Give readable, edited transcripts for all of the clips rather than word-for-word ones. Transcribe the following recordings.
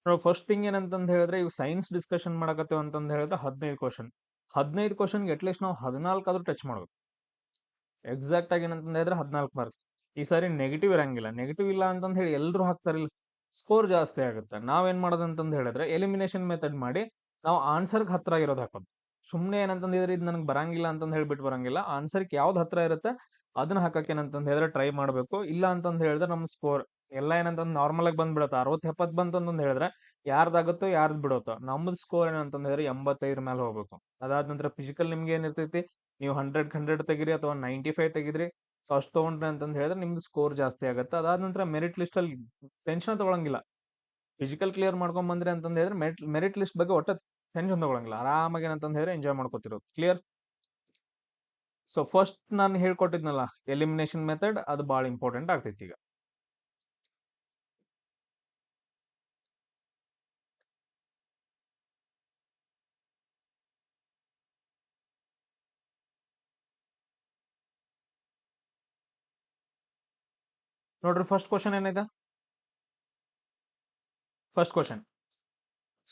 First thing ಏನಂತಂದ್ ಹೇಳಿದ್ರೆ ಇವು science discussion ಮಾಡಕತ್ತೇವೆ ಅಂತಂದ್ ಹೇಳಿದ್ರೆ 15 ಕ್ವಶನ್ಗೆ ಅಟ್ಲೀಸ್ಟ್ ನಾವು 14 ಆದ್ರೂ ಟಚ್ ಮಾಡ್ಬೇಕು. ಎಕ್ಸಾಕ್ಟ್ ಆಗಿ ಏನಂತಂದ್ ಹೇಳಿದ್ರೆ 14 ಮಾರ್ಕ್ಸ್. ಈ ಸಾರಿ ನೆಗೆಟಿವ್ ಇರಂಗಿಲ್ಲ. ನೆಗೆಟಿವ್ ಇಲ್ಲ ಅಂತಂದ್ ಹೇಳಿ ಎಲ್ರು ಹಾಕ್ತಾರಿಲ್ಲ, ಸ್ಕೋರ್ ಜಾಸ್ತಿ ಆಗುತ್ತೆ. ನಾವೇನ್ ಮಾಡೋದಂತಂದ್ ಹೇಳಿದ್ರೆ ಎಲಿಮಿನೇಷನ್ ಮೆಥಡ್ ಮಾಡಿ ನಾವು ಆನ್ಸರ್ಗೆ ಹತ್ರ ಇರೋದು ಹಾಕೋದು. ಸುಮ್ನೆ ಏನಂತಂದ್ ಹೇಳಿದ್ರೆ ಇದು ನನಗೆ ಬರಂಗಿಲ್ಲ ಅಂತಂದ್ ಹೇಳ್ಬಿಟ್ಟು ಬರಂಗಿಲ್ಲ. ಆನ್ಸರ್ಗೆ ಯಾವ್ದು ಹತ್ರ ಇರುತ್ತೆ ಅದನ್ನ ಹಾಕಕ್ಕೆ ಏನಂತಂದ್ ಹೇಳಿದ್ರೆ ಟ್ರೈ ಮಾಡ್ಬೇಕು. ಇಲ್ಲ ಅಂತಂದ್ ಹೇಳಿದ್ರೆ ನಮ್ ಸ್ಕೋರ್ ಎಲ್ಲ ಏನಂತಂದ್ ನಾರ್ಮಲ್ ಆಗಿ ಬಂದ್ಬಿಡುತ್ತೆ. 60-70 ಬಂತಂತಂದ್ ಹೇಳಿದ್ರೆ ಯಾರ್ದಾಗುತ್ತೋ ಯಾರ್ದು ಬಿಡುತ್ತೋ. ನಮ್ದು ಸ್ಕೋರ್ ಏನಂತಂದ್ ಹೇಳಿದ್ರೆ 85 ಮೇಲೆ ಹೋಗ್ಬೇಕು. ಅದಾದ ನಂತರ ಫಿಸಿಕಲ್ ನಿಮ್ಗೆ ಏನಿರ್ತೈತಿ, ನೀವು 100 ತೆಗಿರಿ ಅಥವಾ 95 ತೆಗಿದ್ರಿ, ಸೊ ಅಷ್ಟು ತಗೊಂಡ್ರಿ ಅಂತಂದ್ ಹೇಳಿದ್ರೆ ನಿಮ್ದು ಸ್ಕೋರ್ ಜಾಸ್ತಿ ಆಗುತ್ತೆ. ಅದಾದ ನಂತರ ಮೆರಿಟ್ ಲಿಸ್ಟ್ ಅಲ್ಲಿ ಟೆನ್ಷನ್ ತಗೊಳಂಗಿಲ್ಲ. ಫಿಸಿಕಲ್ ಕ್ಲಿಯರ್ ಮಾಡ್ಕೊಂಡ್ ಬಂದ್ರಿ ಅಂತಂದ್ ಹೇಳಿದ್ರೆ ಮೆರಿಟ್ ಲಿಸ್ಟ್ ಬಗ್ಗೆ ಒಟ್ಟ ಟೆನ್ಷನ್ ತಗೊಳಂಗಿಲ್ಲ. ಆರಾಮಾಗಿ ಏನಂತಂದ್ ಹೇಳಿದ್ರೆ ಎಂಜಾಯ್ ಮಾಡ್ಕೊತಿರೋದು. ಕ್ಲಿಯರ್? ಸೊ ಫಸ್ಟ್ ನಾನು ಹೇಳ್ಕೊಟ್ಟಿದ್ನಲ್ಲ ಎಲಿಮಿನೇಷನ್ ಮೆಥಡ್, ಅದು ಬಹಳ ಇಂಪಾರ್ಟೆಂಟ್ ಆಗ್ತೈತಿ ಈಗ. ನೋಡ್ರಿ ಫಸ್ಟ್ ಕ್ವಶನ್ ಏನೈತೆ. ಫಸ್ಟ್ ಕ್ವಶನ್,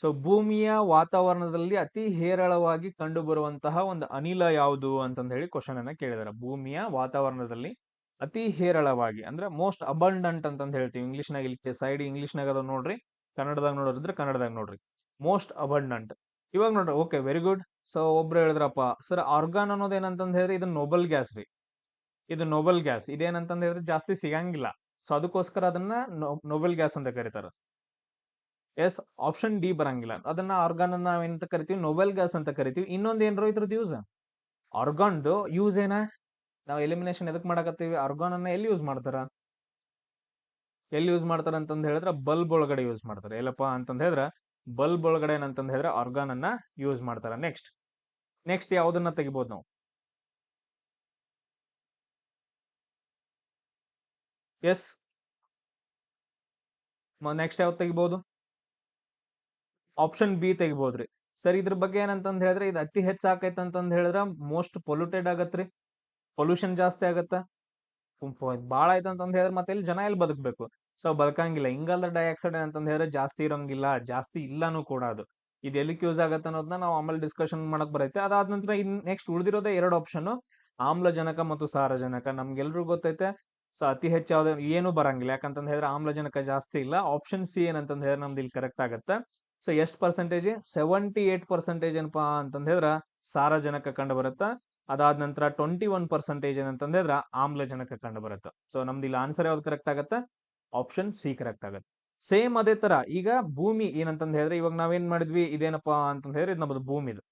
ಸೊ ಭೂಮಿಯ ವಾತಾವರಣದಲ್ಲಿ ಅತಿ ಹೇರಳವಾಗಿ ಕಂಡು ಬರುವಂತಹ ಒಂದು ಅನಿಲ ಯಾವುದು ಅಂತಂದ್ ಹೇಳಿ ಕ್ವಶನ್ ಅನ್ನ ಕೇಳಿದಾರೆ. ಭೂಮಿಯ ವಾತಾವರಣದಲ್ಲಿ ಅತಿ ಹೇರಳವಾಗಿ ಅಂದ್ರೆ ಮೋಸ್ಟ್ ಅಬಂಡೆಂಟ್ ಅಂತಂದ್ ಹೇಳ್ತೀವಿ ಇಂಗ್ಲಿಷ್ನಾಗ. ಇಲ್ಲಿ ಸೈಡ್ ಇಂಗ್ಲಿಷ್ನಾಗ ಅದ ನೋಡ್ರಿ, ಕನ್ನಡದಾಗ ನೋಡಿದ್ರೆ ಕನ್ನಡದಾಗ ನೋಡ್ರಿ ಮೋಸ್ಟ್ ಅಬಂಡೆಂಟ್. ಇವಾಗ ನೋಡ್ರಿ, ಓಕೆ, ವೆರಿ ಗುಡ್. ಸೊ ಒಬ್ರು ಹೇಳಿದ್ರಪ್ಪ, ಸರ್ ಆರ್ಗಾನ್ ಅನ್ನೋದು ಏನಂತಂದ್ ಹೇಳಿದ್ರೆ ಇದು ನೋಬಲ್ ಗ್ಯಾಸ್ ರೀ. ಇದು ನೋಬಲ್ ಗ್ಯಾಸ್. ಇದೇನಂತಂದ್ ಹೇಳಿದ್ರೆ ಜಾಸ್ತಿ ಸಿಗಂಗಿಲ್ಲ, ಸೊ ಅದಕ್ಕೋಸ್ಕರ ಅದನ್ನ ನೋಬಲ್ ಗ್ಯಾಸ್ ಅಂತ ಕರೀತಾರ. ಎಸ್, ಆಪ್ಷನ್ ಡಿ ಬರಂಗಿಲ್ಲ. ಅದನ್ನ ಆರ್ಗಾನ್ ಅನ್ನ ನಾವೇನಂತ ಕರಿತೀವಿ, ನೋಬೆಲ್ ಗ್ಯಾಸ್ ಅಂತ ಕರಿತೀವಿ. ಇನ್ನೊಂದ್ ಏನ್ರೋ ಇದ್ರದ್ದು ಯೂಸ್, ಆರ್ಗಾನ್ದು ಯೂಸ್ ಏನ? ನಾವು ಎಲಿಮಿನೇಷನ್ ಎದಕ್ ಮಾಡಕತ್ತೀವಿ? ಆರ್ಗಾನ್ ಅನ್ನ ಎಲ್ಲಿ ಯೂಸ್ ಮಾಡ್ತಾರ? ಎಲ್ಲಿ ಯೂಸ್ ಮಾಡ್ತಾರ ಅಂತಂದ್ ಹೇಳಿದ್ರೆ ಬಲ್ಬ್ ಒಳಗಡೆ ಯೂಸ್ ಮಾಡ್ತಾರೆ. ಎಲ್ಲಪ್ಪ ಅಂತಂದ್ ಹೇಳಿದ್ರೆ ಬಲ್ಬ್ ಒಳಗಡೆ ಏನಂತಂದ್ ಹೇಳಿದ್ರೆ ಆರ್ಗಾನ್ ಅನ್ನ ಯೂಸ್ ಮಾಡ್ತಾರ. ನೆಕ್ಸ್ಟ್ ಯಾವ್ದನ್ನ ತೆಗಿಬಹುದು ನಾವು? ಎಸ್, ನೆಕ್ಸ್ಟ್ ಯಾವ್ದು ತೆಗಿಬಹುದು? ಆಪ್ಷನ್ ಬಿ ತೆಗಿಬಹುದ್ರಿ. ಸರ್ ಇದ್ರ ಬಗ್ಗೆ ಏನಂತಂದ್ ಹೇಳಿದ್ರೆ ಇದು ಅತಿ ಹೆಚ್ಚು ಆಕೈತೆ ಅಂತಂದ್ ಹೇಳಿದ್ರೆ ಮೋಸ್ಟ್ ಪೊಲ್ಯೂಟೆಡ್ ಆಗತ್ರಿ, ಪೊಲ್ಯೂಷನ್ ಜಾಸ್ತಿ ಆಗತ್ತ. ಬಾಳ ಆಯ್ತು ಅಂತಂದ್ ಹೇಳಿದ್ರೆ ಮತ್ತೆ ಇಲ್ಲಿ ಜನ ಎಲ್ಲಿ ಬದುಕಬೇಕು? ಸೊ ಬದುಕಂಗಿಲ್ಲ. ಇಂಗಾಲದ ಡೈಆಕ್ಸೈಡ್ ಅಂತಂದ್ ಹೇಳಿದ್ರೆ ಜಾಸ್ತಿ ಇರಂಗಿಲ್ಲ, ಜಾಸ್ತಿ ಇಲ್ಲಾನು ಕೂಡ. ಅದು ಇದು ಎಲ್ಲಿಕ್ ಯೂಸ್ ಆಗತ್ತೆ ಅನ್ನೋದನ್ನ ನಾವು ಆಮೇಲೆ ಡಿಸ್ಕಷನ್ ಮಾಡಕ್ ಬರೈತೆ. ಅದಾದ ನಂತರ ಇನ್ ನೆಕ್ಸ್ಟ್ ಉಳಿದಿರೋದೇ 2 ಆಪ್ಷನ್, ಆಮ್ಲಜನಕ ಮತ್ತು ಸಾರಜನಕ. ನಮ್ಗೆಲ್ರಿಗೂ ಗೊತ್ತೈತೆ. ಸೊ ಅತಿ ಹೆಚ್ಚು ಯಾವ್ದು ಏನು ಬರಂಗಿಲ್ಲ, ಯಾಕಂತಂದ್ ಹೇಳಿದ್ರೆ ಆಮ್ಲಜನಕ ಜಾಸ್ತಿ ಇಲ್ಲ. ಆಪ್ಷನ್ ಸಿ ಏನಂತಂದ್ ಹೇಳಿದ್ರೆ ನಮ್ದು ಇಲ್ಲಿ ಕರೆಕ್ಟ್ ಆಗತ್ತೆ. ಸೊ ಎಷ್ಟು ಪರ್ಸೆಂಟೇಜ್? 78% ಏನಪ್ಪಾ ಅಂತಂದ್ ಹೇಳಿದ್ರ ಸಾರಜನಕ ಕಂಡು ಬರುತ್ತ. ಅದಾದ ನಂತರ 21% ಏನಂತಂದ್ ಹೇಳಿದ್ರ ಆಮ್ಲಜನಕ ಕಂಡು ಬರುತ್ತೆ. ಸೊ ನಮ್ದು ಇಲ್ಲಿ ಆನ್ಸರ್ ಯಾವ್ದು ಕರೆಕ್ಟ್ ಆಗತ್ತೆ? ಆಪ್ಷನ್ ಸಿ ಕರೆಕ್ಟ್ ಆಗತ್ತೆ. ಸೇಮ್ ಅದೇ ತರ ಈಗ ಭೂಮಿ ಏನಂತಂದ್ ಹೇಳಿದ್ರೆ ಇವಾಗ ನಾವೇನ್ ಮಾಡಿದ್ವಿ, ಇದೇನಪ್ಪಾ ಅಂತಂದ್ ಹೇಳಿದ್ರೆ ಇದು ನಮ್ಮದು ಭೂಮಿದು.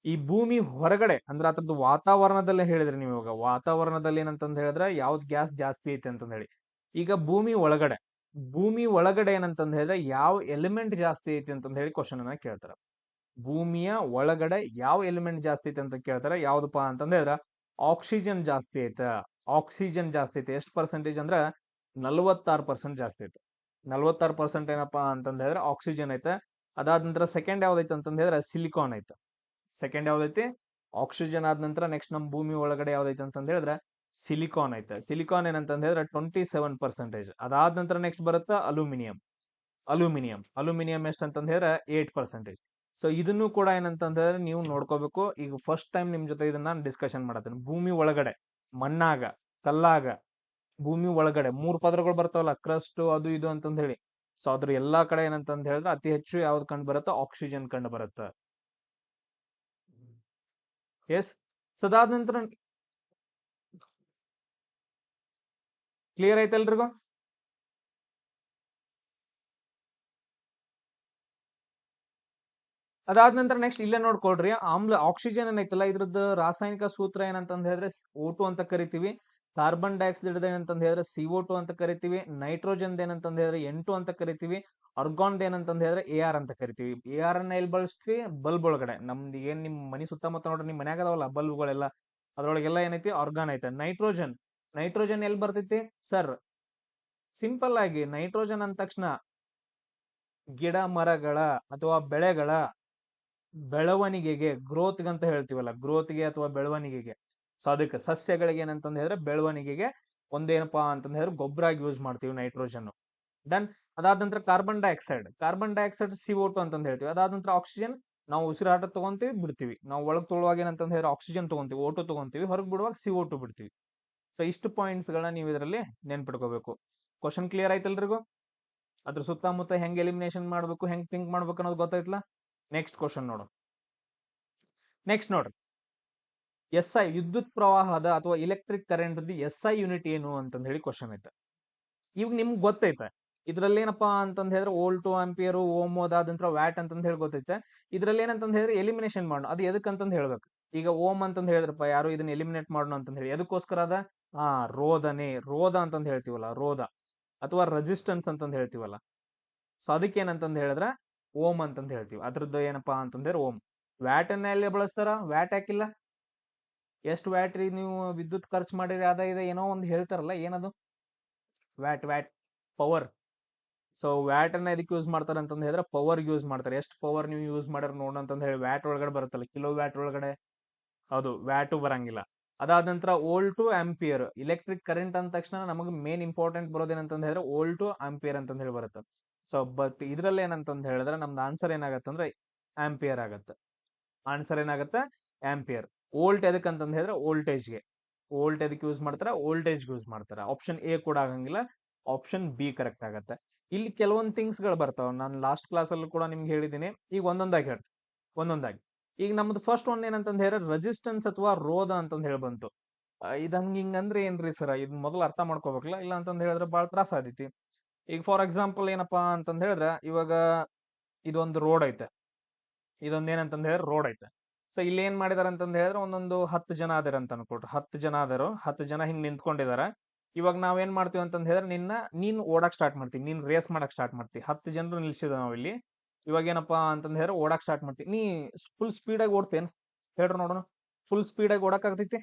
ಈ ಭೂಮಿ ಹೊರಗಡೆ ಅಂದ್ರೆ ಅದ್ರದ್ದು ವಾತಾವರಣದಲ್ಲೇ ಹೇಳಿದ್ರಿ ನೀವು. ಇವಾಗ ವಾತಾವರಣದಲ್ಲಿ ಏನಂತಂದ್ ಹೇಳಿದ್ರೆ ಯಾವ್ದು ಗ್ಯಾಸ್ ಜಾಸ್ತಿ ಐತೆ ಅಂತಂದ್ ಹೇಳಿ. ಈಗ ಭೂಮಿ ಒಳಗಡೆ ಏನಂತಂದ್ ಹೇಳಿದ್ರೆ ಯಾವ ಎಲಿಮೆಂಟ್ ಜಾಸ್ತಿ ಐತಿ ಅಂತಂದ್ ಹೇಳಿ ಕ್ವಶನ್ ಅನ್ನ ಕೇಳ್ತಾರ. ಭೂಮಿಯ ಒಳಗಡೆ ಯಾವ ಎಲಿಮೆಂಟ್ ಜಾಸ್ತಿ ಐತೆ ಅಂತ ಕೇಳ್ತಾರೆ. ಯಾವ್ದಪ್ಪ ಅಂತಂದ್ ಹೇಳಿದ್ರೆ ಆಕ್ಸಿಜನ್ ಜಾಸ್ತಿ ಐತೆ. ಆಕ್ಸಿಜನ್ ಜಾಸ್ತಿ ಐತೆ. ಎಷ್ಟು ಪರ್ಸೆಂಟೇಜ್ ಅಂದ್ರೆ 46% ಜಾಸ್ತಿ ಐತೆ. 46% ಏನಪ್ಪಾ ಅಂತಂದ್ ಹೇಳಿದ್ರೆ ಆಕ್ಸಿಜನ್ ಐತೆ. ಅದಾದ ನಂತರ ಸೆಕೆಂಡ್ ಯಾವ್ದೈತೆ ಅಂತಂದ್ ಹೇಳಿದ್ರೆ ಸಿಲಿಕಾನ್ ಐತೆ. ಸೆಕೆಂಡ್ ಯಾವ್ದೈತಿ? ಆಕ್ಸಿಜನ್. ಆದ ನಂತರ ನೆಕ್ಸ್ಟ್ ನಮ್ ಭೂಮಿ ಒಳಗಡೆ ಯಾವ್ದೈತೆ ಅಂತಂದ್ ಹೇಳಿದ್ರೆ ಸಿಲಿಕಾನ್ ಐತೆ. ಸಿಲಿಕಾನ್ ಏನಂತಂದ್ ಹೇಳಿದ್ರೆ 27%. ಅದಾದ ನಂತರ ನೆಕ್ಸ್ಟ್ ಬರುತ್ತೆ ಅಲ್ಯೂಮಿನಿಯಂ ಎಷ್ಟು ಅಂತಂದ್ ಹೇಳಿದ್ರೆ 8%. ಸೊ ಇದನ್ನು ಕೂಡ ಏನಂತಂದ್ ಹೇಳಿದ್ರೆ ನೀವು ನೋಡ್ಕೋಬೇಕು. ಈಗ ಫಸ್ಟ್ ಟೈಮ್ ನಿಮ್ ಜೊತೆ ಇದನ್ನ ನಾನು ಡಿಸ್ಕಷನ್ ಮಾಡತ್ತೇನೆ. ಭೂಮಿ ಒಳಗಡೆ ಮಣ್ಣಾಗ, ಕಲ್ಲಾಗ, ಭೂಮಿ ಒಳಗಡೆ 3 ಪದರಗಳು ಬರ್ತಾವಲ್ಲ, ಕ್ರಸ್ಟ್ ಅದು ಇದು ಅಂತಂದ್ ಹೇಳಿ. ಸೊ ಅದ್ರ ಎಲ್ಲಾ ಕಡೆ ಏನಂತಂದ್ ಹೇಳಿದ್ರೆ ಅತಿ ಹೆಚ್ಚು ಯಾವ್ದು ಕಂಡು ಬರುತ್ತೋ ಆಕ್ಸಿಜನ್ ಕಂಡು ಬರುತ್ತೆ. ಎಸ್, ಸೊ ಅದಾದ ನಂತರ ಕ್ಲಿಯರ್ ಐತಲ್ರಿಗೂ? ಅದಾದ ನಂತರ ನೆಕ್ಸ್ಟ್ ಇಲ್ಲೇ ನೋಡ್ಕೊಳ್ರಿ, ಆಕ್ಸಿಜನ್ ಏನೈತಲ್ಲ ಇದ್ರದ್ದು ರಾಸಾಯನಿಕ ಸೂತ್ರ ಏನಂತಂದ್ ಹೇಳಿದ್ರೆ O2 ಅಂತ ಕರಿತೀವಿ. ಕಾರ್ಬನ್ ಡೈಆಕ್ಸೈಡ್ ಏನಂತಂದ್ ಹೇಳಿದ್ರೆ CO2 ಅಂತ ಕರಿತೀವಿ. ನೈಟ್ರೋಜನ್ ಏನಂತಂದ್ ಹೇಳಿದ್ರೆ N2 ಅಂತ ಕರಿತೀವಿ. ಆರ್ಗಾನ್ ಏನಂತಂದ್ ಹೇಳಿದ್ರೆ AR ಅಂತ ಕರಿತೀವಿ. AR ಅನ್ನ ಎಲ್ಲಿ ಬಳಸ್ತೀವಿ? ಬಲ್ಬ್ ಒಳಗಡೆ. ನಮ್ದು ಏನ್ ನಿಮ್ ಮನಿ ಸುತ್ತಮುತ್ತ ನೋಡ್ರಿ, ನಿಮ್ ಮನ್ಯಾಗ ಅದಾವಲ್ಲ ಬಲ್ಬ್ಗಳೆಲ್ಲ, ಅದ್ರೊಳಗೆಲ್ಲ ಏನೈತಿ? ಆರ್ಗಾನ್ ಐತೆ. ನೈಟ್ರೋಜನ್ ಎಲ್ಲಿ ಬರ್ತೈತಿ ಸರ್? ಸಿಂಪಲ್ ಆಗಿ ನೈಟ್ರೋಜನ್ ಅಂದ ತಕ್ಷಣ ಗಿಡ ಮರಗಳ ಅಥವಾ ಬೆಳೆಗಳ ಬೆಳವಣಿಗೆಗೆ, ಗ್ರೋತ್ ಅಂತ ಹೇಳ್ತೀವಲ್ಲ, ಗ್ರೋತ್ಗೆ ಅಥವಾ ಬೆಳವಣಿಗೆಗೆ. ಸೊ ಅದಕ್ಕೆ ಸಸ್ಯಗಳಿಗೆ ಏನಂತಂದ್ ಹೇಳಿದ್ರೆ ಬೆಳವಣಿಗೆಗೆ ಒಂದೇನಪ್ಪಾ ಅಂತಂದ್ ಹೇಳಿದ್ರೆ ಗೊಬ್ಬರ ಆಗಿ ಯೂಸ್ ಮಾಡ್ತೀವಿ ನೈಟ್ರೋಜನ್. ಡನ್. ಅದಾದ ನಂತರ ಕಾರ್ಬನ್ ಡೈಆಕ್ಸೈಡ್ CO2 ಅಂತಂದ್ ಹೇಳ್ತೀವಿ. ಅದಾದ ನಂತರ ಆಕ್ಸಿಜನ್ ನಾವು ಉಸಿರಾಟ ತಗೊಂತೀವಿ ಬಿಡ್ತೀವಿ. ನಾವು ಒಳಗ್ ತೊಗೊಳುವಾಗ ಏನಂತಂದ್ ಹೇಳಿದ್ರೆ ಆಕ್ಸಿಜನ್ ತಗೊಂತೀವಿ, O2 ತಗೊಂತೀವಿ, ಹೊರಗ್ ಬಿಡುವಾಗ CO2 ಬಿಡ್ತೀವಿ. ಸೊ ಇಷ್ಟು ಪಾಯಿಂಟ್ಸ್ ಗಳನ್ನ ನೀವು ಇದರಲ್ಲಿ ನೆನ್ಪಿಟ್ಕೋಬೇಕು. Question clear ಆಯ್ತಲ್ರಿಗೂ? ಅದ್ರ ಸುತ್ತಮುತ್ತ ಹೆಂಗ್ ಎಲಿಮಿನೇಷನ್ ಮಾಡ್ಬೇಕು, ಹೆಂಗ್ ಥಿಂಕ್ ಮಾಡ್ಬೇಕು ಅನ್ನೋದು ಗೊತ್ತಾಯ್ತಲ್ಲ. ನೆಕ್ಸ್ಟ್ ಕ್ವಶನ್ ನೋಡು. ನೆಕ್ಸ್ಟ್ ನೋಡ್ರಿ, SI ವಿದ್ಯುತ್ ಪ್ರವಾಹದ ಅಥವಾ ಎಲೆಕ್ಟ್ರಿಕ್ ಕರೆಂಟ್ SI ಯೂನಿಟ್ ಏನು ಅಂತಂದ್ ಹೇಳಿ ಕ್ವಶನ್ ಐತೆ. ಇವಾಗ ನಿಮ್ಗೆ ಗೊತ್ತೈತೆ ಇದ್ರಲ್ಲಿ ಏನಪ್ಪಾ ಅಂತಂದ್ ಹೇಳಿದ್ರೆ ವೋಲ್ಟು ಆಂಪಿಯರು ಓಮ್ ಅದಾದಂತ್ರ ವ್ಯಾಟ್ ಅಂತಂದ್ ಹೇಳಿ ಗೊತ್ತೈತೆ. ಇದ್ರಲ್ಲಿ ಏನಂತಂದ್ ಹೇಳಿದ್ರೆ ಎಲಿಮಿನೇಷನ್ ಮಾಡೋಣ, ಅದು ಎದಕ್ಕಂತಂದ್ ಹೇಳ್ಬೇಕು. ಈಗ ಓಮ್ ಅಂತಂದ್ ಹೇಳಿದ್ರಪ್ಪ ಯಾರು ಇದನ್ನ ಎಲಿಮಿನೇಟ್ ಮಾಡೋಣ ಅಂತಂದ್ ಹೇಳಿ, ಎದಕ್ಕೋಸ್ಕರ ಅದ ರೋಧ ಅಂತಂದ್ ಹೇಳ್ತೀವಲ್ಲ, ರೋಧ ಅಥವಾ ರೆಸಿಸ್ಟೆನ್ಸ್ ಅಂತಂದ್ ಹೇಳ್ತೀವಲ್ಲ. ಸೊ ಅದಕ್ಕೆ ಏನಂತಂದ್ ಹೇಳಿದ್ರೆ ಓಮ್ ಅಂತಂದ್ ಹೇಳ್ತೀವಿ. ಅದ್ರದ್ದು ಏನಪ್ಪಾ ಅಂತಂದ್ರೆ ಓಮ್. ವ್ಯಾಟ್ ಅನ್ನ ಎಲ್ಲಿ ಬಳಸ್ತಾರ? ವ್ಯಾಟ್ ಹಾಕಿಲ್ಲ. ಎಷ್ಟು ವ್ಯಾಟ್ ರೀ ನೀವು ವಿದ್ಯುತ್ ಖರ್ಚು ಮಾಡಿರಿ ಅದ ಇದೆ ಏನೋ ಒಂದು ಹೇಳ್ತಾರಲ್ಲ, ಏನದು? Watt power. ಸೊ ವ್ಯಾಟ್ ಅನ್ನ ಎದಕ್ಕೆ ಯೂಸ್ ಮಾಡ್ತಾರೆ ಅಂತಂದ್ ಹೇಳಿದ್ರೆ ಪವರ್ ಯೂಸ್ ಮಾಡ್ತಾರೆ. ಎಷ್ಟು ಪವರ್ ನೀವು ಯೂಸ್ ಮಾಡ್ಯಾರ ನೋಡ ಅಂತಂದ್ ಹೇಳಿ ವ್ಯಾಟ್ ಒಳಗಡೆ ಬರುತ್ತಲ್ಲ, ಕಿಲೋ ವ್ಯಾಟ್ ಒಳಗಡೆ. ಹೌದು, ವ್ಯಾಟು ಬರಂಗಿಲ್ಲ. ಅದಾದ ನಂತರ ವೋಲ್ಟು ಆಂಪಿಯರ್. ಇಲೆಕ್ಟ್ರಿಕ್ ಕರೆಂಟ್ ಅಂದ ತಕ್ಷಣ ನಮಗೆ ಮೇನ್ ಇಂಪಾರ್ಟೆಂಟ್ ಬರೋದೇನಂತಂದ್ ಹೇಳಿದ್ರೆ ವೋಲ್ಟು ಆಂಪಿಯರ್ ಅಂತಂದ್ ಹೇಳಿ ಬರುತ್ತೆ. ಸೊ ಬಟ್ ಇದ್ರಲ್ಲಿ ಏನಂತಂದ್ ಹೇಳಿದ್ರೆ ನಮ್ದು ಆನ್ಸರ್ ಏನಾಗತ್ತಂದ್ರೆ ಆಂಪಿಯರ್ ಆಗತ್ತೆ. ಆನ್ಸರ್ ಏನಾಗತ್ತೆ? ಆಂಪಿಯರ್. ವೋಲ್ಟ್ ಎದಕ್ಕಂತಂದ್ ಹೇಳಿದ್ರೆ ವೋಲ್ಟೇಜ್ಗೆ. ವೋಲ್ಟ್ ಎದಕ್ಕೆ ಯೂಸ್ ಮಾಡ್ತಾರ? ವೋಲ್ಟೇಜ್ ಯೂಸ್ ಮಾಡ್ತಾರ. ಆಪ್ಷನ್ ಎ ಕೂಡ ಆಗಂಗಿಲ್ಲ, ಆಪ್ಷನ್ ಬಿ ಕರೆಕ್ಟ್ ಆಗತ್ತೆ. ಇಲ್ಲಿ ಕೆಲವೊಂದು ಥಿಂಗ್ಸ್ ಗಳು ಬರ್ತಾವ. ನಾನು ಲಾಸ್ಟ್ ಕ್ಲಾಸ್ ಅಲ್ಲೂ ಕೂಡ ನಿಮ್ಗೆ ಹೇಳಿದ್ದೀನಿ. ಈಗ ಒಂದೊಂದಾಗಿ ಹೇಳಿ, ಒಂದೊಂದಾಗಿ. ಈಗ ನಮ್ದು ಫಸ್ಟ್ ಒನ್ ಏನಂತಂದ್ ಹೇಳಿದ್ರೆ ರೆಸಿಸ್ಟೆನ್ಸ್ ಅಥವಾ ರೋಧ ಅಂತಂದ್ ಹೇಳಿ ಬಂತು. ಇದ್ ಹಿಂಗ್ ಅಂದ್ರೆ ಏನ್ರಿ ಸರ್? ಇದ್ ಮೊದಲು ಅರ್ಥ ಮಾಡ್ಕೋಬೇಕಲ್ಲ, ಇಲ್ಲ ಅಂತಂದ್ ಹೇಳಿದ್ರೆ ಬಹಳ ತ್ರಾಸ ಆದೈತಿ. ಈಗ ಫಾರ್ ಎಕ್ಸಾಂಪಲ್ ಏನಪ್ಪಾ ಅಂತಂದ್ ಹೇಳಿದ್ರೆ ಇವಾಗ ಇದೊಂದು ರೋಡ್ ಐತೆ. ಇದೊಂದ್ ಏನಂತಂದ್ ಹೇಳಿದ್ರೆ ರೋಡ್ ಐತೆ. ಸೊ ಇಲ್ಲಿ ಏನ್ ಮಾಡಿದಾರೆ ಅಂತಂದ್ ಹೇಳಿದ್ರೆ ಒಂದೊಂದು 10 ಜನ ಅದಾರ ಅಂತ ಅನ್ಕೊಟ್ರು. 10 ಜನ ಅದಾರು, 10 ಜನ ಹಿಂಗ್ ನಿಂತ್ಕೊಂಡಿದಾರ. ಇವಾಗ ನಾವೇನ್ ಮಾಡ್ತೀವಿ ಅಂತಂದ್ ಹೇಳಿದ್ರೆ ನೀನ್ ಓಡಾಕ್ ಸ್ಟಾರ್ಟ್ ಮಾಡ್ತೀವಿ, ನೀನ್ ರೇಸ್ ಮಾಡಕ್ ಸ್ಟಾರ್ಟ್ ಮಾಡ್ತೀವಿ. 10 ಜನರು ನಿಲ್ಸಿದ ನಾವಿಲ್ಲಿ. ಇವಾಗ ಏನಪ್ಪಾ ಅಂತಂದ್ ಹೇಳಿದ್ರೆ ಓಡಾಕ್ ಸ್ಟಾರ್ಟ್ ಮಾಡ್ತೀವಿ. ನೀ ಫುಲ್ ಸ್ಪೀಡ್ ಆಗಿ ಓಡ್ತೇನ್? ಹೇಳ್ರಿ ನೋಡೋಣ. ಫುಲ್ ಸ್ಪೀಡ್ ಆಗಿ ಓಡಕ್ ಆಗ್ತೈತಿ?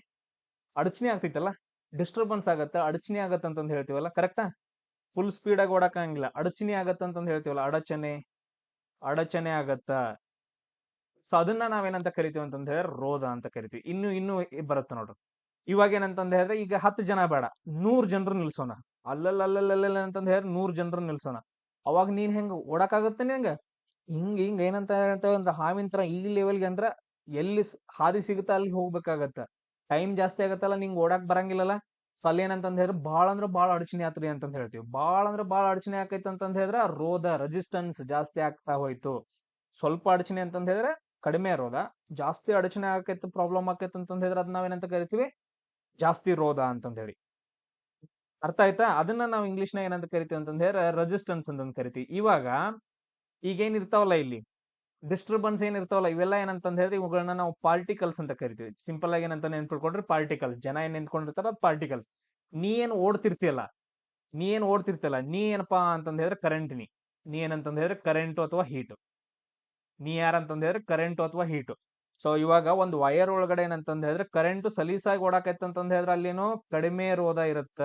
ಅಡಚಣೆ ಆಗ್ತೈತಲ್ಲ, ಡಿಸ್ಟರ್ಬೆನ್ಸ್ ಆಗತ್ತ, ಅಡಚಣೆ ಆಗತ್ತ ಅಂತಂದ್ ಹೇಳ್ತೀವಲ್ಲ, ಕರೆಕ್ಟಾ? ಫುಲ್ ಸ್ಪೀಡ್ ಆಗಿ ಓಡಕ್ ಆಗಂಗಿಲ್ಲ, ಅಡಚಣೆ ಆಗತ್ತ ಅಂತಂದ್ ಹೇಳ್ತೀವಲ್ಲ, ಅಡಚಣೆ ಆಗತ್ತ. ಸೊ ಅದನ್ನ ನಾವೇನಂತ ಕರಿತೀವಿ ಅಂತಂದ್ ಹೇಳಿದ್ರೆ ರೋಧ ಅಂತ ಕರಿತೀವಿ. ಇನ್ನು ಬರುತ್ತೆ ನೋಡ್ರಿ. ಇವಾಗ ಏನಂತಂದ್ ಹೇಳಿದ್ರೆ ಈಗ 10 ಜನ ಬೇಡ, 100 ಜನರು ನಿಲ್ಸೋಣ. ಅಲ್ಲಲ್ಲ ಅಂತಂದ್ ಹೇಳಿದ್ರೆ 100 ಜನರು ನಿಲ್ಸೋಣ. ಅವಾಗ ನೀನ್ ಹೆಂಗ್ ಓಡಕ್ಕಾಗತ್ತೆ ನಿಂಗ? ಹಿಂಗ್ ಏನಂತ ಹೇಳ್ತೇವೆ ಅಂದ್ರೆ ಹಾವಿನ ತರ ಈ ಲೆವೆಲ್ಗೆ ಅಂದ್ರ ಎಲ್ಲಿ ಹಾದಿ ಸಿಗುತ್ತಾ ಅಲ್ಲಿ ಹೋಗ್ಬೇಕಾಗತ್ತ. ಟೈಮ್ ಜಾಸ್ತಿ ಆಗತ್ತಲ್ಲ, ನಿಂಗ್ ಓಡಾಕ್ ಬರಂಗಿಲ್ಲಲ್ಲ. ಸೊ ಅಲ್ಲಿ ಏನಂತಂದ್ ಹೇಳಿದ್ರೆ ಬಾಳ ಅಂದ್ರೆ ಬಾಳ ಅಡಚಣೆ ಆತ್ರಿ ಅಂತಂದ್ ಹೇಳ್ತೀವಿ. ಬಾಳ ಅಂದ್ರೆ ಬಾಳ ಅಡಚಣೆ ಆಕೈತೆ ಅಂತಂದ್ ಹೇಳಿದ್ರೆ ರೋಧ ರೆಸಿಸ್ಟೆನ್ಸ್ ಜಾಸ್ತಿ ಆಗ್ತಾ ಹೋಯ್ತು. ಸ್ವಲ್ಪ ಅಡಚಣೆ ಅಂತಂದ್ ಹೇಳಿದ್ರೆ ಕಡಿಮೆ ರೋಧ, ಜಾಸ್ತಿ ಅಡಚಣೆ ಆಕೈತೆ, ಪ್ರಾಬ್ಲಮ್ ಆಕೈತೆ ಅಂತಂದ್ ಹೇಳಿದ್ರೆ ಅದ್ ನಾವೇನಂತ ಕರಿತೀವಿ? ಜಾಸ್ತಿ ರೋಧ ಅಂತಂದ್ ಹೇಳಿ. ಅರ್ಥ ಆಯ್ತಾ? ಅದನ್ನ ನಾವು ಇಂಗ್ಲಿಷ್ ನ ಏನಂತ ಕರಿತೀವಿ ಅಂತಂದ್ ಹೇಳಿದ್ರೆ ರೆಸಿಸ್ಟೆನ್ಸ್ ಅಂತಂದ್ ಕರಿತೀವಿ. ಇವಾಗ ಈಗೇನ್ ಇರ್ತಾವಲ್ಲ ಇಲ್ಲಿ ಡಿಸ್ಟರ್ಬೆನ್ಸ್ ಏನಿರ್ತಾವಲ್ಲ, ಇವೆಲ್ಲ ಏನಂತಂದ್ ಹೇಳಿದ್ರೆ ಇವುಗಳನ್ನ ನಾವು ಪಾರ್ಟಿಕಲ್ಸ್ ಅಂತ ಕರಿತೀವಿ. ಸಿಂಪಲ್ ಆಗಿ ಏನಂತ ನೆನ್ಪಿಟ್ಕೊಂಡ್ರೆ ಪಾರ್ಟಿಕಲ್ಸ್. ಜನ ಏನ್ ನಿಂತ್ಕೊಂಡಿರ್ತಾರ ಪಾರ್ಟಿಕಲ್ಸ್. ನೀ ಏನ್ ಓಡ್ತಿರ್ತೀಯಲ್ಲ, ನೀ ಏನಪ್ಪಾ ಅಂತಂದ್ ಹೇಳಿದ್ರೆ ಕರೆಂಟ್. ನೀ ಏನಂತಂದ್ ಹೇಳಿದ್ರೆ ಕರೆಂಟ್ ಅಥವಾ ಹೀಟ್. ನೀ ಯಾರಂತಂದ್ ಹೇಳಿದ್ರೆ ಕರೆಂಟ್ ಅಥವಾ ಹೀಟ್. ಸೊ ಇವಾಗ ಒಂದು ವೈರ್ ಒಳಗಡೆ ಏನಂತಂದ್ ಹೇಳಿದ್ರೆ ಕರೆಂಟ್ ಸಲೀಸಾಗಿ ಓಡಾಕೈತೆ ಅಂತಂದ್ ಹೇಳಿದ್ರೆ ಅಲ್ಲೇನೋ ಕಡಿಮೆ ರೋಧ ಇರುತ್ತ.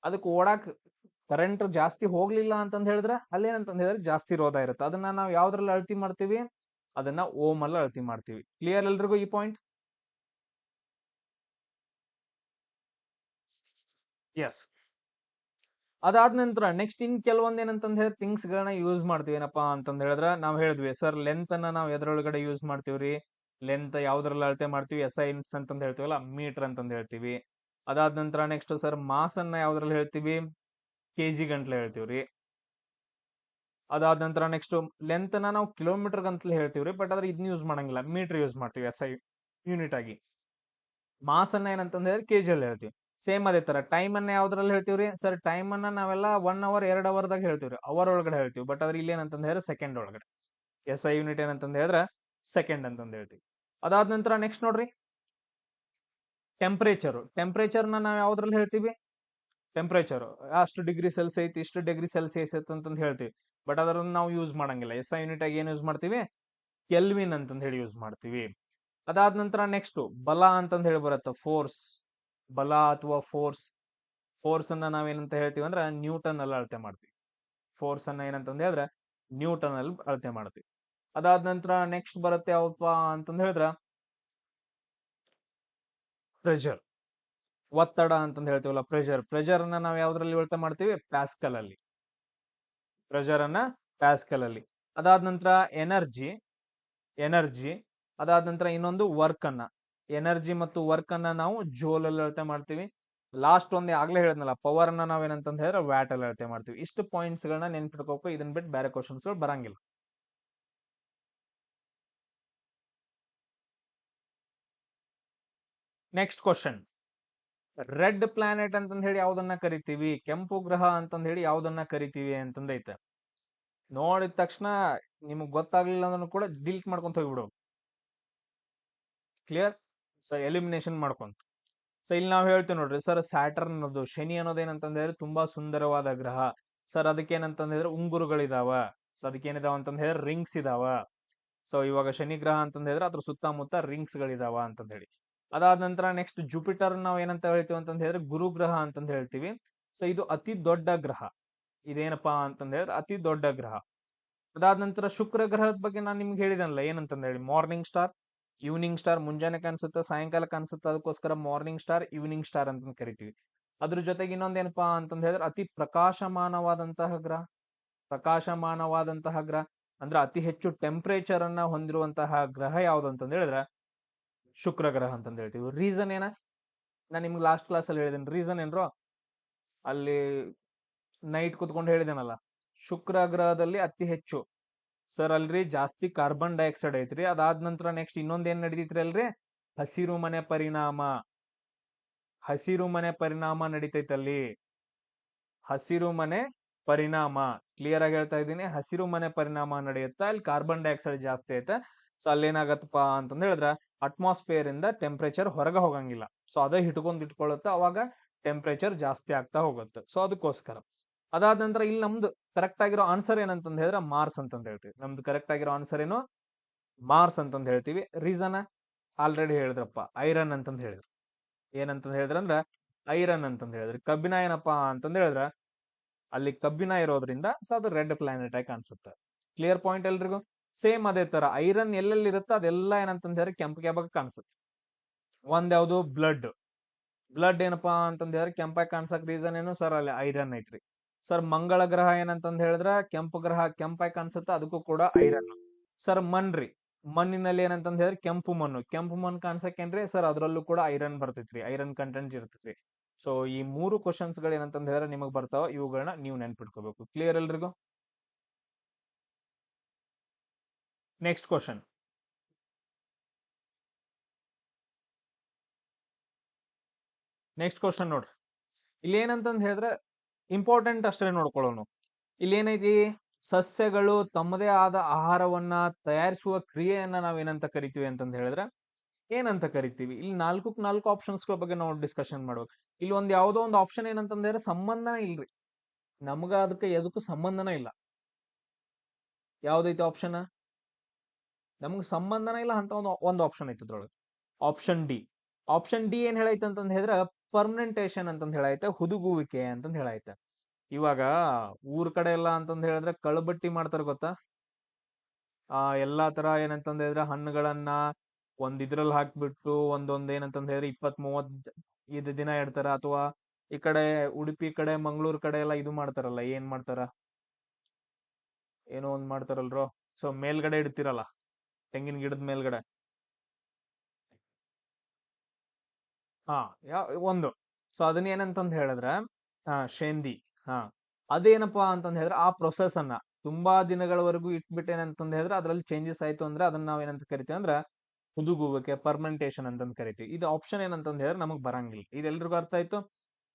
ಅದಕ್ಕೆ ಓಡಾಕ್ ಕರೆಂಟ್ ಜಾಸ್ತಿ ಹೋಗ್ಲಿಲ್ಲ ಅಂತಂದ್ ಹೇಳಿದ್ರೆ ಅಲ್ಲೇನಂತಂದ್ ಹೇಳಿದ್ರೆ ಜಾಸ್ತಿ ರೋಧ ಇರುತ್ತೆ. ಅದನ್ನ ನಾವು ಯಾವ್ದ್ರಲ್ಲಿ ಅಳತಿ ಮಾಡ್ತೀವಿ? ಅದನ್ನ ಓಮ್ ಅಲ್ಲಿ ಅಳತಿ ಮಾಡ್ತೀವಿ. ಕ್ಲಿಯರ್ ಎಲ್ರಿಗೂ ಈ ಪಾಯಿಂಟ್? ಎಸ್. ಅದಾದ ನಂತರ ನೆಕ್ಸ್ಟ್ ಇನ್ ಕೆಲವೊಂದ್ ಏನಂತಂದ್ ಹೇಳಿದ್ರೆ ಥಿಂಗ್ಸ್ ಗಳನ್ನ ಯೂಸ್ ಮಾಡ್ತೀವಿ. ಏನಪ್ಪಾ ಅಂತಂದ್ ಹೇಳಿದ್ರೆ ನಾವ್ ಹೇಳಿದ್ವಿ ಸರ್, ಲೆಂತ್ ಅನ್ನ ನಾವ್ ಎದ್ರೊಳಗಡೆ ಯೂಸ್ ಮಾಡ್ತೀವ್ರಿ? ಲೆಂತ್ ಯಾವ್ದ್ರಲ್ಲಿ ಅಳತೆ ಮಾಡ್ತೀವಿ? SI ಯೂನಿಟ್ಸ್ ಅಂತಂದ್ ಹೇಳ್ತೀವಲ್ಲ, ಮೀಟರ್ ಅಂತಂದ್ ಹೇಳ್ತೀವಿ. ಅದಾದ ನಂತರ ನೆಕ್ಸ್ಟ್ ಸರ್ ಮಾಸ್ ಅನ್ನ ಯಾವ್ದ್ರಲ್ಲಿ ಹೇಳ್ತೀವಿ? ಕೆಜಿ ಗಂಟ್ಲೆ ಹೇಳ್ತೀವ್ರಿ. ಅದಾದ ನಂತರ ನೆಕ್ಸ್ಟ್ ಲೆಂತ್ ಅನ್ನ ನಾವು ಕಿಲೋಮೀಟರ್ ಗಂಟ್ಲೆ ಹೇಳ್ತೀವ್ರಿ. ಬಟ್ ಆದ್ರೆ ಇದನ್ನ ಯೂಸ್ ಮಾಡಂಗಿಲ್ಲ, ಮೀಟರ್ ಯೂಸ್ ಮಾಡ್ತೀವಿ SI ಯೂನಿಟ್ ಆಗಿ. ಮಾಸ್ ಅನ್ನ ಏನಂತಂದ್ ಹೇಳಿದ್ರೆ ಕೆಜಿ ಅಲ್ಲಿ ಹೇಳ್ತೀವಿ. ಸೇಮ್ ಅದೇ ತರ ಟೈಮ್ ಅನ್ನ ಯಾವ್ದ್ರಲ್ಲಿ ಹೇಳ್ತೀವ್ರಿ? ಸರ್ ಟೈಮ್ ಅನ್ನ ನಾವೆಲ್ಲ 1 ಅವರ್ 2 ಅವರ್ದಾಗ ಹೇಳ್ತೀವ್ರಿ, ಅವರ್ ಒಳಗಡೆ ಹೇಳ್ತೀವಿ. ಬಟ್ ಆದ್ರೆ ಇಲ್ಲಿ ಏನಂತಂದ್ ಹೇಳಿದ್ರೆ ಸೆಕೆಂಡ್ ಒಳಗಡೆ. SI ಯೂನಿಟ್ ಏನಂತಂದ್ ಹೇಳಿದ್ರೆ ಸೆಕೆಂಡ್ ಅಂತಂದ್ ಹೇಳ್ತೀವಿ. ಅದಾದ ನಂತರ ನೆಕ್ಸ್ಟ್ ನೋಡ್ರಿ, ಟೆಂಪರೇಚರ್ನ ನಾವ್ ಯಾವ್ದ್ರಲ್ಲಿ ಹೇಳ್ತೀವಿ? ಟೆಂಪರೇಚರ್ ಅಷ್ಟು ಡಿಗ್ರಿ ಸೆಲ್ಸಿಯಸ್ ಐತಿ, ಇಷ್ಟು ಡಿಗ್ರಿ ಸೆಲ್ಸಿಯಸ್ ಐತಿ ಅಂತಂದ್ ಹೇಳ್ತೀವಿ. ಬಟ್ ಅದನ್ನ ನಾವು ಯೂಸ್ ಮಾಡಂಗಿಲ್ಲ. SI ಯೂನಿಟ್ ಆಗಿ ಏನ್ ಯೂಸ್ ಮಾಡ್ತೀವಿ? ಕೆಲ್ವಿನ್ ಅಂತಂದ್ ಹೇಳಿ ಯೂಸ್ ಮಾಡ್ತೀವಿ. ಅದಾದ ನಂತರ ನೆಕ್ಸ್ಟ್ ಬಲ ಅಂತಂದ್ ಹೇಳಿ ಬರುತ್ತೆ, ಫೋರ್ಸ್. ಬಲ ಅಥವಾ ಫೋರ್ಸ್ ಅನ್ನ ನಾವೇನಂತ ಹೇಳ್ತೀವಿ ಅಂದ್ರೆ ನ್ಯೂಟನ್ ಅಲ್ಲಿ ಅಳತೆ ಮಾಡ್ತೀವಿ. ಫೋರ್ಸ್ ಅನ್ನ ಏನಂತಂದ್ ಹೇಳಿದ್ರೆ ನ್ಯೂಟನ್ ಅಲ್ಲಿ ಅಳತೆ ಮಾಡ್ತೀವಿ. ಅದಾದ ನಂತರ ನೆಕ್ಸ್ಟ್ ಬರುತ್ತೆ ಯಾವಪ್ಪ ಅಂತಂದ್ ಹೇಳಿದ್ರ ಪ್ರೆಷರ್, ಒತ್ತಡ ಅಂತಂದ್ ಹೇಳ್ತೀವಲ್ಲ, ಪ್ರೆಷರ್ ಅನ್ನ ನಾವ್ ಯಾವ್ದ್ರಲ್ಲಿ ಅಳತೆ ಮಾಡ್ತೀವಿ? ಪ್ಯಾಸ್ಕಲ್ ಅಲ್ಲಿ. ಪ್ರೆಷರ್ ಅನ್ನ ಪ್ಯಾಸ್ಕಲ್ ಅಲ್ಲಿ. ಅದಾದ ನಂತರ ಎನರ್ಜಿ ಎನರ್ಜಿ ಅದಾದ ನಂತರ ಇನ್ನೊಂದು ವರ್ಕ್ ಅನ್ನ, ಎನರ್ಜಿ ಮತ್ತು ವರ್ಕ್ ಅನ್ನ ನಾವು ಜೋಲ್ ಅಲ್ಲಿ ಅಳತೆ ಮಾಡ್ತೀವಿ. ಲಾಸ್ಟ್ ಒಂದೇ ಆಗ್ಲೇ ಹೇಳಿದ್ನಲ್ಲ, ಪವರ್ ಅನ್ನ ನಾವೇನಂತಂದ್ ಹೇಳಿದ್ರೆ ವ್ಯಾಟ್ ಅಲ್ಲಿ ಅಳತೆ ಮಾಡ್ತೀವಿ. ಇಷ್ಟು ಪಾಯಿಂಟ್ಸ್ ಗಳನ್ನ ನೆನ್ಪಿಟ್ಕೋಬೇಕು, ಇದನ್ ಬಿಟ್ಟು ಬೇರೆ ಕ್ವಶನ್ಸ್ ಗಳು ಬರಂಗಿಲ್ಲ. ನೆಕ್ಸ್ಟ್ ಕ್ವಶನ್, ರೆಡ್ ಪ್ಲಾನೆಟ್ ಅಂತಂದ್ ಹೇಳಿ ಯಾವ್ದನ್ನ ಕರಿತೀವಿ, ಕೆಂಪು ಗ್ರಹ ಅಂತಂದ್ ಹೇಳಿ ಯಾವ್ದನ್ನ ಕರಿತೀವಿ ಅಂತಂದೈತೆ. ನೋಡಿದ ತಕ್ಷಣ ನಿಮಗ್ ಗೊತ್ತಾಗ್ಲಿಲ್ಲ ಅಂದ್ರೂ ಕೂಡ ಡಿಲೀಟ್ ಮಾಡ್ಕೊಂತ ಹೋಗ್ಬಿಡು. ಕ್ಲಿಯರ್? ಸೊ ಎಲಿಮಿನೇಷನ್ ಮಾಡ್ಕೊಂತ. ಸೊ ಇಲ್ಲಿ ನಾವ್ ಹೇಳ್ತೀವಿ ನೋಡ್ರಿ ಸರ್, ಸ್ಯಾಟರ್ನ್ ಅನ್ನೋದು, ಶನಿ ಅನ್ನೋದೇನಂತಂದ್ರೆ ತುಂಬಾ ಸುಂದರವಾದ ಗ್ರಹ ಸರ್. ಅದಕ್ಕೇನಂತಂದ್ರೆ ಉಂಗುರುಗಳಿದಾವ. ಸೊ ಅದಕ್ಕೇನಿದಾವ ಅಂತಂದ್ ಹೇಳಿದ್ರೆ ರಿಂಗ್ಸ್ ಇದಾವ. ಸೊ ಇವಾಗ ಶನಿ ಗ್ರಹ ಅಂತಂದ್ ಹೇಳಿದ್ರೆ ಅದ್ರ ಸುತ್ತಮುತ್ತ ರಿಂಗ್ಸ್ ಗಳಿದಾವ ಅಂತಂದ್ ಹೇಳಿ. ಅದಾದ ನಂತರ ನೆಕ್ಸ್ಟ್ ಜುಪಿಟರ್ ನಾವ್ ಏನಂತ ಹೇಳ್ತೀವಿ ಅಂತಂದ್ ಹೇಳಿದ್ರೆ ಗುರು ಗ್ರಹ ಅಂತಂದ್ ಹೇಳ್ತೀವಿ. ಸೊ ಇದು ಅತಿ ದೊಡ್ಡ ಗ್ರಹ. ಇದೇನಪ್ಪಾ ಅಂತಂದ್ ಹೇಳಿದ್ರೆ ಅತಿ ದೊಡ್ಡ ಗ್ರಹ. ಅದಾದ ನಂತರ ಶುಕ್ರ ಗ್ರಹದ ಬಗ್ಗೆ ನಾನು ನಿಮ್ಗೆ ಹೇಳಿದನಲ್ಲ, ಏನಂತಂದ್ ಹೇಳಿ, ಮಾರ್ನಿಂಗ್ ಸ್ಟಾರ್, ಈವ್ನಿಂಗ್ ಸ್ಟಾರ್. ಮುಂಜಾನೆ ಕಾಣಿಸುತ್ತೆ, ಸಾಯಂಕಾಲ ಕಾಣಿಸುತ್ತೆ, ಅದಕ್ಕೋಸ್ಕರ ಮಾರ್ನಿಂಗ್ ಸ್ಟಾರ್, ಈವ್ನಿಂಗ್ ಸ್ಟಾರ್ ಅಂತ ಕರಿತೀವಿ. ಅದ್ರ ಜೊತೆಗೆ ಇನ್ನೊಂದೇನಪ್ಪಾ ಅಂತಂದ್ ಹೇಳಿದ್ರೆ ಅತಿ ಪ್ರಕಾಶಮಾನವಾದಂತಹ ಗ್ರಹ. ಪ್ರಕಾಶಮಾನವಾದಂತಹ ಗ್ರಹ ಅಂದ್ರೆ ಅತಿ ಹೆಚ್ಚು ಟೆಂಪರೇಚರ್ ಅನ್ನ ಹೊಂದಿರುವಂತಹ ಗ್ರಹ ಯಾವ್ದು ಅಂತಂದ್ ಹೇಳಿದ್ರೆ ಶುಕ್ರ ಗ್ರಹ ಅಂತಂದ್ ಹೇಳ್ತೀವಿ. ರೀಸನ್ ಏನ, ನಾನು ನಿಮ್ಗೆ ಲಾಸ್ಟ್ ಕ್ಲಾಸ್ ಅಲ್ಲಿ ಹೇಳಿದ್ದೇನೆ. ರೀಸನ್ ಏನ್ರೋ, ಅಲ್ಲಿ ನೈಟ್ ಕುತ್ಕೊಂಡು ಹೇಳಿದೇನಲ್ಲ, ಶುಕ್ರ ಗ್ರಹದಲ್ಲಿ ಅತಿ ಹೆಚ್ಚು ಸರ್ ಅಲ್ರಿ ಜಾಸ್ತಿ ಕಾರ್ಬನ್ ಡೈಆಕ್ಸೈಡ್ ಐತ್ರಿ. ಅದಾದ ನಂತರ ನೆಕ್ಸ್ಟ್ ಇನ್ನೊಂದ್ ಏನ್ ನಡೀತೈತ್ರಿ ಅಲ್ರಿ, ಹಸಿರು ಮನೆ ಪರಿಣಾಮ. ಹಸಿರು ಮನೆ ಪರಿಣಾಮ ನಡೀತೈತಲ್ಲಿ, ಹಸಿರು ಮನೆ ಪರಿಣಾಮ. ಕ್ಲಿಯರ್ ಆಗಿ ಹೇಳ್ತಾ ಇದ್ದೀನಿ, ಹಸಿರು ಮನೆ ಪರಿಣಾಮ ನಡೆಯುತ್ತೆ, ಅಲ್ಲಿ ಕಾರ್ಬನ್ ಡೈಆಕ್ಸೈಡ್ ಜಾಸ್ತಿ ಐತೆ. ಸೊ ಅಲ್ಲೇನಾಗತ್ತಪ್ಪ ಅಂತಂದ್ ಹೇಳಿದ್ರ ಅಟ್ಮಾಸ್ಫಿಯರ್ ಇಂದ ಟೆಂಪರೇಚರ್ ಹೊರಗೆ ಹೋಗಂಗಿಲ್ಲ. ಸೊ ಅದೇ ಇಟ್ಕೊಳ್ಳುತ್ತೆ, ಅವಾಗ ಟೆಂಪರೇಚರ್ ಜಾಸ್ತಿ ಆಗ್ತಾ ಹೋಗುತ್ತೆ. ಸೊ ಅದಕ್ಕೋಸ್ಕರ. ಅದಾದ ನಂತರ ಇಲ್ಲಿ ನಮ್ದು ಕರೆಕ್ಟ್ ಆಗಿರೋ ಆನ್ಸರ್ ಏನಂತಂದ್ ಹೇಳಿದ್ರೆ ಮಾರ್ಸ್ ಅಂತಂದ್ ಹೇಳ್ತೀವಿ. ನಮ್ದು ಕರೆಕ್ಟ್ ಆಗಿರೋ ಆನ್ಸರ್ ಏನು, ಮಾರ್ಸ್ ಅಂತಂದ್ ಹೇಳ್ತೀವಿ. ರೀಸನ್ ಆಲ್ರೆಡಿ ಹೇಳಿದ್ರಪ್ಪ, ಐರನ್ ಅಂತಂದ್ ಹೇಳಿದ್ರು. ಏನಂತಂದ್ ಹೇಳಿದ್ರಂದ್ರ ಐರನ್ ಅಂತಂದ್ ಹೇಳಿದ್ರಿ. ಕಬ್ಬಿಣ ಏನಪ್ಪಾ ಅಂತಂದ್ ಹೇಳಿದ್ರ ಅಲ್ಲಿ ಕಬ್ಬಿಣ ಇರೋದ್ರಿಂದ ಸೊ ಅದು ರೆಡ್ ಪ್ಲಾನೆಟ್ ಆಗಿ ಕಾಣಿಸುತ್ತೆ. ಕ್ಲಿಯರ್ ಪಾಯಿಂಟ್ ಎಲ್ರಿಗೂ? ಸೇಮ್ ಅದೇ ತರ ಐರನ್ ಎಲ್ಲೆಲ್ಲಿ ಇರುತ್ತೆ ಅದೆಲ್ಲ ಏನಂತಂದ್ ಹೇಳಿದ್ರೆ ಕೆಂಪು ಕೆಂಪಾಗಿ ಕಾಣಿಸುತ್ತೆ. ಒಂದ್ ಯಾವ್ದು ಬ್ಲಡ್. ಬ್ಲಡ್ ಏನಪ್ಪಾ ಅಂತಂದ್ ಹೇಳಿದ್ರೆ ಕೆಂಪಾಗಿ ಕಾಣಿಸಕ್ ರೀಸನ್ ಏನು ಸರ್, ಅಲ್ಲಿ ಐರನ್ ಐತ್ರಿ. ಸರ್ ಮಂಗಳ ಗ್ರಹ ಏನಂತಂದ್ ಹೇಳಿದ್ರ ಕೆಂಪು ಗ್ರಹ ಕೆಂಪಾಗಿ ಕಾಣಿಸುತ್ತೆ, ಅದಕ್ಕೂ ಕೂಡ ಐರನ್. ಸರ್ ಮಣ್ರಿ, ಮಣ್ಣಿನಲ್ಲಿ ಏನಂತಂದ್ ಹೇಳಿದ್ರೆ ಕೆಂಪು ಮಣ್ಣು. ಕೆಂಪು ಮಣ್ಣು ಕಾಣಿಸಕ್ಕೇನ್ರಿ ಸರ್, ಅದ್ರಲ್ಲೂ ಕೂಡ ಐರನ್ ಬರ್ತೈತ್ರಿ, ಐರನ್ ಕಂಟೆಂಟ್ ಇರ್ತೈತ್ರಿ. ಸೊ ಈ 3 ಕ್ವಶನ್ಸ್ ಗಳು ಏನಂತಂದ್ ಹೇಳಿದ್ರೆ ನಿಮಗ್ ಬರ್ತಾವ, ಇವುಗಳನ್ನ ನೀವು ನೆನ್ಪಿಟ್ಕೋಬೇಕು. ಕ್ಲಿಯರ್ ಎಲ್ರಿಗೂ? ನೆಕ್ಸ್ಟ್ ಕ್ವಶನ್, ನೆಕ್ಸ್ಟ್ ಕ್ವಶನ್ ನೋಡ್ರಿ. ಇಲ್ಲಿ ಏನಂತಂದ್ ಹೇಳಿದ್ರೆ ಇಂಪಾರ್ಟೆಂಟ್ ಅಷ್ಟೇ ನೋಡ್ಕೊಳ್ಳೋನು. ಇಲ್ಲಿ ಏನೈತಿ, ಸಸ್ಯಗಳು ತಮ್ಮದೇ ಆದ ಆಹಾರವನ್ನ ತಯಾರಿಸುವ ಕ್ರಿಯೆಯನ್ನ ನಾವೇನಂತ ಕರಿತೀವಿ ಅಂತಂದ್ ಹೇಳಿದ್ರೆ ಏನಂತ ಕರಿತೀವಿ. ಇಲ್ಲಿ 4 ಆಪ್ಷನ್ಸ್ ಗಳ ಬಗ್ಗೆ ನಾವು ಡಿಸ್ಕಷನ್ ಮಾಡ್ಬೇಕು. ಇಲ್ಲಿ ಒಂದ್ ಯಾವ್ದೋ ಒಂದು ಆಪ್ಷನ್ ಏನಂತಂದ್ ಹೇಳಿದ್ರೆ ಸಂಬಂಧನೇ ಇಲ್ರಿ, ನಮ್ಗ ಅದಕ್ಕೆ ಎದಕ್ಕೂ ಸಂಬಂಧನೇ ಇಲ್ಲ. ಯಾವ್ದೈತಿ ಆಪ್ಷನ್, ನಮ್ಗೆ ಸಂಬಂಧನೇ ಇಲ್ಲ ಅಂತ ಒಂದು ಆಪ್ಷನ್ ಐತೆ ಅದ್ರೊಳಗೆ. Option D. ಆಪ್ಷನ್ ಡಿ ಏನ್ ಹೇಳೈತೆ ಅಂತಂದ್ ಹೇಳಿದ್ರೆ ಪರ್ಮನೆಂಟೇಶನ್ ಅಂತಂದ್ ಹೇಳೈತೆ, ಹುದುಗುವಿಕೆ ಅಂತಂದ್ ಹೇಳೈತೆ. ಇವಾಗ ಊರ್ ಕಡೆ ಎಲ್ಲ ಅಂತಂದ್ ಹೇಳಿದ್ರೆ ಕಳಬಟ್ಟಿ ಮಾಡ್ತಾರ ಗೊತ್ತಾ. ಎಲ್ಲಾ ತರ ಏನಂತಂದ್ ಹೇಳಿದ್ರೆ ಹಣ್ಣುಗಳನ್ನ ಒಂದ್ ಇದ್ರಲ್ಲಿ ಹಾಕ್ಬಿಟ್ಟು ಒಂದೊಂದ್ ಏನಂತಂದ್ ಹೇಳಿದ್ರೆ 20-30 ದಿನ ಇಡ್ತಾರ. ಅಥವಾ ಈ ಕಡೆ ಉಡುಪಿ ಕಡೆ ಮಂಗಳೂರ್ ಕಡೆ ಎಲ್ಲ ಇದು ಮಾಡ್ತಾರಲ್ಲ, ಏನ್ ಮಾಡ್ತಾರ, ಏನೋ ಒಂದ್ ಮಾಡ್ತಾರಲ್ರೋ. ಸೊ ಮೇಲ್ಗಡೆ ಇಡ್ತಿರಲ್ಲ, ತೆಂಗಿನ ಗಿಡದ ಮೇಲ್ಗಡೆ. ಹಾ, ಒಂದು. ಸೊ ಅದನ್ನ ಏನಂತಂದ್ ಹೇಳಿದ್ರೆ ಶೇಂದಿ. ಹಾ, ಅದೇನಪ್ಪಾ ಅಂತಂದ್ ಹೇಳಿದ್ರೆ ಆ ಪ್ರೊಸೆಸ್ ಅನ್ನ ತುಂಬಾ ದಿನಗಳವರೆಗೂ ಇಟ್ಬಿಟ್ಟು ಏನಂತಂದ್ ಹೇಳಿದ್ರೆ ಅದ್ರಲ್ಲಿ ಚೇಂಜಸ್ ಆಯ್ತು ಅಂದ್ರೆ ಅದನ್ನ ನಾವ್ ಏನಂತ ಕರಿತೀವಿ ಅಂದ್ರೆ ಹುದುಗುವಿಕೆ, ಪರ್ಮೆಂಟೇಶನ್ ಅಂತಂದ್ ಕರಿತೀವಿ. ಇದು ಆಪ್ಷನ್ ಏನಂತಂದ್ ಹೇಳಿದ್ರೆ ನಮಗ್ ಬರಂಗಿಲ್ಲ. ಇದೆಲ್ರಿಗೂ ಅರ್ಥ ಆಯ್ತು.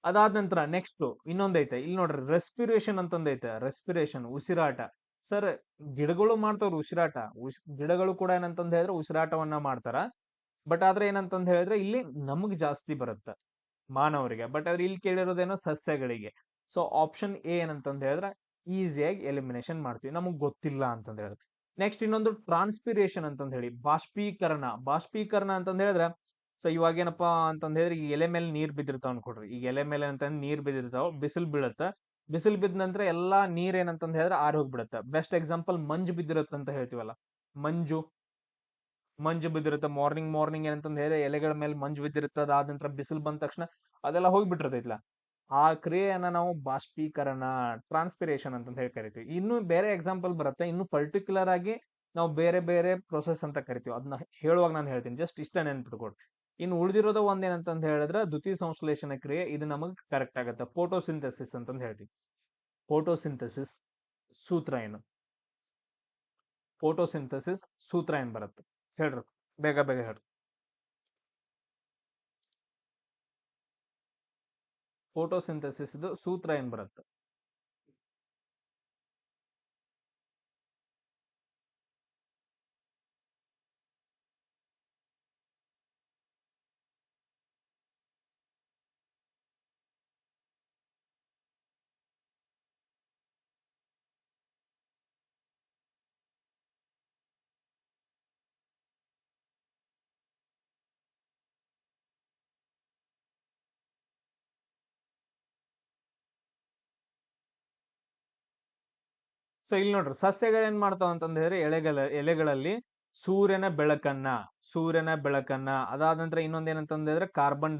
ಅದಾದ ನಂತರ ನೆಕ್ಸ್ಟ್ ಇನ್ನೊಂದೈತೆ, ಇಲ್ಲಿ ನೋಡ್ರಿ ರೆಸ್ಪಿರೇಷನ್ ಅಂತಂದೈತೆ. ರೆಸ್ಪಿರೇಷನ್, ಉಸಿರಾಟ. ಸರ್ ಗಿಡಗಳು ಮಾಡ್ತಾವ್ರ ಉಸಿರಾಟ, ಗಿಡಗಳು ಕೂಡ ಏನಂತಂದ್ ಹೇಳಿದ್ರೆ ಉಸಿರಾಟವನ್ನ ಮಾಡ್ತಾರ. ಬಟ್ ಆದ್ರೆ ಏನಂತಂದ್ ಹೇಳಿದ್ರೆ ಇಲ್ಲಿ ನಮಗ್ ಜಾಸ್ತಿ ಬರುತ್ತೆ ಮಾನವರಿಗೆ. ಬಟ್ ಆದ್ರೆ ಇಲ್ಲಿ ಕೇಳಿರೋದೇನೋ ಸಸ್ಯಗಳಿಗೆ. ಸೊ ಆಪ್ಷನ್ ಎ ಏನಂತಂದ್ ಹೇಳಿದ್ರೆ ಈಸಿಯಾಗಿ ಎಲಿಮಿನೇಷನ್ ಮಾಡ್ತೀವಿ, ನಮಗ್ ಗೊತ್ತಿಲ್ಲ ಅಂತಂದ್ ಹೇಳಿದ್ರೆ. ನೆಕ್ಸ್ಟ್ ಇನ್ನೊಂದು ಟ್ರಾನ್ಸ್ಪಿರೇಷನ್ ಅಂತಂದ್ ಹೇಳಿ, ಬಾಷ್ಪೀಕರಣ. ಬಾಷ್ಪೀಕರಣ ಅಂತಂದ್ ಹೇಳಿದ್ರೆ ಸೊ ಇವಾಗ ಏನಪ್ಪಾ ಅಂತಂದ್ ಹೇಳಿದ್ರೆ ಈ ಎಲೆ ಮೇಲೆ ನೀರ್ ಬಿದ್ದಿರ್ತಾವ ಅನ್ಕೊಡ್ರಿ. ಈಗ ಎಲೆ ಮೇಲೆ ಅಂತ ನೀರ್ ಬಿದ್ದಿರ್ತಾವ, ಬಿಸಿಲು ಬೀಳುತ್ತ. ಬಿಸಿಲು ಬಿದ್ದ ನಂತರ ಎಲ್ಲಾ ನೀರ್ ಏನಂತಂದ್ ಹೇಳಿದ್ರೆ ಆರ್ ಹೋಗ್ಬಿಡುತ್ತೆ. ಬೆಸ್ಟ್ ಎಕ್ಸಾಂಪಲ್ ಮಂಜು ಬಿದ್ದಿರುತ್ತೆ ಅಂತ ಹೇಳ್ತೀವಲ್ಲ, ಮಂಜು. ಮಂಜು ಬಿದ್ದಿರುತ್ತೆ ಮಾರ್ನಿಂಗ್ ಏನಂತಂದ್ ಹೇಳಿ ಎಲೆಗಳ ಮೇಲೆ ಮಂಜು ಬಿದ್ದಿರುತ್ತೆ. ಅದಾದ ನಂತರ ಬಿಸಿಲು ಬಂದ ತಕ್ಷಣ ಅದೆಲ್ಲ ಹೋಗ್ಬಿಟ್ಟಿರ್ತೈತ್ಲ. ಆ ಕ್ರಿಯೆಯನ್ನ ನಾವು ಬಾಷ್ಪೀಕರಣ, ಟ್ರಾನ್ಸ್ಪಿರೇಷನ್ ಅಂತ ಹೇಳಿ ಕರಿತೀವಿ. ಇನ್ನು ಬೇರೆ ಎಕ್ಸಾಂಪಲ್ ಬರುತ್ತೆ, ಇನ್ನು ಪರ್ಟಿಕ್ಯುಲರ್ ಆಗಿ ನಾವು ಬೇರೆ ಬೇರೆ ಪ್ರೊಸೆಸ್ ಅಂತ ಕರಿತೀವಿ. ಅದನ್ನ ಹೇಳುವಾಗ ನಾನು ಹೇಳ್ತೀನಿ, ಜಸ್ಟ್ ಇಷ್ಟ ನೆನ್ಪಿಟ್ಕೊಡ್ರಿ. ಇನ್ನು ಉಳಿದಿರೋದು ಒಂದೇನಂತಂದ್ ಹೇಳಿದ್ರೆ ದ್ಯುತಿ ಸಂಶ್ಲೇಷಣ ಕ್ರಿಯೆ, ಇದು ನಮಗ್ ಕರೆಕ್ಟ್ ಆಗುತ್ತೆ. ಫೋಟೋಸಿಂಥಸಿಸ್ ಅಂತಂದ್ ಹೇಳ್ತೀವಿ. ಫೋಟೋಸಿಂಥಸಿಸ್ ಸೂತ್ರ ಏನು? ಫೋಟೋಸಿಂಥಸಿಸ್ ಸೂತ್ರ ಏನ್ ಬರುತ್ತೆ ಹೇಳ್ರಿ, ಬೇಗ ಬೇಗ ಹೇಳ್ರಿ. ಫೋಟೋಸಿಂಥಸಿಸ್ ಸೂತ್ರ ಏನ್ ಬರುತ್ತೆ? ಸೊ ಇಲ್ಲಿ ನೋಡ್ರಿ, ಸಸ್ಯಗಳು ಏನ್ ಮಾಡ್ತಾವ ಅಂತಂದ್ ಹೇಳಿದ್ರೆ ಎಲೆಗಳಲ್ಲಿ ಸೂರ್ಯನ ಬೆಳಕನ್ನ ಅದಾದ ನಂತರ ಇನ್ನೊಂದೇನಂತಂದ್ರೆ ಕಾರ್ಬನ್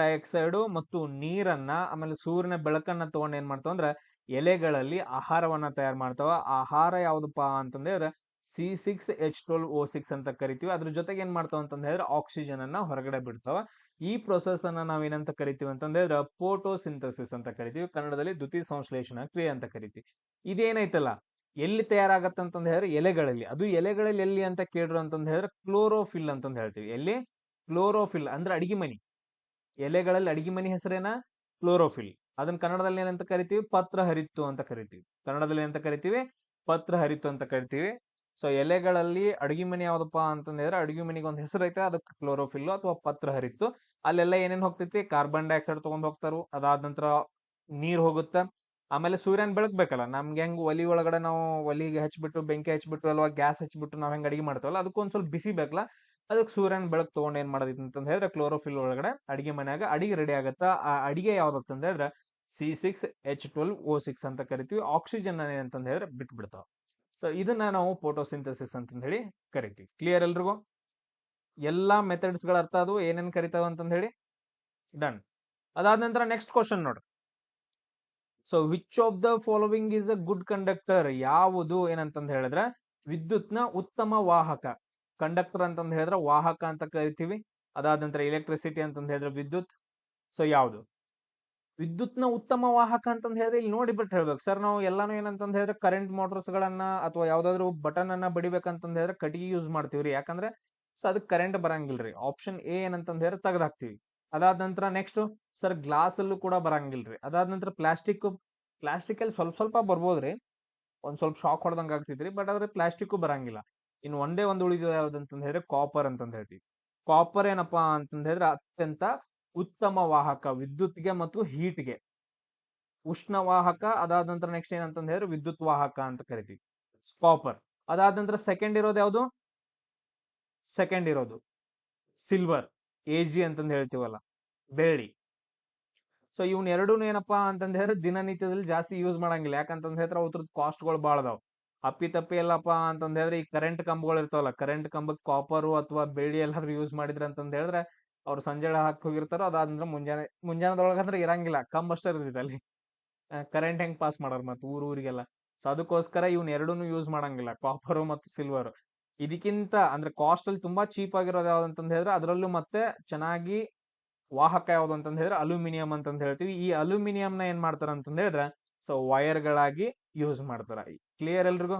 ಡೈಆಕ್ಸೈಡ್ ಮತ್ತು ನೀರನ್ನ, ಆಮೇಲೆ ಸೂರ್ಯನ ಬೆಳಕನ್ನ ತಗೊಂಡ್ ಏನ್ ಮಾಡ್ತಾವ ಅಂದ್ರ ಎಲೆಗಳಲ್ಲಿ ಆಹಾರವನ್ನ ತಯಾರು ಮಾಡ್ತಾವ. ಆಹಾರ ಯಾವ್ದಪ್ಪಾ ಅಂತಂದ್ರೆ C6H12O6 ಅಂತ ಕರಿತೀವಿ. ಅದ್ರ ಜೊತೆಗೆ ಏನ್ ಮಾಡ್ತಾವ ಅಂತಂದ್ ಹೇಳಿದ್ರೆ ಆಕ್ಸಿಜನ್ ಅನ್ನ ಹೊರಗಡೆ ಬಿಡ್ತಾವ. ಈ ಪ್ರೊಸೆಸ್ ಅನ್ನ ನಾವೇನಂತ ಕರಿತೀವಿ ಅಂತಂದ್ರೆ ಫೋಟೋಸಿಂಥಸಿಸ್ ಅಂತ ಕರಿತೀವಿ. ಕನ್ನಡದಲ್ಲಿ ದ್ಯುತಿ ಸಂಶ್ಲೇಷಣಾ ಕ್ರಿಯೆ ಅಂತ ಕರಿತೀವಿ. ಇದೇನೈತಲ್ಲ, ಎಲ್ಲಿ ತಯಾರಾಗತ್ತಂತಂದ್ ಹೇಳಿದ್ರೆ ಎಲೆಗಳಲ್ಲಿ. ಅದು ಎಲೆಗಳಲ್ಲಿ ಎಲ್ಲಿ ಅಂತ ಕೇಳ್ರು ಅಂತಂದ್ ಹೇಳಿದ್ರೆ ಕ್ಲೋರೋಫಿಲ್ ಅಂತಂದ್ ಹೇಳ್ತೀವಿ. ಎಲ್ಲಿ? ಕ್ಲೋರೋಫಿಲ್ ಅಂದ್ರೆ ಅಡಿಗೆ ಮನಿ. ಎಲೆಗಳಲ್ಲಿ ಅಡಿಗೆ ಮನಿ ಹೆಸರೇನ? ಕ್ಲೋರೋಫಿಲ್. ಅದನ್ನ ಕನ್ನಡದಲ್ಲಿ ಏನಂತ ಕರಿತೀವಿ? ಪತ್ರ ಹರಿತ್ತು ಅಂತ ಕರಿತೀವಿ. ಕನ್ನಡದಲ್ಲಿ ಏನಂತ ಕರಿತೀವಿ? ಪತ್ರ ಹರಿತ್ತು ಅಂತ ಕರಿತೀವಿ. ಸೊ ಎಲೆಗಳಲ್ಲಿ ಅಡಿಗೆ ಮನಿ ಯಾವ್ದಪ್ಪಾ ಅಂತಂದ್ರೆ ಅಡಿಗೆ ಮನಿಗೆ ಒಂದ್ ಹೆಸರು ಐತೆ, ಅದಕ್ಕೆ ಕ್ಲೋರೋಫಿಲ್ ಅಥವಾ ಪತ್ರ ಹರಿತ್ತು. ಅಲ್ಲೆಲ್ಲ ಏನೇನ್ ಹೋಗ್ತೈತಿ? ಕಾರ್ಬನ್ ಡೈಆಕ್ಸೈಡ್ ತಗೊಂಡ್ ಹೋಗ್ತಾರು. ಅದಾದ ನಂತರ ನೀರ್ ಹೋಗುತ್ತ. ಆಮೇಲೆ ಸೂರ್ಯನ್ ಬೆಳಕ್ ಬೇಕಲ್ಲ. ನಮ್ಗೆ ಹೆಂಗ್ ಒಲಿ ಒಳಗಡೆ ನಾವು ಒಲಿಗೆ ಹಚ್ಬಿಟ್ಟು ಬೆಂಕಿ ಹಚ್ಬಿಟ್ಟು ಅಲ್ವಾ ಗ್ಯಾಸ್ ಹಚ್ಬಿಟ್ಟು ನಾವ್ ಹೆಂಗ್ ಅಡಿಗೆ ಮಾಡ್ತಾವಲ್ಲ, ಅದಕ್ಕೊಂದ್ ಸ್ವಲ್ಪ ಬಿಸಿ ಬೇಕಲ್ಲ, ಅದಕ್ಕೆ ಸೂರ್ಯನ ಬೆಳಕ್ ತಗೊಂಡ್ ಏನ್ ಮಾಡೋದೈತಿ ಅಂತ ಹೇಳಿದ್ರೆ ಕ್ಲೋರೋಫಿಲ್ ಒಳಗಡೆ ಅಡಿಗೆ ಮನ್ಯಾಗ ಅಡಿಗೆ ರೆಡಿ ಆಗತ್ತ. ಆ ಅಡಿಗೆ ಯಾವ್ದತ್ತಂದ ಹೇಳಿದ್ರೆ C6H12O6 ಅಂತ ಕರಿತೀವಿ. ಆಕ್ಸಿಜನ್ ಏನಂತಂದ್ ಹೇಳಿದ್ರೆ ಬಿಟ್ಬಿಡ್ತಾವ. ಸೊ ಇದನ್ನ ನಾವು ಫೋಟೋಸಿಂಥಸಿಸ್ ಅಂತ ಹೇಳಿ ಕರಿತೀವಿ. ಕ್ಲಿಯರ್ ಎಲ್ರಿಗೂ? ಎಲ್ಲಾ ಮೆಥಡ್ಸ್ ಗಳ ಅರ್ಥ ಅದು ಏನೇನ್ ಕರಿತಾವ ಅಂತಂದ್ ಹೇಳಿ ಡನ್. ಅದಾದ ನಂತರ ನೆಕ್ಸ್ಟ್ ಕ್ವಶನ್ ನೋಡ್ರಿ. So which of the following is a good conductor? ಯಾವುದು ಏನಂತಂದ್ ಹೇಳಿದ್ರೆ ವಿದ್ಯುತ್ನ ಉತ್ತಮ ವಾಹಕ. ಕಂಡಕ್ಟರ್ ಅಂತಂದ್ ಹೇಳಿದ್ರೆ ವಾಹಕ ಅಂತ ಕರಿತೀವಿ. ಅದಾದ ನಂತರ ಎಲೆಕ್ಟ್ರಿಸಿಟಿ ಅಂತಂದ್ ಹೇಳಿದ್ರೆ ವಿದ್ಯುತ್. ಸೊ ಯಾವುದು ವಿದ್ಯುತ್ನ ಉತ್ತಮ ವಾಹಕ ಅಂತಂದ್ ಹೇಳಿದ್ರೆ ಇಲ್ಲಿ ನೋಡಿ ಬಿಟ್ಟು ಹೇಳ್ಬೇಕು ಸರ್. ನಾವು ಎಲ್ಲಾನು ಏನಂತಂದ್ ಹೇಳಿದ್ರೆ ಕರೆಂಟ್ ಮೋಟರ್ಸ್ ಗಳನ್ನ ಅಥವಾ ಯಾವ್ದಾದ್ರು ಬಟನ್ ಅನ್ನ ಬಡಿಬೇಕಂತಂದ್ ಹೇಳಿದ್ರೆ ಕಟ್ಟಿಗೆ ಯೂಸ್ ಮಾಡ್ತೀವ್ರಿ. ಯಾಕಂದ್ರೆ ಸೊ ಅದಕ್ಕೆ ಕರೆಂಟ್ ಬರಂಗಿಲ್ರಿ. ಆಪ್ಷನ್ ಎ ಏನಂತಂದ್ ಹೇಳಿದ್ರೆ ತೆಗೆದು ಹಾಕ್ತಿವಿ. ಅದಾದ ನಂತರ ನೆಕ್ಸ್ಟ್ ಸರ್ ಗ್ಲಾಸ್ ಅಲ್ಲೂ ಕೂಡ ಬರಂಗಿಲ್ರಿ. ಅದಾದ ನಂತರ ಪ್ಲಾಸ್ಟಿಕ್ ಅಲ್ಲಿ ಸ್ವಲ್ಪ ಸ್ವಲ್ಪ ಬರ್ಬೋದ್ರಿ, ಒಂದ್ ಸ್ವಲ್ಪ ಶಾಕ್ ಹೊಡೆದಂಗ ಆಗ್ತಿದ್ರಿ, ಬಟ್ ಆದ್ರೆ ಪ್ಲಾಸ್ಟಿಕ್ ಬರಂಗಿಲ್ಲ. ಇನ್ನು ಒಂದೇ ಒಂದು ಉಳಿದ ಯಾವ್ದಂತಂದ್ ಹೇಳಿದ್ರೆ ಕಾಪರ್ ಅಂತಂದ್ ಹೇಳ್ತೀವಿ. ಕಾಪರ್ ಏನಪ್ಪಾ ಅಂತಂದ್ ಹೇಳಿದ್ರೆ ಅತ್ಯಂತ ಉತ್ತಮ ವಾಹಕ ವಿದ್ಯುತ್ಗೆ ಮತ್ತು ಹೀಟ್ಗೆ. ಉಷ್ಣ ವಾಹಕ. ಅದಾದ ನಂತರ ನೆಕ್ಸ್ಟ್ ಏನಂತಂದ್ ಹೇಳಿದ್ರೆ ವಿದ್ಯುತ್ ವಾಹಕ ಅಂತ ಕರಿತೀವಿ ಕಾಪರ್. ಅದಾದ ನಂತರ ಸೆಕೆಂಡ್ ಇರೋದು ಸಿಲ್ವರ್, AG ಅಂತಂದ್ ಹೇಳ್ತೀವಲ್ಲ, ಬೆಳ್ಳಿ. ಸೊ ಇವ್ನ ಎರಡೂ ಏನಪ್ಪಾ ಅಂತಂದ್ ಹೇಳಿದ್ರೆ ದಿನನಿತ್ಯದಲ್ಲಿ ಜಾಸ್ತಿ ಯೂಸ್ ಮಾಡಂಗಿಲ್ಲ. ಯಾಕಂತಂದ್ ಹೇಳಿದ್ರೆ ಅದ್ರದ್ದು ಕಾಸ್ಟ್ಗಳು ಬಾಳ ಅದಾವ. ಅಪ್ಪಿ ತಪ್ಪಿ ಎಲ್ಲಪ್ಪಾ ಅಂತಂದ್ ಹೇಳಿದ್ರೆ ಈ ಕರೆಂಟ್ ಕಂಬಗಳು ಇರ್ತಾವಲ್ಲ, ಕರೆಂಟ್ ಕಂಬಕ್ ಕಾಪರ್ ಅಥವಾ ಬೆಳ್ಳಿ ಎಲ್ಲಾದ್ರೂ ಯೂಸ್ ಮಾಡಿದ್ರ ಅಂತಂದ್ ಹೇಳಿದ್ರೆ ಅವ್ರು ಸಂಜೆ ಹಾಕಿ ಹೋಗಿರ್ತಾರೋ, ಅದಾದಂದ್ರೆ ಮುಂಜಾನೆದೊಳಗ ಅಂದ್ರೆ ಇರಂಗಿಲ್ಲ, ಕಂಬ ಅಷ್ಟೇ ಇರ್ತೈತೆ ಅಲ್ಲಿ. ಕರೆಂಟ್ ಹೆಂಗ್ ಪಾಸ್ ಮಾಡೋರು ಮತ್ತೆ ಊರಿಗೆಲ್ಲ. ಸೊ ಅದಕ್ಕೋಸ್ಕರ ಇವ್ನ ಎರಡೂನು ಯೂಸ್ ಮಾಡಂಗಿಲ್ಲ, ಕಾಪರ್ ಮತ್ತು ಸಿಲ್ವರ್. ಇದಕ್ಕಿಂತ ಅಂದ್ರೆ ಕಾಸ್ಟ್ ಅಲ್ಲಿ ತುಂಬಾ ಚೀಪ್ ಆಗಿರೋದು ಯಾವ್ದಂತಂದ್ ಹೇಳಿದ್ರೆ ಅದರಲ್ಲೂ ಮತ್ತೆ ಚೆನ್ನಾಗಿ ವಾಹಕ ಯಾವ್ದು ಅಂತಂದ್ ಹೇಳಿದ್ರೆ ಅಲ್ಯೂಮಿನಿಯಂ ಅಂತಂದ್ ಹೇಳ್ತೀವಿ. ಈ ಅಲ್ಯೂಮಿನಿಯಂ ನ ಏನ್ ಮಾಡ್ತಾರ ಅಂತಂದ್ ಹೇಳಿದ್ರೆ ಸೊ ವೈರ್ ಗಳಾಗಿ ಯೂಸ್ ಮಾಡ್ತಾರ. ಕ್ಲಿಯರ್ ಎಲ್ರಿಗೂ?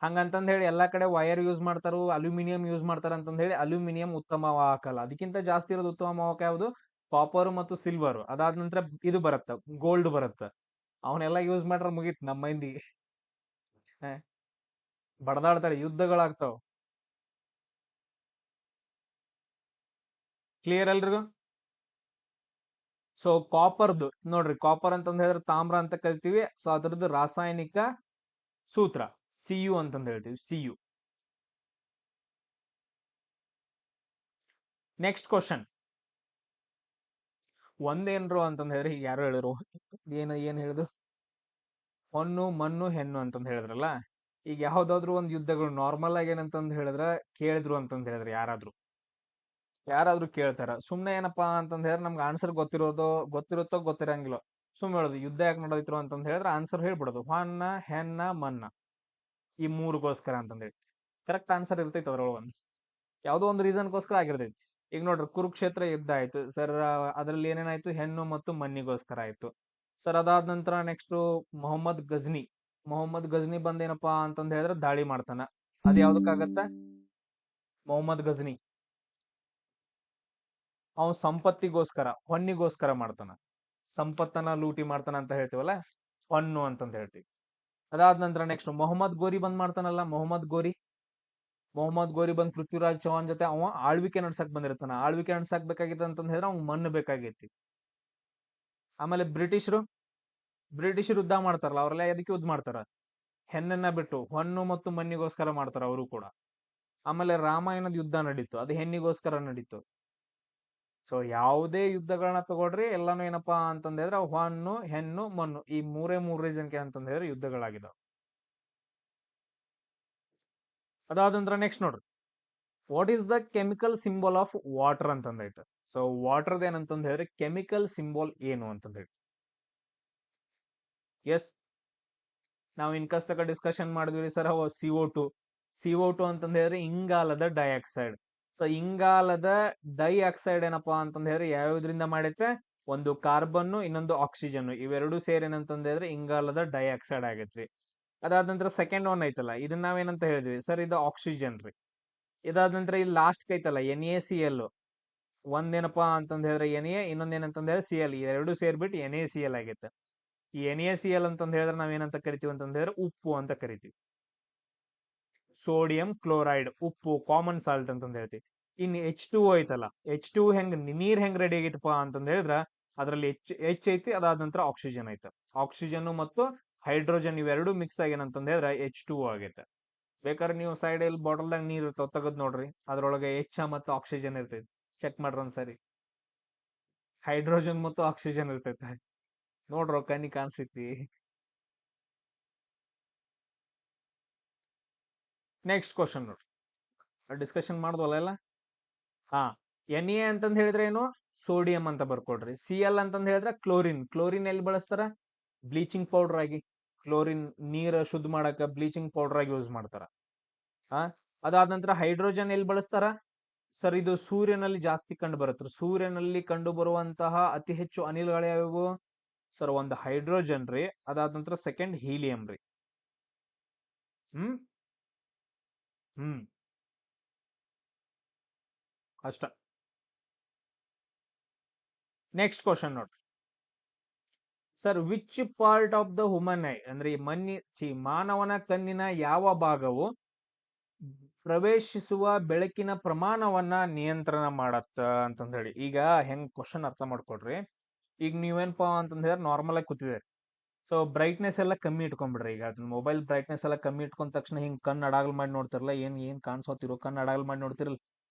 ಹಂಗಂತಂದ್ ಹೇಳಿ ಎಲ್ಲಾ ಕಡೆ ವೈರ್ ಯೂಸ್ ಮಾಡ್ತಾರು, ಅಲ್ಯೂಮಿನಿಯಂ ಯೂಸ್ ಮಾಡ್ತಾರ ಅಂತಂದ್ ಹೇಳಿ ಅಲ್ಯೂಮಿನಿಯಂ ಉತ್ತಮ ವಾಹಕ ಅಲ್ಲ. ಅದಕ್ಕಿಂತ ಜಾಸ್ತಿ ಇರೋದು ಉತ್ತಮ ವಾಹಕ ಯಾವುದು? ಕಾಪರ್ ಮತ್ತು ಸಿಲ್ವರ್. ಅದಾದ ನಂತರ ಇದು ಬರುತ್ತ, ಗೋಲ್ಡ್ ಬರುತ್ತ. ಅವನ್ನೆಲ್ಲ ಯೂಸ್ ಮಾಡ್ರ ಮುಗೀತ್ ನಮ್ಮ ಮಂದಿ. ಬಡದಾಡ್ತಾರೆ, ಯುದ್ಧಗಳಾಗ್ತಾವ. ಕ್ಲಿಯರ್ ಎಲ್ರಿಗೂ? ಸೊ ಕಾಪರ್ದು ನೋಡ್ರಿ, ಕಾಪರ್ ಅಂತಂದ್ ಹೇಳಿದ್ರೆ ತಾಮ್ರ ಅಂತ ಕರಿತೀವಿ. ಸೊ ಅದ್ರದ್ದು ರಾಸಾಯನಿಕ ಸೂತ್ರ Cu ಅಂತಂದ್ ಹೇಳ್ತೀವಿ, Cu. Next question. ಒಂದೇನ್ರು ಅಂತಂದ್ ಹೇಳಿದ್ರೆ ಈಗ ಯಾರು ಹೇಳಿದ್ರು, ಏನ್ ಹೇಳಿದ್ರು? ಹೊನ್ನು ಮಣ್ಣು ಹೆಣ್ಣು ಅಂತಂದ್ ಹೇಳಿದ್ರಲ್ಲ. ಈಗ ಯಾವ್ದಾದ್ರು ಒಂದ್ ಯುದ್ಧಗಳು ನಾರ್ಮಲ್ ಆಗಿ ಏನಂತಂದ್ ಹೇಳಿದ್ರ ಕೇಳಿದ್ರು ಅಂತಂದ್ ಹೇಳಿದ್ರೆ ಯಾರಾದ್ರು ಯಾರಾದ್ರೂ ಕೇಳ್ತಾರ ಸುಮ್ನೆ ಏನಪ್ಪಾ ಅಂತಂದ್ ಹೇಳಿದ್ರೆ ನಮ್ಗೆ ಆನ್ಸರ್ ಗೊತ್ತಿರುತ್ತೋ ಗೊತ್ತಿರಂಗಿಲ್ಲ. ಸುಮ್ನೆ ಹೇಳೋದು ಯುದ್ಧ ಯಾಕೆ ನಡೆದಿದ್ರು ಅಂತಂದ್ ಹೇಳಿದ್ರೆ ಆನ್ಸರ್ ಹೇಳ್ಬಿಡೋದು ಹೊನ್ನ ಹೆನ್ನ ಮನ್ನ ಈ ಮೂರಿಗೋಸ್ಕರ ಅಂತಂದೇಳಿ. ಕರೆಕ್ಟ್ ಆನ್ಸರ್ ಇರ್ತೈತಿ ಅದ್ರೊಳಗೆ ಯಾವ್ದೋ ಒಂದು ರೀಸನ್ಗೋಸ್ಕರ ಆಗಿರ್ತೈತಿ. ಈಗ ನೋಡ್ರಿ ಕುರುಕ್ಷೇತ್ರ ಯುದ್ಧ ಆಯ್ತು ಸರ್, ಅದ್ರಲ್ಲಿ ಏನೇನಾಯ್ತು, ಹೆಣ್ಣು ಮತ್ತು ಮಣ್ಣಿಗೋಸ್ಕರ ಆಯ್ತು ಸರ್. ಅದಾದ ನಂತರ ನೆಕ್ಸ್ಟ್ ಮೊಹಮ್ಮದ್ ಗಜ್ನಿ ಬಂದೇನಪ್ಪಾ ಅಂತಂದ್ ಹೇಳಿದ್ರೆ ದಾಳಿ ಮಾಡ್ತಾನ. ಅದ್ ಯಾವ್ದಕ್ಕಾಗತ್ತ? ಮೊಹಮ್ಮದ್ ಗಜ್ನಿ ಅವನ್ ಸಂಪತ್ತಿಗೋಸ್ಕರ ಹೊನ್ನಿಗೋಸ್ಕರ ಮಾಡ್ತಾನ, ಸಂಪತ್ತನ್ನ ಲೂಟಿ ಮಾಡ್ತಾನ ಅಂತ ಹೇಳ್ತೀವಲ್ಲ, ಹೊನ್ನು ಅಂತಂದ್ ಹೇಳ್ತೀವಿ. ಅದಾದ ನಂತರ ನೆಕ್ಸ್ಟ್ ಮೊಹಮ್ಮದ್ ಗೋರಿ ಬಂದ್ ಮಾಡ್ತಾನಲ್ಲ, ಮೊಹಮ್ಮದ್ ಗೋರಿ ಬಂದ್ ಪೃಥ್ವಿರಾಜ್ ಚೌಹಾಣ್ ಜೊತೆ ಅವ ಆಳ್ವಿಕೆ ನಡ್ಸಕ್ ಬಂದಿರ್ತಾನ. ಆಳ್ವಿಕೆ ನಡ್ಸಕ್ ಬೇಕಾಗಿತ್ತು ಅಂತಂದ್ ಹೇಳಿದ್ರೆ ಅವ್ನ್ ಮಣ್ಣು ಬೇಕಾಗೈತಿ. ಆಮೇಲೆ ಬ್ರಿಟಿಷರು ಯುದ್ಧ ಮಾಡ್ತಾರಲ್ಲ, ಅವ್ರೆಲ್ಲ ಎದಕ್ಕೆ ಯುದ್ಧ ಮಾಡ್ತಾರ? ಹೆಣ್ಣನ್ನ ಬಿಟ್ಟು ಹೊನ್ನು ಮತ್ತು ಮಣ್ಣಿಗೋಸ್ಕರ ಮಾಡ್ತಾರ ಅವರು ಕೂಡ. ಆಮೇಲೆ ರಾಮಾಯಣದ ಯುದ್ಧ ನಡೀತು, ಅದು ಹೆಣ್ಣಿಗೋಸ್ಕರ ನಡೀತು. ಸೊ ಯಾವುದೇ ಯುದ್ಧಗಳನ್ನ ತಗೊಳ್ರಿ ಎಲ್ಲಾನು ಏನಪ್ಪಾ ಅಂತಂದ್ ಹೇಳಿದ್ರೆ ಹೊನ್ನು ಹೆಣ್ಣು ಮಣ್ಣು ಈ ಮೂರು ರೀಸನ್ಗೆ ಅಂತಂದ್ ಹೇಳಿದ್ರೆ ಯುದ್ಧಗಳಾಗಿದಾವ. ಅದಾದ ನಂತರ ನೆಕ್ಸ್ಟ್ ನೋಡ್ರಿ, what is the chemical symbol of water ಅಂತಂದೈತೆ. ಸೊ ವಾಟರ್ದ ಏನಂತಂದ್ ಹೇಳಿದ್ರೆ ಕೆಮಿಕಲ್ ಸಿಂಬಲ್ ಏನು ಅಂತಂದ್ ಹೇಳಿ. ಎಸ್, ನಾವು ಇನ್ಕಸ್ ತಕ ಡಿಸ್ಕಷನ್ ಮಾಡಿದ್ವಿ ಸರ್. CO2 ಅಂತಂದ್ ಹೇಳಿದ್ರೆ ಇಂಗಾಲದ ಡೈಆಕ್ಸೈಡ್. ಸೊ ಇಂಗಾಲದ ಡೈಆಕ್ಸೈಡ್ ಏನಪ್ಪಾ ಅಂತಂದ್ ಹೇಳಿದ್ರೆ ಯಾವ್ದ್ರಿಂದ ಮಾಡೈತೆ? ಒಂದು ಕಾರ್ಬನ್, ಇನ್ನೊಂದು ಆಕ್ಸಿಜನ್, ಇವೆರಡು ಸೇರಿ ಏನಂತಂದ್ ಹೇಳಿದ್ರೆ ಇಂಗಾಲದ ಡೈಆಕ್ಸೈಡ್ ಆಗೈತ್ರಿ. ಅದಾದ ನಂತರ ಸೆಕೆಂಡ್ ಒನ್ ಐತಲ್ಲ, ಇದನ್ನ ನಾವೇನಂತ ಹೇಳಿದ್ವಿ ಸರ್? ಇದು ಆಕ್ಸಿಜನ್ ರೀ. ಇದಾದ ನಂತರ ಇಲ್ಲಿ ಲಾಸ್ಟ್ ಐತಲ್ಲ NaCl, ಒಂದೇನಪ್ಪಾ ಅಂತಂದ್ ಹೇಳಿದ್ರೆ Na, ಇನ್ನೊಂದ್ ಏನಂತಂದ್ ಹೇಳಿದ್ರೆ Cl, ಎರಡು ಸೇರ್ಬಿಟ್ಟು NaCl ಆಗೈತೆ. ಈ NaCl ಅಂತಂದ್ ಹೇಳಿದ್ರೆ ನಾವೇನಂತ ಕರಿತೀವಿ ಅಂತಂದ್ ಹೇಳಿದ್ರೆ ಉಪ್ಪು ಅಂತ ಕರಿತೀವಿ. ಸೋಡಿಯಂ ಕ್ಲೋರೈಡ್ ಉಪ್ಪು, ಕಾಮನ್ ಸಾಲ್ಟ್ ಅಂತಂದ್ ಹೇಳ್ತೀವಿ. ಇನ್ H2O ಐತಲ್ಲ, H2 ನೀರ್ ಹೆಂಗ್ ರೆಡಿ ಆಗೈತಪ್ಪ ಅಂತಂದ್ ಹೇಳಿದ್ರ ಅದ್ರಲ್ಲಿ H ಐತಿ, ಅದಾದ ನಂತರ ಆಕ್ಸಿಜನ್ ಐತೆ. ಆಕ್ಸಿಜನ್ ಮತ್ತು ಹೈಡ್ರೋಜನ್ ಇವೆರಡು ಮಿಕ್ಸ್ ಆಗಿ ಏನಂತಂದ್ ಹೇಳಿದ್ರೆ H2O ಆಗೈತೆ. ಬೇಕಾದ್ರೆ ನೀವು ಸೈಡ್ ಅಲ್ಲಿ ಬಾಟಲ್ದಾಗ ನೀರ್ ಇರ್ತಾವ, ತೆಗದ್ ನೋಡ್ರಿ, ಅದ್ರೊಳಗೆ H ಮತ್ತು ಆಕ್ಸಿಜನ್ ಇರ್ತೈತಿ. ಚೆಕ್ ಮಾಡ್ರಿ ಒಂದ್ಸರಿ, ಹೈಡ್ರೋಜನ್ ಮತ್ತು ಆಕ್ಸಿಜನ್ ಇರ್ತೈತೆ. ನೋಡ್ರೋ ಕಣ್ಣಿ ಕಾಣಿಸ್ತೈತಿ. ನೆಕ್ಸ್ಟ್ ಕ್ವಶನ್ ನೋಡ್ರಿ, ಡಿಸ್ಕಷನ್ ಮಾಡ್ದವಲ್ಲ ಎಲ್ಲ. ಹಾ, Na ಅಂತಂದ್ ಹೇಳಿದ್ರೆ ಏನು? ಸೋಡಿಯಂ ಅಂತ ಬರ್ಕೊಡ್ರಿ. Cl ಅಂತಂದ್ ಹೇಳಿದ್ರೆ ಕ್ಲೋರಿನ್ ಎಲ್ಲಿ ಬಳಸ್ತಾರ? ಬ್ಲೀಚಿಂಗ್ ಪೌಡರ್ ಆಗಿ. ಕ್ಲೋರಿನ್ ನೀರ್ ಶುದ್ಧ ಮಾಡಕ ಬ್ಲೀಚಿಂಗ್ ಪೌಡರ್ ಆಗಿ ಯೂಸ್ ಮಾಡ್ತಾರ. ಅದಾದ ನಂತರ ಹೈಡ್ರೋಜನ್ ಎಲ್ಲಿ ಬಳಸ್ತಾರ ಸರ್? ಇದು ಸೂರ್ಯನಲ್ಲಿ ಜಾಸ್ತಿ ಕಂಡು ಬರುತ್ತೆ. ಸೂರ್ಯನಲ್ಲಿ ಕಂಡು ಬರುವಂತಹ ಅತಿ ಹೆಚ್ಚು ಅನಿಲಗಳು ಯಾವ್ಯಾವು ಸರ್? ಒಂದು ಹೈಡ್ರೋಜನ್ ರೀ, ಅದಾದ ನಂತರ ಸೆಕೆಂಡ್ ಹೀಲಿಯಂ ರೀ. ಹ್ಮ್ ಹ್ಮ್ ಅಷ್ಟ. ನೆಕ್ಸ್ಟ್ ಕ್ವಶನ್ ನೋಡ್ರಿ sir, which part of the human I ಅಂದ್ರೆ ಮಾನವನ ಕಣ್ಣಿನ ಯಾವ ಭಾಗವು ಪ್ರವೇಶಿಸುವ ಬೆಳಕಿನ ಪ್ರಮಾಣವನ್ನ ನಿಯಂತ್ರಣ ಮಾಡತ್ತ ಅಂತಂದ್ ಹೇಳಿ. ಈಗ ಹೆಂಗ್ ಕ್ವಶನ್ ಅರ್ಥ ಮಾಡ್ಕೊಡ್ರಿ. ಈಗ ನೀವೇನಪ್ಪಾ ಅಂತಂದ್ ಹೇಳಿದ್ರೆ ನಾರ್ಮಲ್ ಆಗಿ ಕೂತಿದ್ದೀರಿ. ಸೊ ಬ್ರೈಟ್ನೆಸ್ ಎಲ್ಲ ಕಮ್ಮಿ ಇಟ್ಕೊಂಡ್ಬಿಡ್ರಿ. ಈಗ ಮೊಬೈಲ್ ಬ್ರೈಟ್ನೆಸ್ ಎಲ್ಲ ಕಮ್ಮಿ ಇಟ್ಕೊಂಡ ತಕ್ಷಣ ಹಿಂಗ್ ಕಣ್ ಅಡಗಲ್ ಮಾಡಿ ನೋಡ್ತಿರಲ್ಲ, ಏನ್ ಕಾಣಿಸೋತಿರೋ ಕಣ್ ಅಡಗಲ್ ಮಾಡಿ ನೋಡ್ತಿರಲ್ಲ,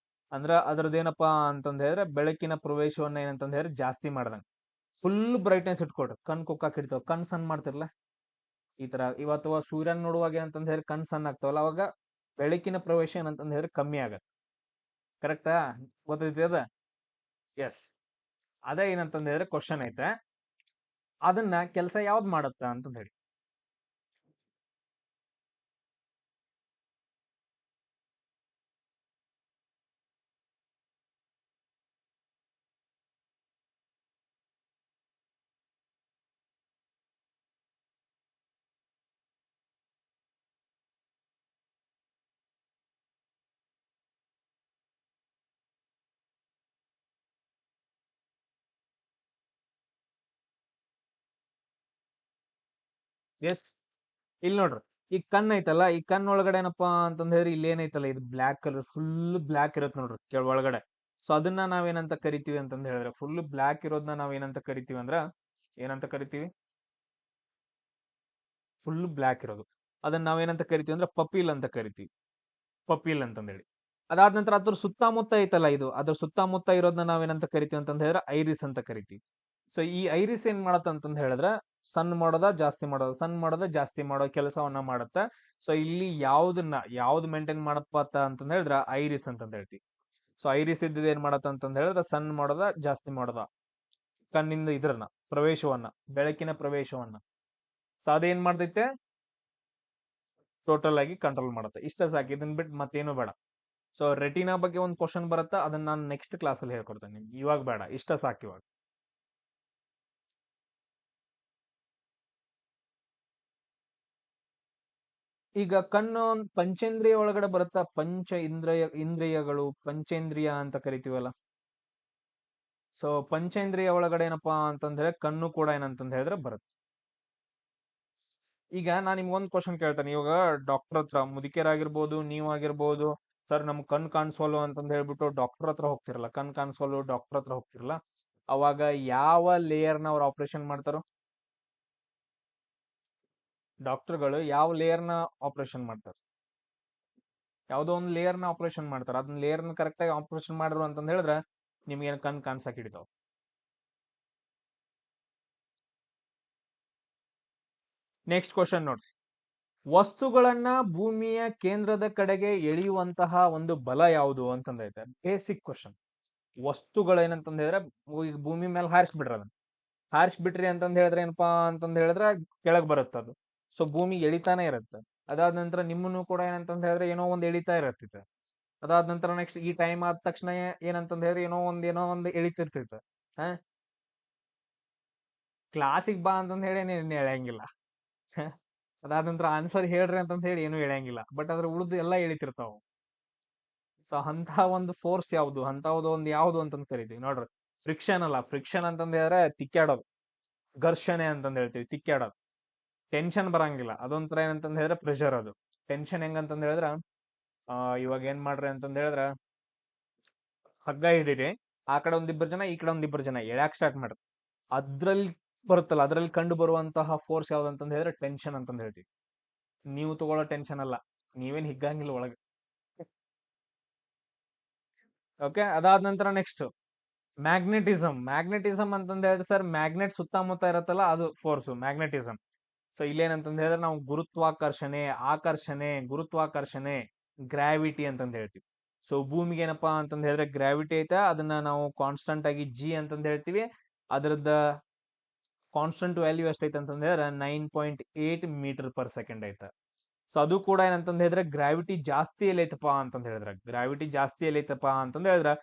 ಅಂದ್ರ ಅದ್ರದ್ದೇನಪ್ಪಾ ಅಂತಂದ್ ಹೇಳಿದ್ರೆ ಬೆಳಕಿನ ಪ್ರವೇಶವನ್ನ ಏನಂತಂದ್ ಹೇಳಿದ್ರೆ ಜಾಸ್ತಿ ಮಾಡ್ದಂಗ. ಫುಲ್ ಬ್ರೈಟ್ನೆಸ್ ಇಟ್ಕೊಡ್ರಿ, ಕಣ್ ಕುಕ್ಕಾಕ್ ಹಿಡಿತಾವ, ಕಣ್ ಸಣ್ಣ ಮಾಡ್ತಿರಲ್ಲ ಈ ತರ. ಇವತ್ತು ಸೂರ್ಯನ್ ನೋಡುವಾಗ ಏನಂತಂದ್ ಹೇಳಿದ್ರೆ ಕಣ್ ಸಣ್ಣ ಆಗ್ತಾವಲ್ಲ, ಅವಾಗ ಬೆಳಕಿನ ಪ್ರವೇಶ ಏನಂತಂದ್ ಹೇಳಿದ್ರೆ ಕಮ್ಮಿ ಆಗತ್ತೆ. ಕರೆಕ್ಟಾ? ಗೊತ್ತೈತಿ ಅದ? ಎಸ್, ಅದೇ ಏನಂತಂದ್ ಹೇಳಿದ್ರೆ ಕ್ವಶನ್ ಐತೆ, ಅದನ್ನ ಕೆಲಸ ಯಾವ್ದು ಮಾಡತ್ತ ಅಂತಂದ್ ಹೇಳಿ. ಎಸ್, ಇಲ್ಲಿ ನೋಡ್ರಿ, ಈ ಕಣ್ ಐತಲ್ಲ, ಈ ಕಣ್ ಒಳಗಡೆ ಏನಪ್ಪಾ ಅಂತಂದ್ ಹೇಳಿದ್ರೆ ಇಲ್ಲಿ ಏನೈತಲ್ಲ, ಇದು ಬ್ಲಾಕ್ ಕಲರ್, ಫುಲ್ ಬ್ಲಾಕ್ ಇರತ್ ನೋಡ್ರಿ ಒಳಗಡೆ. ಸೊ ಅದನ್ನ ನಾವೇನಂತ ಕರಿತೀವಿ ಅಂತಂದ್ ಹೇಳಿದ್ರೆ, ಫುಲ್ ಬ್ಲಾಕ್ ಇರೋದನ್ನ ನಾವೇನಂತ ಕರಿತೀವಿ ಅಂದ್ರ, ಏನಂತ ಕರಿತೀವಿ? ಫುಲ್ ಬ್ಲಾಕ್ ಇರೋದು ಅದನ್ನ ನಾವೇನಂತ ಕರಿತೀವಿ ಅಂದ್ರೆ ಪಪೀಲ್ ಅಂತ ಕರಿತೀವಿ. ಪಪೀಲ್ ಅಂತಂದ್ ಹೇಳಿ. ಅದಾದ ನಂತರ ಅದ್ರ ಸುತ್ತಮುತ್ತ ಐತಲ್ಲ, ಅದ್ರ ಸುತ್ತಮುತ್ತ ಇರೋದನ್ನ ನಾವೇನಂತ ಕರಿತೀವಿ ಅಂತಂದ್ ಹೇಳಿದ್ರೆ ಐರಿಸ್ ಅಂತ ಕರಿತೀವಿ. ಸೊ ಈ ಐರಿಸ್ ಏನ್ ಮಾಡತ್ತ ಅಂತಂದ್ ಹೇಳಿದ್ರೆ ಸಣ್ಣ ಮಾಡೋದ ಜಾಸ್ತಿ ಮಾಡೋ ಕೆಲಸವನ್ನ ಮಾಡುತ್ತ. ಸೊ ಇಲ್ಲಿ ಯಾವ್ದು ಮೇಂಟೈನ್ ಮಾಡಪ್ಪ ಅಂತಂದ್ ಹೇಳಿದ್ರೆ ಐರಿಸ್ ಅಂತಂದ್ ಹೇಳ್ತೀವಿ. ಸೊ ಐರಿಸ್ ಇದ್ದಿದ್ ಏನ್ ಮಾಡತ್ತ ಅಂತಂದ್ ಹೇಳಿದ್ರೆ ಸನ್ ಮಾಡೋದ ಜಾಸ್ತಿ ಮಾಡೋದ ಕಣ್ಣಿಂದ ಇದ್ರನ್ನ ಪ್ರವೇಶವನ್ನ, ಬೆಳಕಿನ ಪ್ರವೇಶವನ್ನ. ಸೊ ಅದೇನ್ ಮಾಡ್ತೈತೆ, ಟೋಟಲ್ ಆಗಿ ಕಂಟ್ರೋಲ್ ಮಾಡುತ್ತೆ. ಇಷ್ಟ ಸಾಕು, ಇದನ್ ಬಿಟ್ಟು ಮತ್ತೇನು ಬೇಡ. ಸೊ ರೆಟಿನಾ ಬಗ್ಗೆ ಒಂದು ಕ್ವಶನ್ ಬರುತ್ತಾ, ಅದನ್ನ ನಾನು ನೆಕ್ಸ್ಟ್ ಕ್ಲಾಸ್ ಅಲ್ಲಿ ಹೇಳ್ಕೊಡ್ತೇನೆ ನಿಮ್ಗೆ. ಇವಾಗ ಬೇಡ, ಇಷ್ಟ ಸಾಕು ಇವಾಗ. ಈಗ ಕಣ್ಣು ಪಂಚೇಂದ್ರಿಯ ಒಳಗಡೆ ಬರುತ್ತಾ, ಇಂದ್ರಿಯಗಳು ಪಂಚೇಂದ್ರಿಯ ಅಂತ ಕರಿತೀವಲ್ಲ. ಸೊ ಪಂಚೇಂದ್ರಿಯ ಒಳಗಡೆ ಏನಪ್ಪಾ ಅಂತಂದ್ರೆ ಕಣ್ಣು ಕೂಡ ಏನಂತಂದ್ ಹೇಳಿದ್ರೆ ಬರುತ್ತೆ. ಈಗ ನಾನು ನಿಮ್ಗೊಂದು ಕ್ವಶನ್ ಕೇಳ್ತೇನೆ. ಇವಾಗ ಡಾಕ್ಟರ್ ಹತ್ರ, ಮುದುಕಿಯರಾಗಿರ್ಬೋದು, ನೀವಾಗಿರ್ಬೋದು, ಸರ್ ನಮ್ ಕಣ್ ಕಾಣಿಸೋಲ್ವ ಅಂತಂದ್ ಹೇಳ್ಬಿಟ್ಟು ಡಾಕ್ಟರ್ ಹತ್ರ ಹೋಗ್ತಿರಲ್ಲ, ಕಣ್ ಕಾಣಿಸೋಲ್ವ ಡಾಕ್ಟರ್ ಹತ್ರ ಹೋಗ್ತಿರಲ್ಲ, ಅವಾಗ ಯಾವ ಲೇಯರ್ ನ ಅವ್ರು ಆಪರೇಷನ್ ಮಾಡ್ತಾರೋ? ಡಾಕ್ಟರ್ಗಳು ಯಾವ ಲೇಯರ್ ನ ಆಪರೇಷನ್ ಮಾಡ್ತಾರೆ? ಯಾವ್ದೋ ಒಂದು ಲೇಯರ್ ನ ಆಪರೇಷನ್ ಮಾಡ್ತಾರೆ. ಅದನ್ನ ಲೇಯರ್ ನ ಕರೆಕ್ಟ್ ಆಗಿ ಆಪರೇಷನ್ ಮಾಡ್ರು ಅಂತಂದ್ ಹೇಳಿದ್ರೆ ನಿಮ್ಗೆ ಏನ್ ಕಣ್ ಕಾಣ್ಸಕ್ ಹಿಡಿತಾವ. ನೆಕ್ಸ್ಟ್ ಕ್ವಶನ್ ನೋಡ್ರಿ. ವಸ್ತುಗಳನ್ನ ಭೂಮಿಯ ಕೇಂದ್ರದ ಕಡೆಗೆ ಎಳೆಯುವಂತಹ ಒಂದು ಬಲ ಯಾವುದು ಅಂತಂದೈತೆ. Basic question. ವಸ್ತುಗಳೇನಂತಂದ್ ಹೇಳಿದ್ರೆ ಈಗ ಭೂಮಿ ಮೇಲೆ ಹಾರಿಸ್ಬಿಡ್ರಿ, ಅದನ್ನ ಹಾರಿಸ್ಬಿಟ್ರಿ ಅಂತಂದ್ ಹೇಳಿದ್ರೆ ಏನಪ್ಪಾ ಅಂತಂದ್ ಹೇಳಿದ್ರೆ ಕೆಳಗ್ ಬರುತ್ತೆ ಅದು. ಸೊ ಭೂಮಿ ಎಳಿತಾನೆ ಇರುತ್ತೆ. ಅದಾದ ನಂತರ ನಿಮ್ಮನ್ನು ಕೂಡ ಏನಂತಂದ್ ಹೇಳಿದ್ರೆ ಏನೋ ಒಂದ್ ಎಳಿತಾ ಇರತ್ತಿತ್ತು. ಅದಾದ ನಂತರ ನೆಕ್ಸ್ಟ್ ಈ ಟೈಮ್ ಆದ ತಕ್ಷಣ ಏನಂತಂದ್ ಹೇಳಿದ್ರೆ ಏನೋ ಒಂದ್ ಎಳಿತಿರ್ತಿತ್ತು. ಹ ಕ್ಲಾಸಿಗೆ ಬಾ ಅಂತಂದ್ ಹೇಳಿ ನೀನ್ ಎಳೆಯಂಗಿಲ್ಲ. ಅದಾದ ನಂತರ ಆನ್ಸರ್ ಹೇಳ್ರಿ ಅಂತಂದ್ ಹೇಳಿ ಏನು ಎಳೆಯಂಗಿಲ್ಲ. ಬಟ್ ಅದ್ರ ಉಳಿದು ಎಲ್ಲಾ ಎಳಿತಿರ್ತಾವ. ಸೊ ಅಂತ ಒಂದು ಫೋರ್ಸ್ ಯಾವ್ದು, ಅಂತ ಒಂದು ಯಾವ್ದು ಅಂತಂದ್ ಕರಿತೀವಿ ನೋಡ್ರಿ. ಫ್ರಿಕ್ಷನ್ ಅಲ್ಲ, ಫ್ರಿಕ್ಷನ್ ಅಂತಂದ್ ಹೇಳಿದ್ರೆ ತಿಕ್ಕಾಡೋದು. ಘರ್ಷಣೆ ಅಂತಂದ್ ಹೇಳ್ತೀವಿ, ತಿಕ್ಕಾಡೋದು. ಟೆನ್ಷನ್ ಬರಂಗಿಲ್ಲ, ಅದೊಂಥರ ಏನಂತಂದ್ ಹೇಳಿದ್ರೆ ಪ್ರೆಷರ್. ಅದು ಟೆನ್ಷನ್ ಹೆಂಗಂತಂದ್ ಹೇಳಿದ್ರ, ಇವಾಗ ಏನ್ ಮಾಡ್ರಿ ಅಂತಂದ್ ಹೇಳಿದ್ರ, ಹಗ್ಗ ಹಿಡೀರಿ, ಆ ಕಡೆ ಒಂದಿಬ್ಬರು ಜನ, ಈ ಕಡೆ ಒಂದಿಬ್ಬರು ಜನ ಎಳ್ಯಾಕ್ ಸ್ಟಾರ್ಟ್ ಮಾಡ್ರಿ. ಅದ್ರಲ್ಲಿ ಬರುತ್ತಲ್ಲ, ಅದ್ರಲ್ಲಿ ಕಂಡು ಬರುವಂತಹ ಫೋರ್ಸ್ ಯಾವ್ದಂತಂದ್ ಹೇಳಿದ್ರೆ ಟೆನ್ಷನ್ ಅಂತಂದ್ ಹೇಳ್ತೀವಿ. ನೀವು ತಗೊಳ್ಳೋ ಟೆನ್ಷನ್ ಅಲ್ಲ, ನೀವೇನ್ ಹಿಗ್ಗಂಗಿಲ್ಲ ಒಳಗೆ. ಓಕೆ, ಅದಾದ ನಂತರ ನೆಕ್ಸ್ಟ್ ಮ್ಯಾಗ್ನೆಟಿಸಮ್ ಅಂತಂದ್ ಹೇಳಿದ್ರೆ ಸರ್, ಮ್ಯಾಗ್ನೆಟ್ ಸುತ್ತಮುತ್ತ ಇರತ್ತಲ್ಲ, ಅದು ಫೋರ್ಸ್ ಮ್ಯಾಗ್ನೆಟಿಸಮ್. ಸೊ ಇಲ್ಲೇನಂತಂದ್ ಹೇಳಿದ್ರೆ ನಾವು ಗುರುತ್ವಾಕರ್ಷಣೆ ಗ್ರಾವಿಟಿ ಅಂತಂದ್ ಹೇಳ್ತೀವಿ. ಸೊ ಭೂಮಿಗೆ ಏನಪ್ಪಾ ಅಂತಂದ್ ಹೇಳಿದ್ರೆ ಗ್ರಾವಿಟಿ ಐತೆ, ಅದನ್ನ ನಾವು ಕಾನ್ಸ್ಟಂಟ್ ಆಗಿ ಜಿ ಅಂತಂದ್ ಹೇಳ್ತೀವಿ. ಅದ್ರದ್ದ ಕಾನ್ಸ್ಟಂಟ್ ವ್ಯಾಲ್ಯೂ ಎಷ್ಟೈತೆ ಅಂತಂದ್ ಹೇಳಿದ್ರೆ 9.8 ಮೀಟರ್ ಪರ್ ಸೆಕೆಂಡ್ ಐತೆ. ಸೊ ಅದು ಕೂಡ ಏನಂತಂದ್ ಹೇಳಿದ್ರೆ ಗ್ರಾವಿಟಿ ಜಾಸ್ತಿ ಎಲ್ಲೈತಪ್ಪ ಅಂತಂದ್ ಹೇಳಿದ್ರೆ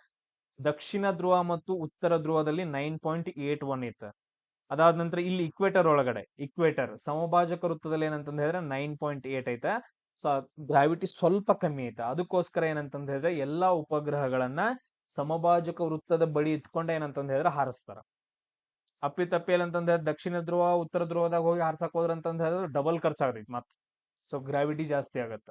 ದಕ್ಷಿಣ ಧ್ರುವ ಮತ್ತು ಉತ್ತರ ಧ್ರುವದಲ್ಲಿ 9.81 ಇತ್ತು. ಅದಾದ ನಂತರ ಇಲ್ಲಿ ಇಕ್ವೇಟರ್ ಸಮಭಾಜಕ ವೃತ್ತದಲ್ಲಿ ಏನಂತಂದ್ ಹೇಳಿದ್ರೆ 9.8 ಐತೆ. ಸೊ ಗ್ರಾವಿಟಿ ಸ್ವಲ್ಪ ಕಮ್ಮಿ ಐತೆ. ಅದಕ್ಕೋಸ್ಕರ ಏನಂತಂದ್ ಹೇಳಿದ್ರೆ ಎಲ್ಲಾ ಉಪಗ್ರಹಗಳನ್ನ ಸಮಭಾಜಕ ವೃತ್ತದ ಬಳಿ ಇಟ್ಕೊಂಡ ಏನಂತಂದ್ ಹೇಳಿದ್ರೆ ಹಾರಿಸ್ತಾರ. ಅಪ್ಪಿತಪ್ಪಿ ಏನಂತಂದ್ ಹೇಳಿದ್ರೆ ದಕ್ಷಿಣ ಧ್ರುವ ಉತ್ತರ ಧ್ರುವದಾಗ ಹೋಗಿ ಹಾರ್ಸಕ್ ಹೋದ್ರ ಅಂತಂದ್ ಹೇಳಿದ್ರೆ ಡಬಲ್ ಖರ್ಚಾಗತೈತಿ ಮತ್. ಸೊ ಗ್ರಾವಿಟಿ ಜಾಸ್ತಿ ಆಗತ್ತ.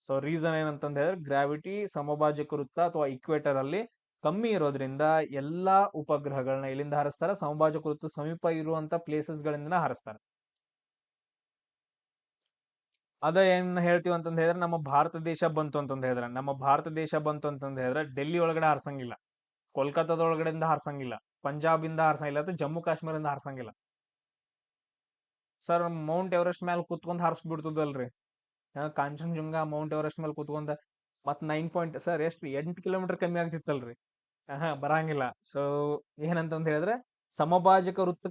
ಸೊ ರೀಸನ್ ಏನಂತಂದ್ ಹೇಳಿದ್ರೆ ಗ್ರಾವಿಟಿ ಸಮಭಾಜಕ ವೃತ್ತ ಅಥವಾ ಇಕ್ವೇಟರ್ ಅಲ್ಲಿ ಕಮ್ಮಿ ಇರೋದ್ರಿಂದ ಎಲ್ಲಾ ಉಪಗ್ರಹಗಳನ್ನ ಎಲ್ಲಿಂದ ಹಾರಿಸ್ತಾರ, ಸಮಭಾಜಕ ವೃತ್ತ ಸಮೀಪ ಇರುವಂತ ಪ್ಲೇಸಸ್ ಗಳಿಂದ ಹಾರಿಸ್ತಾರ. ಅದ ಏನ್ ಹೇಳ್ತೀವಿ ಅಂತಂದ್ ಹೇಳಿದ್ರೆ ನಮ್ಮ ಭಾರತ ದೇಶ ಬಂತು ಅಂತಂದ್ ಹೇಳಿದ್ರೆ ಡೆಲ್ಲಿ ಒಳಗಡೆ ಹಾರ್ಸಂಗಿಲ್ಲ, ಕೋಲ್ಕತ್ತಾದ ಒಳಗಡೆಯಿಂದ ಹಾರ್ಸಂಗಿಲ್ಲ, ಪಂಜಾಬ್ ಇಂದ ಹಾರ್ಸಂಗಿಲ್ಲ, ಅಥವಾ ಜಮ್ಮು ಕಾಶ್ಮೀರದಿಂದ ಹಾರ್ಸಂಗಿಲ್ಲ. ಸರ್ ಮೌಂಟ್ ಎವರೆಸ್ಟ್ ಮೇಲೆ ಕುತ್ಕೊಂಡ್ ಹಾರಿಸ್ಬಿಡ್ತದಲ್ರಿ. ಕಾಂಚನಜುಂಗ ಮೌಂಟ್ ಎವರೆಸ್ಟ್ ಮೇಲೆ ಕುತ್ಕೊಂಡ ಮತ್ 9 ಸರ್ ಎಷ್ಟು 8 ಕಿಲೋಮೀಟರ್ ಕಮ್ಮಿ ಆಗ್ತಿತ್ತಲ್ರಿ. ಬರಂಗಿಲ್ಲ. ಸೊ ಏನಂತಂದ್ ಹೇಳಿದ್ರೆ ಸಮಭಾಜಕ ವೃತ್ತ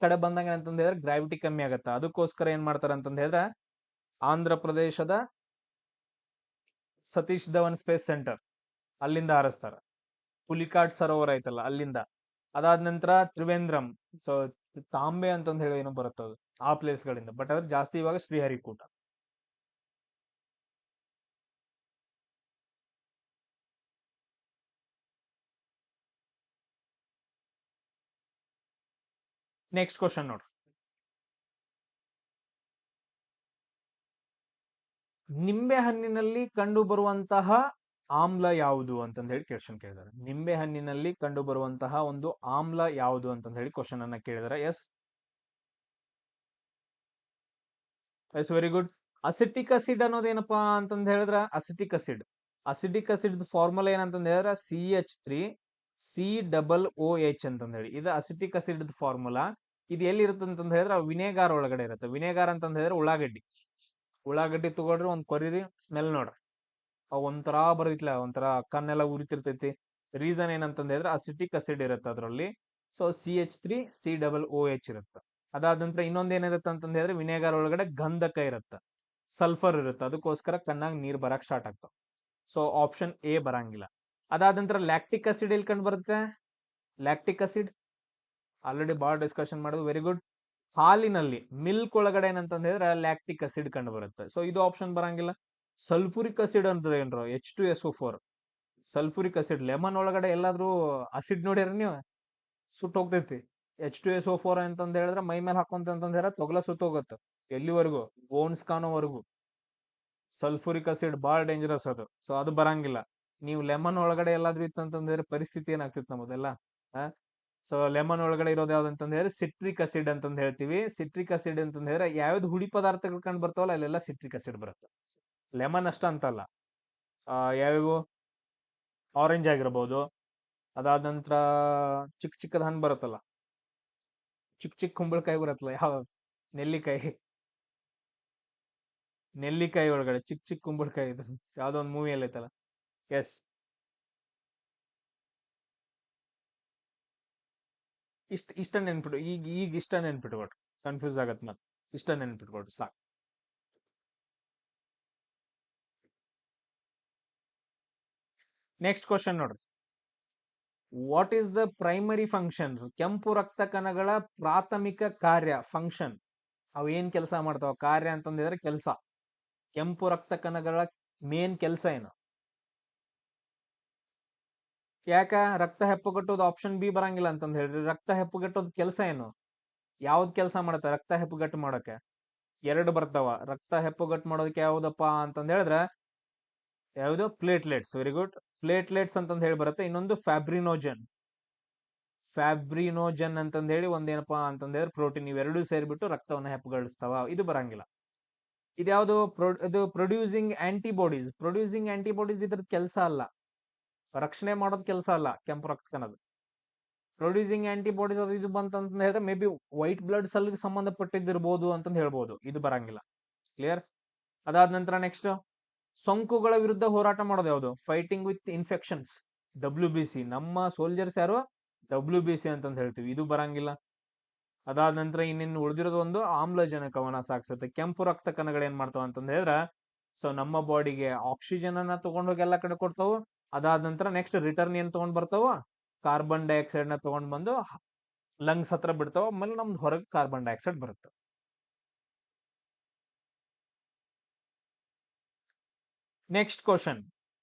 ಕಡೆ ಬಂದಂಗ ಏನಂತಂದ್ ಹೇಳಿದ್ರೆ ಗ್ರಾವಿಟಿ ಕಮ್ಮಿ ಆಗತ್ತ. ಅದಕ್ಕೋಸ್ಕರ ಏನ್ ಮಾಡ್ತಾರ ಅಂತಂದ್ ಹೇಳಿದ್ರೆ ಆಂಧ್ರ ಪ್ರದೇಶದ ಸತೀಶ್ ಧವನ್ ಸ್ಪೇಸ್ ಸೆಂಟರ್ ಅಲ್ಲಿಂದ ಹಾರಿಸ್ತಾರ. ಪುಲಿಕಾಟ್ ಸರೋವರ ಐತಲ್ಲ ಅಲ್ಲಿಂದ. ಅದಾದ ನಂತರ ತ್ರಿವೇಂದ್ರಂ, ಸೊ ತಾಂಬೆ ಅಂತಂದ್ ಹೇಳಿ ಏನೋ ಬರುತ್ತದು, ಆ ಪ್ಲೇಸ್ ಗಳಿಂದ. ಬಟ್ ಅದ್ರ ಜಾಸ್ತಿ ಇವಾಗ ಶ್ರೀಹರಿಕೋಟ. ನೆಕ್ಸ್ಟ್ ಕ್ವಶನ್ ನೋಡ್ರಿ. ನಿಂಬೆ ಹಣ್ಣಿನಲ್ಲಿ ಕಂಡು ಬರುವಂತಹ ಆಮ್ಲ ಯಾವುದು ಅಂತಂದ್ ಹೇಳಿ ಕ್ವಶನ್ ಕೇಳಿದಾರೆ. ನಿಂಬೆ ಹಣ್ಣಿನಲ್ಲಿ ಕಂಡು ಬರುವಂತಹ ಒಂದು ಆಮ್ಲ ಯಾವುದು ಅಂತಂದ್ ಹೇಳಿ ಕ್ವಶನ್ ಅನ್ನ ಕೇಳಿದಾರೆ. Yes very good. Acetic acid ಅನ್ನೋದೇನಪ್ಪಾ ಅಂತಂದ್ ಹೇಳಿದ್ರ ಅಸಿಟಿಕ್ ಅಸಿಡ್ ಫಾರ್ಮುಲಾ ಏನಂತಂದ್ ಹೇಳಿದ್ರ CH3COOH ಅಂತಂದ್ ಹೇಳಿ. ಇದು ಅಸಿಟಿಕ್ ಅಸಿಡ್ ಫಾರ್ಮುಲಾ. ಇದು ಎಲ್ಲಿ ಇರುತ್ತೆ ಅಂತಂದ್ ಹೇಳಿದ್ರೆ ವಿನೇಗಾರ್ ಒಳಗಡೆ ಇರುತ್ತೆ. ವಿನೇಗಾರ್ ಅಂತಂದ್ ಹೇಳಿದ್ರೆ ಉಳ್ಳಾಗಡ್ಡಿ ತಗೊಳ್ರಿ, ಒಂದ್ ಕೊರಿರಿ, ಸ್ಮೆಲ್ ನೋಡ್ರಿ, ಅವ್ ಒಂಥರಾ ಬರೈತ್ಲ, ಒಂಥರ ಕಣ್ಣೆಲ್ಲ ಉರಿತಿರ್ತೈತಿ. ರೀಸನ್ ಏನಂತಂದ ಹೇಳಿದ್ರೆ ಅಸಿಟಿಕ್ ಅಸಿಡ್ ಇರುತ್ತೆ ಅದರಲ್ಲಿ. ಸೊ CH3C OH ಇರುತ್ತೆ. ಅದಾದ ನಂತರ ಇನ್ನೊಂದ್ ಏನಿರುತ್ತೆ ಅಂತಂದ ಹೇಳಿದ್ರೆ ವಿನೆಗಾರ್ ಒಳಗಡೆ ಗಂಧಕ ಇರುತ್ತೆ, ಸಲ್ಫರ್ ಇರುತ್ತೆ, ಅದಕ್ಕೋಸ್ಕರ ಕಣ್ಣಾಗ ನೀರ್ ಬರಕ್ ಸ್ಟಾರ್ಟ್ ಆಗ್ತಾವ. ಸೊ ಆಪ್ಷನ್ ಎ ಬರಂಗಿಲ್ಲ. ಅದಾದ ನಂತರ ಲ್ಯಾಕ್ಟಿಕ್ ಅಸಿಡ್ ಎಲ್ಲಿ ಕಂಡು ಬರುತ್ತೆ? ಲ್ಯಾಕ್ಟಿಕ್ ಅಸಿಡ್ ಆಲ್ರೆಡಿ ಬಾಳ ಡಿಸ್ಕಷನ್ ಮಾಡೋದು, ವೆರಿ ಗುಡ್. ಹಾಲಿನಲ್ಲಿ ಮಿಲ್ಕ್ ಒಳಗಡೆ ಏನಂತಂದ ಹೇಳಿದ್ರೆ ಲ್ಯಾಕ್ಟಿಕ್ ಅಸಿಡ್ ಕಂಡು ಬರುತ್ತೆ. ಸೊ ಇದು ಆಪ್ಷನ್ ಬರಂಗಿಲ್ಲ. ಸಲ್ಫುರಿಕ್ ಅಸಿಡ್ ಅಂದ್ರೆ ಏನ್ರ H2SO4. ಸಲ್ಫುರಿಕ್ ಅಸಿಡ್ ಲೆಮನ್ ಒಳಗಡೆ ಎಲ್ಲಾದ್ರೂ ಅಸಿಡ್ ನೋಡ್ಯಾರ ನೀವು? ಸುಟ್ಟು ಹೋಗ್ತೈತಿ. H2SO4 ಅಂತಂದ ಹೇಳಿದ್ರೆ ಮೈ ಮೇಲೆ ಹಾಕೊಂತ ಅಂತಂದ ಹೇಳಿದ್ರೆ ತೊಗಲ ಸುತ್ತ ಹೋಗುತ್ತೆ, ಎಲ್ಲಿವರೆಗೂ? ಬೋನ್ಸ್ ಕಾಣೋವರೆಗೂ. ಸಲ್ಫುರಿಕ್ ಅಸಿಡ್ ಬಾಳ ಡೇಂಜರಸ್ ಅದು. ಸೊ ಅದು ಬರಂಗಿಲ್ಲ. ನೀವು ಲೆಮನ್ ಒಳಗಡೆ ಎಲ್ಲಾದ್ರೂ ಇತ್ತಂತಂದ್ರೆ ಪರಿಸ್ಥಿತಿ ಏನಾಗ್ತಿತ್ತು ನಮ್ಮದೆಲ್ಲ. ಸೊ ಲೆಮನ್ ಒಳಗಡೆ ಇರೋದು ಯಾವ್ದು ಅಂತಂದ ಹೇಳಿದ್ರೆ ಸಿಟ್ರಿಕ್ ಅಸಿಡ್ ಅಂತಂದ್ ಹೇಳ್ತೀವಿ. ಸಿಟ್ರಿಕ್ ಅಸಿಡ್ ಅಂತಂದ ಹೇಳಿದ್ರೆ ಯಾವ್ದು ಹುಳಿ ಪದಾರ್ಥಗಳು ಕಂಡು ಬರ್ತಾವಲ್ಲ ಅಲ್ಲೆಲ್ಲ ಸಿಟ್ರಿಕ್ ಅಸಿಡ್ ಬರುತ್ತೆ. ಲೆಮನ್ ಅಷ್ಟ ಅಂತಲ್ಲ, ಯಾವ್ಯಾವು ಆರೆಂಜ್ ಆಗಿರ್ಬೋದು, ಅದಾದ ನಂತರ ಚಿಕ್ಕ ಚಿಕ್ಕದ ಹಣ್ಣು ಬರುತ್ತಲ್ಲ, ಚಿಕ್ಕ ಚಿಕ್ಕ ಕುಂಬಳಕಾಯಿ ಬರುತ್ತಲ್ಲ, ಯಾವ ನೆಲ್ಲಿಕಾಯಿ, ನೆಲ್ಲಿಕಾಯಿ ಒಳಗಡೆ ಚಿಕ್ಕ ಚಿಕ್ಕ ಕುಂಬಳಕಾಯಿ ಇದು ಯಾವ್ದೋ ಒಂದು ಮೂವಿಯಲ್ಲಿ ಐತಲ್ಲ. ಎಸ್, ಇಷ್ಟ ನೆನ್ಪಿಟ್ಟು, ಈಗ ಇಷ್ಟ ನೆನ್ಪಿಟ್ಕೊಟ್ರು, ಕನ್ಫ್ಯೂಸ್ ಆಗತ್ ಮತ್. ಇಷ್ಟ ನೆನ್ಪಿಟ್ಕೊಟ್ರು ಸಾಕು. ನೆಕ್ಸ್ಟ್ ಕ್ವಶನ್ ನೋಡ್ರಿ. What is the primary function? ಕೆಂಪು ರಕ್ತ ಕಣಗಳ ಪ್ರಾಥಮಿಕ ಕಾರ್ಯ, ಫಂಕ್ಷನ್. ಅವು ಏನ್ ಕೆಲಸ ಮಾಡ್ತಾವ? ಕಾರ್ಯ ಅಂತಂದಿದ್ರೆ ಕೆಲಸ. ಕೆಂಪು ರಕ್ತ ಕಣಗಳ ಮೇನ್ ಕೆಲಸ ಏನು? ಯಾಕ ರಕ್ತ ಹೆಪ್ಪುಗಟ್ಟೋದು ಆಪ್ಷನ್ ಬಿ ಬರಂಗಿಲ್ಲ ಅಂತಂದ ಹೇಳ್ರಿ. ರಕ್ತ ಹೆಪ್ಪುಗಟ್ಟೋದ್ ಕೆಲಸ ಏನು? ಯಾವ್ದ್ ಕೆಲಸ ಮಾಡತ್ತ ರಕ್ತ ಹೆಪ್ಪುಗಟ್ಟು ಮಾಡಕ್ಕೆ? ಎರಡು ಬರ್ತಾವ. ರಕ್ತ ಹೆಪ್ಪುಗಟ್ಟು ಮಾಡೋದಕ್ಕೆ ಯಾವ್ದಪ್ಪ ಅಂತಂದ ಹೇಳಿದ್ರೆ ಯಾವ್ದು? ಪ್ಲೇಟ್ಲೆಟ್ಸ್. Very good. ಪ್ಲೇಟ್ಲೆಟ್ಸ್ ಅಂತಂದ ಹೇಳಿ ಬರುತ್ತೆ. ಇನ್ನೊಂದು ಫ್ಯಾಬ್ರಿನೋಜನ್. ಫ್ಯಾಬ್ರಿನೋಜನ್ ಅಂತಂದ ಹೇಳಿ ಒಂದೇನಪ್ಪಾ ಅಂತಂದ ಹೇಳಿದ್ರೆ ಪ್ರೋಟೀನ್. ಇವೆರಡೂ ಸೇರಿಬಿಟ್ಟು ರಕ್ತವನ್ನ ಹೆಪ್ಪುಗಡಿಸ್ತಾವ. ಇದು ಬರಂಗಿಲ್ಲ. ಇದ್ಯಾವುದು? ಇದು ಪ್ರೊಡ್ಯೂಸಿಂಗ್ ಆಂಟಿಬಾಡೀಸ್. ಪ್ರೊಡ್ಯೂಸಿಂಗ್ ಆಂಟಿಬಾಡೀಸ್ ಇದ್ರದ್ ಕೆಲಸ ಅಲ್ಲ, ರಕ್ಷಣೆ ಮಾಡೋದ್ ಕೆಲಸ ಅಲ್ಲ ಕೆಂಪು ರಕ್ತ ಕಣದ. ಪ್ರೊಡ್ಯೂಸಿಂಗ್ ಆಂಟಿಬಾಡೀಸ್ ಅದು ಇದು ಬಂತಂತ ಹೇಳಿದ್ರೆ maybe white blood cell ಸಂಬಂಧಪಟ್ಟಿದ್ದಿರ್ಬೋದು ಅಂತಂದ್ ಹೇಳ್ಬೋದು. ಇದು ಬರಂಗಿಲ್ಲ. ಕ್ಲಿಯರ್? ಅದಾದ ನಂತರ ನೆಕ್ಸ್ಟ್, ಸೋಂಕುಗಳ ವಿರುದ್ಧ ಹೋರಾಟ ಮಾಡೋದು ಯಾವುದು? Fighting with infections. WBC. ನಮ್ಮ ಸೋಲ್ಜರ್ಸ್ ಯಾರು? WBC ಅಂತಂದ್ ಹೇಳ್ತೀವಿ. ಇದು ಬರಂಗಿಲ್ಲ. ಅದಾದ ನಂತರ ಇನ್ನಿನ್ನು ಉಳಿದಿರೋದು ಒಂದು ಆಮ್ಲಜನಕವನ್ನ ಸಾಗಿಸುತ್ತೆ. ಕೆಂಪು ರಕ್ತ ಕಣಗಳು ಏನ್ ಮಾಡ್ತಾವ ಅಂತಂದ ಹೇಳಿದ್ರೆ, ಸೊ ನಮ್ಮ ಬಾಡಿಗೆ ಆಕ್ಸಿಜನ್ ಅನ್ನ ತಗೊಂಡೋಗಿ ಎಲ್ಲಾ ಕಡೆ ಕೊಡ್ತಾವು. ಅದಾದ ನಂತರ ನೆಕ್ಸ್ಟ್ ರಿಟರ್ನ್ ಏನ್ ತಗೊಂಡ್ ಬರ್ತಾವ? ಕಾರ್ಬನ್ ಡೈಆಕ್ಸೈಡ್ ನ ತಗೊಂಡ್ ಬಂದು ಲಂಗ್ಸ್ ಹತ್ರ ಬಿಡ್ತಾವ. ಆಮೇಲೆ ನಮ್ದು ಹೊರಗೆ ಕಾರ್ಬನ್ ಡೈಆಕ್ಸೈಡ್ ಬರುತ್ತೆ. Next question.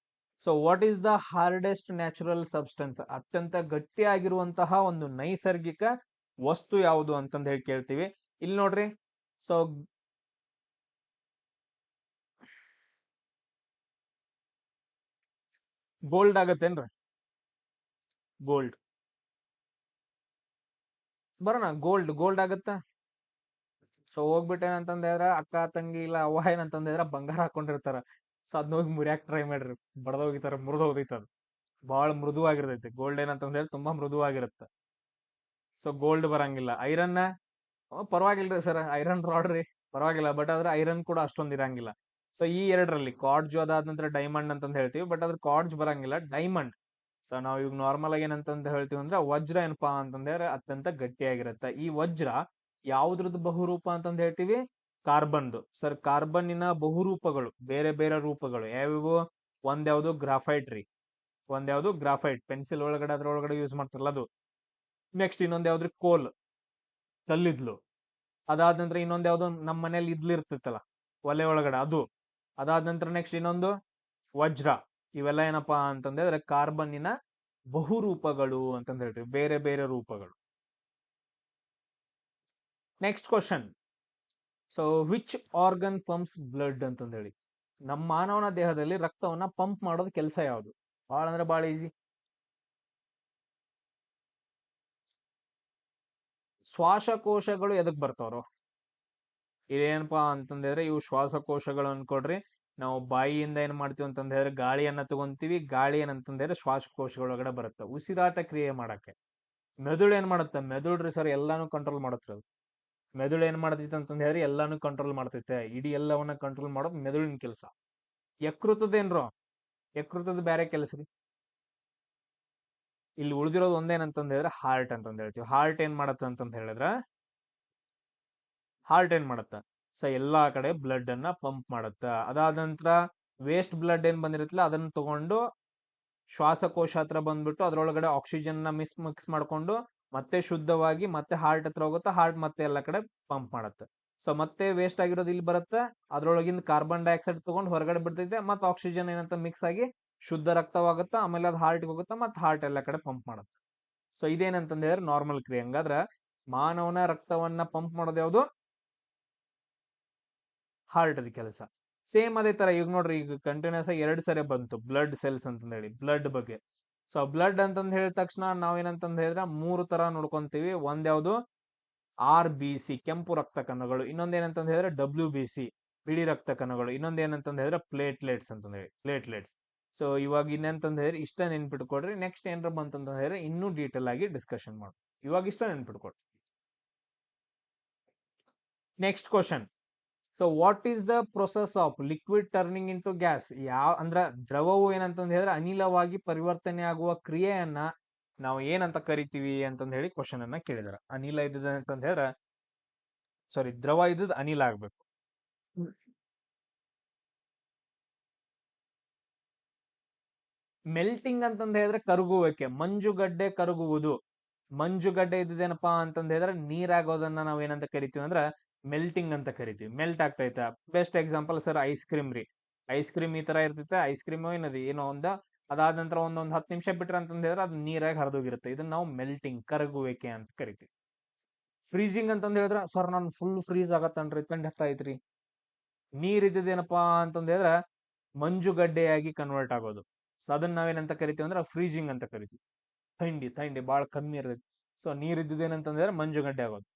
So what is the hardest natural substance? ಅತ್ಯಂತ ಗಟ್ಟಿಯಾಗಿರುವಂತಹ ಒಂದು ನೈಸರ್ಗಿಕ ವಸ್ತು ಯಾವುದು ಅಂತಂದ ಹೇಳಿ ಕೇಳ್ತೀವಿ. ಇಲ್ಲಿ ನೋಡ್ರಿ. ಸೊ ಗೋಲ್ಡ್ ಆಗತ್ತೇನ್ರಿ? ಗೋಲ್ಡ್ ಬರೋಣ. ಗೋಲ್ಡ್ ಆಗತ್ತ. ಸೊ ಹೋಗ್ಬಿಟ್ಟು ಏನಂತಂದ ಹೇಳಿದ್ರೆ ಅಕ್ಕ ತಂಗಿ ಇಲ್ಲ ಅವ್ವ ಏನಂತಂದ ಹೇಳಿದ್ರೆ ಬಂಗಾರ ಹಾಕೊಂಡಿರ್ತಾರ. ಸೊ ಅದ್ನ ಹೋಗಿ ಮುರಿಯಾಕ್ ಟ್ರೈ ಮಾಡ್ರಿ, ಬಡದೋಗಿತಾರ, ಮುರಿದೋಗಿತಾರ. ಬಹಳ ಮೃದುವಾಗಿರ್ತೈತಿ ಗೋಲ್ಡ್. ಏನಂತಂದ ಹೇಳಿ ತುಂಬಾ ಮೃದುವಾಗಿರುತ್ತೆ. ಸೊ ಗೋಲ್ಡ್ ಬರಂಗಿಲ್ಲ. ಐರನ್ ಪರವಾಗಿಲ್ರಿ ಸರ್, ಐರನ್ ರಾಡ್ ರೀ, ಪರವಾಗಿಲ್ಲ. ಬಟ್ ಆದ್ರೆ ಐರನ್ ಕೂಡ ಅಷ್ಟೊಂದ್ ಇರಂಗಿಲ್ಲ. ಸೊ ಈ ಎರಡರಲ್ಲಿ ಕಾರ್ಡ್ಜ್, ಅದಾದ ನಂತರ ಡೈಮಂಡ್ ಅಂತಂದ್ ಹೇಳ್ತೀವಿ. ಬಟ್ ಅದ್ರ ಕಾರ್ಡ್ಜ್ ಬರಂಗಿಲ್ಲ, ಡೈಮಂಡ್. ಸೊ ನಾವ್ ಈಗ ನಾರ್ಮಲ್ ಆಗಿ ಏನಂತಂದ್ ಹೇಳ್ತೀವಿ ಅಂದ್ರೆ ವಜ್ರ ಏನಪ್ಪಾ ಅಂತಂದ್ರೆ ಅತ್ಯಂತ ಗಟ್ಟಿಯಾಗಿರುತ್ತೆ. ಈ ವಜ್ರ ಯಾವ್ದ್ರದ್ದು ಬಹುರೂಪ ಅಂತಂದ್ ಹೇಳ್ತೀವಿ? ಕಾರ್ಬನ್ದು. ಸರ್ ಕಾರ್ಬನ್ನಿನ ಬಹುರೂಪಗಳು, ಬೇರೆ ಬೇರೆ ರೂಪಗಳು ಯಾವ್ಯಾವು? ಒಂದ್ಯಾವ್ದು? ಗ್ರಾಫೈಟ್ ರೀ. ಒಂದ್ಯಾವ್ದು? ಗ್ರಾಫೈಟ್. ಪೆನ್ಸಿಲ್ ಒಳಗಡೆ ಅದ್ರೊಳಗಡೆ ಯೂಸ್ ಮಾಡ್ತಾರಲ್ಲ ಅದು. ನೆಕ್ಸ್ಟ್ ಇನ್ನೊಂದ್ ಯಾವ್ದ್ರಿ? ಕೋಲ್, ಕಲ್ಲಿದ್ಲು. ಅದಾದ ನಂತರ ಇನ್ನೊಂದ್ ಯಾವ್ದು? ನಮ್ಮ ಮನೇಲಿ ಇದ್ಲು ಇರ್ತಿತ್ತಲ್ಲ ಒಲೆ ಒಳಗಡೆ, ಅದು. ಅದಾದ ನಂತರ ನೆಕ್ಸ್ಟ್ ಇನ್ನೊಂದು ವಜ್ರ. ಇವೆಲ್ಲ ಏನಪ್ಪಾ ಅಂತಂದ್ರೆ ಕಾರ್ಬನ್ನಿನ ಬಹುರೂಪಗಳು ಅಂತಂದ್ ಹೇಳ್ತೀವಿ, ಬೇರೆ ಬೇರೆ ರೂಪಗಳು. Next question. So which organ pumps blood ಅಂತಂದ್ ಹೇಳಿ. ನಮ್ಮ ಮಾನವನ ದೇಹದಲ್ಲಿ ರಕ್ತವನ್ನ ಪಂಪ್ ಮಾಡೋದು ಕೆಲಸ ಯಾವುದು? ಬಹಳ ಅಂದ್ರೆ ಬಹಳ ಈಸಿ. ಶ್ವಾಸಕೋಶಗಳು ಎದಕ್ ಬರ್ತಾವ್ರು? ಇದೇನಪ್ಪಾ ಅಂತಂದ್ರೆ ಇವು ಶ್ವಾಸಕೋಶಗಳು ಅನ್ಕೊಡ್ರಿ. ನಾವು ಬಾಯಿಯಿಂದ ಏನ್ ಮಾಡ್ತೀವಿ ಅಂತಂದ ಹೇಳಿದ್ರೆ ಗಾಳಿಯನ್ನ ತಗೊಂತೀವಿ. ಗಾಳಿ ಏನಂತಂದ್ರೆ ಶ್ವಾಸಕೋಶಗಳೊಳಗಡೆ ಬರುತ್ತೆ ಉಸಿರಾಟ ಕ್ರಿಯೆ ಮಾಡಕ್ಕೆ. ಮೆದುಳು ಏನ್ ಮಾಡುತ್ತೆ? ಮೆದುಳು ರೀ ಸರ್ ಎಲ್ಲಾನು ಕಂಟ್ರೋಲ್ ಮಾಡತ್ರ. ಮೆದುಳು ಏನ್ ಮಾಡ್ತೈತೆ ಅಂತಂದ ಹೇಳಿ ಎಲ್ಲಾನು ಕಂಟ್ರೋಲ್ ಮಾಡ್ತೈತೆ. ಇಡೀ ಎಲ್ಲವನ್ನ ಕಂಟ್ರೋಲ್ ಮಾಡೋದು ಮೆದುಳಿನ ಕೆಲಸ. ಯಕೃತದ ಏನ್ರು? ಯಕೃತದ ಬೇರೆ ಕೆಲಸ ರೀ. ಇಲ್ಲಿ ಉಳಿದಿರೋದು ಒಂದೇನಂತಂದ್ ಹೇಳಿದ್ರೆ ಹಾರ್ಟ್ ಅಂತಂದ್ ಹೇಳ್ತೀವಿ. ಹಾರ್ಟ್ ಏನ್ ಮಾಡತ್ತ ಅಂತಂದ್ ಹೇಳಿದ್ರ ಹಾರ್ಟ್ ಏನ್ ಮಾಡತ್ತ, ಸೊ ಎಲ್ಲಾ ಕಡೆ ಬ್ಲಡ್ ಅನ್ನ ಪಂಪ್ ಮಾಡತ್ತ. ಅದಾದ ನಂತರ ವೇಸ್ಟ್ ಬ್ಲಡ್ ಏನ್ ಬಂದಿರತ್ತಲ್ಲ ಅದನ್ನ ತಗೊಂಡು ಶ್ವಾಸಕೋಶ ಹತ್ರ ಬಂದ್ಬಿಟ್ಟು ಅದ್ರೊಳಗಡೆ ಆಕ್ಸಿಜನ್ ನ ಮಿಕ್ಸ್ ಮಾಡ್ಕೊಂಡು ಮತ್ತೆ ಶುದ್ಧವಾಗಿ ಮತ್ತೆ ಹಾರ್ಟ್ ಹತ್ರ ಹೋಗುತ್ತೆ. ಹಾರ್ಟ್ ಮತ್ತೆ ಎಲ್ಲಾ ಕಡೆ ಪಂಪ್ ಮಾಡತ್ತೆ. ಸೊ ಮತ್ತೆ ವೇಸ್ಟ್ ಆಗಿರೋದು ಇಲ್ಲಿ ಬರುತ್ತೆ, ಅದ್ರೊಳಗಿಂದ ಕಾರ್ಬನ್ ಡೈಆಕ್ಸೈಡ್ ತಗೊಂಡು ಹೊರಗಡೆ ಬಿಡ್ತೈತೆ, ಮತ್ತೆ ಆಕ್ಸಿಜನ್ ಏನಂತ ಮಿಕ್ಸ್ ಆಗಿ ಶುದ್ಧ ರಕ್ತವಾಗುತ್ತೆ. ಆಮೇಲೆ ಅದು ಹಾರ್ಟ್ ಹೋಗುತ್ತೆ, ಮತ್ತೆ ಹಾರ್ಟ್ ಎಲ್ಲಾ ಕಡೆ ಪಂಪ್ ಮಾಡುತ್ತೆ. ಸೊ ಇದೇನಂತಂದ್ರೆ ನಾರ್ಮಲ್ ಕ್ರಿಯೆ. ಹಂಗಾದ್ರ ಮಾನವನ ರಕ್ತವನ್ನ ಪಂಪ್ ಮಾಡೋದು ಯಾವುದು? ಹಾರ್ಟ್ ಅದ ಕೆಲಸ. ಸೇಮ್ ಅದೇ ತರ ಈಗ ನೋಡ್ರಿ, ಈಗ ಕಂಟಿನ್ಯೂಸ್ ಆಗಿ 2 ಸರಿ ಬಂತು ಬ್ಲಡ್ ಸೆಲ್ಸ್ ಅಂತಂದ ಹೇಳಿ, ಬ್ಲಡ್ ಬಗ್ಗೆ. ಸೊ ಬ್ಲಡ್ ಅಂತಂದ್ ಹೇಳಿದ ತಕ್ಷಣ ನಾವೇನಂತಂದ್ ಹೇಳಿದ್ರೆ 3 ತರ ನೋಡ್ಕೊಂತೀವಿ. ಒಂದ್ ಯಾವ್ದು? RBC ಕೆಂಪು ರಕ್ತ ಕಣಗಳು. ಇನ್ನೊಂದ್ ಏನಂತಂದ್ ಹೇಳಿದ್ರೆ WBC ಬಿಳಿ ರಕ್ತ ಕಣಗಳು. ಇನ್ನೊಂದ್ ಏನಂತಂದ್ ಹೇಳಿದ್ರೆ ಪ್ಲೇಟ್ಲೆಟ್ಸ್ ಅಂತಂದ್ ಹೇಳಿ, ಪ್ಲೇಟ್ಲೆಟ್ಸ್. ಸೊ ಇವಾಗ ಇನ್ನೆಂತಂದ್ ಹೇಳಿದ್ರೆ ಇಷ್ಟ ನೆನ್ಪಿಟ್ಕೊಡ್ರಿ. ನೆಕ್ಸ್ಟ್ ಏನ್ರ ಬಂತಂತ ಹೇಳಿದ್ರೆ ಇನ್ನೂ ಡೀಟೇಲ್ ಆಗಿ ಡಿಸ್ಕಷನ್ ಮಾಡು. ಇವಾಗ ಇಷ್ಟ ನೆನ್ಪಿಟ್ಕೊಡ್ರಿ. Next question. So what is the process of liquid turning into gas? ಅಂದ್ರ ದ್ರವವು ಏನಂತಂದ್ ಹೇಳಿದ್ರೆ ಅನಿಲವಾಗಿ ಪರಿವರ್ತನೆ ಆಗುವ ಕ್ರಿಯೆಯನ್ನ ನಾವು ಏನಂತ ಕರಿತೀವಿ ಅಂತಂದ್ ಹೇಳಿ ಕ್ವಶನ್ ಅನ್ನ ಕೇಳಿದಾರೆ. ಅನಿಲ ಇದ್ದದ ಅಂತಂದ್ ಹೇಳಿದ್ರೆ, ಸಾರಿ, ದ್ರವ ಇದ್ದದ್ ಅನಿಲ ಆಗ್ಬೇಕು. ಮೆಲ್ಟಿಂಗ್ ಅಂತಂದ್ ಹೇಳಿದ್ರೆ ಕರಗುವಿಕೆ, ಮಂಜುಗಡ್ಡೆ ಕರಗುವುದು. ಮಂಜುಗಡ್ಡೆ ಇದ್ದದೇನಪ್ಪಾ ಅಂತಂದ್ ಹೇಳಿದ್ರೆ ನೀರಾಗೋದನ್ನ ನಾವ್ ಏನಂತ ಕರಿತೀವಿ ಅಂದ್ರ ಮೆಲ್ಟಿಂಗ್ ಅಂತ ಕರಿತೀವಿ. ಮೆಲ್ಟ್ ಆಗ್ತೈತ. Best example sir ice cream ರೀ. ಐಸ್ ಕ್ರೀಮ್ ಈ ತರ ಇರ್ತೈತೆ. ಐಸ್ ಕ್ರೀಮ್ ಏನೋ ಅದಾದ ನಂತರ ಒಂದೊಂದ್ 10 ನಿಮಿಷ ಬಿಟ್ರ ಅಂತಂದ್ ಹೇಳಿದ್ರೆ ಅದು ನೀರಾಗಿ ಹರಿದೋಗಿರುತ್ತೆ. ಇದನ್ನ ನಾವು ಮೆಲ್ಟಿಂಗ್, ಕರಗುವಿಕೆ ಅಂತ ಕರಿತೀವಿ. ಫ್ರೀಜಿಂಗ್ ಅಂತಂದ್ ಹೇಳಿದ್ರೆ ಸರ್ ನಾನು ಫುಲ್ ಫ್ರೀಸ್ ಆಗತ್ತನ್ರಿ, ಕಂಡ್ ಐತ್ರಿ. ನೀರ್ ಇದ್ದಿದ್ದೇನಪ್ಪಾ ಅಂತಂದ್ ಹೇಳಿದ್ರೆ ಮಂಜುಗಡ್ಡೆಯಾಗಿ ಕನ್ವರ್ಟ್ ಆಗೋದು. ಸೊ ಅದನ್ನ ನಾವೇನಂತ ಕರಿತೀವಿ ಅಂದ್ರೆ ಫ್ರೀಜಿಂಗ್ ಅಂತ ಕರಿತೀವಿ. ಥಂಡಿ ಬಹಳ ಕಮ್ಮಿ ಇರ್ತೈತಿ. ಸೊ ನೀರ್ ಇದ್ದಿದ್ದೇನಂತಂದ್ರೆ ಮಂಜುಗಡ್ಡೆ ಆಗೋದು.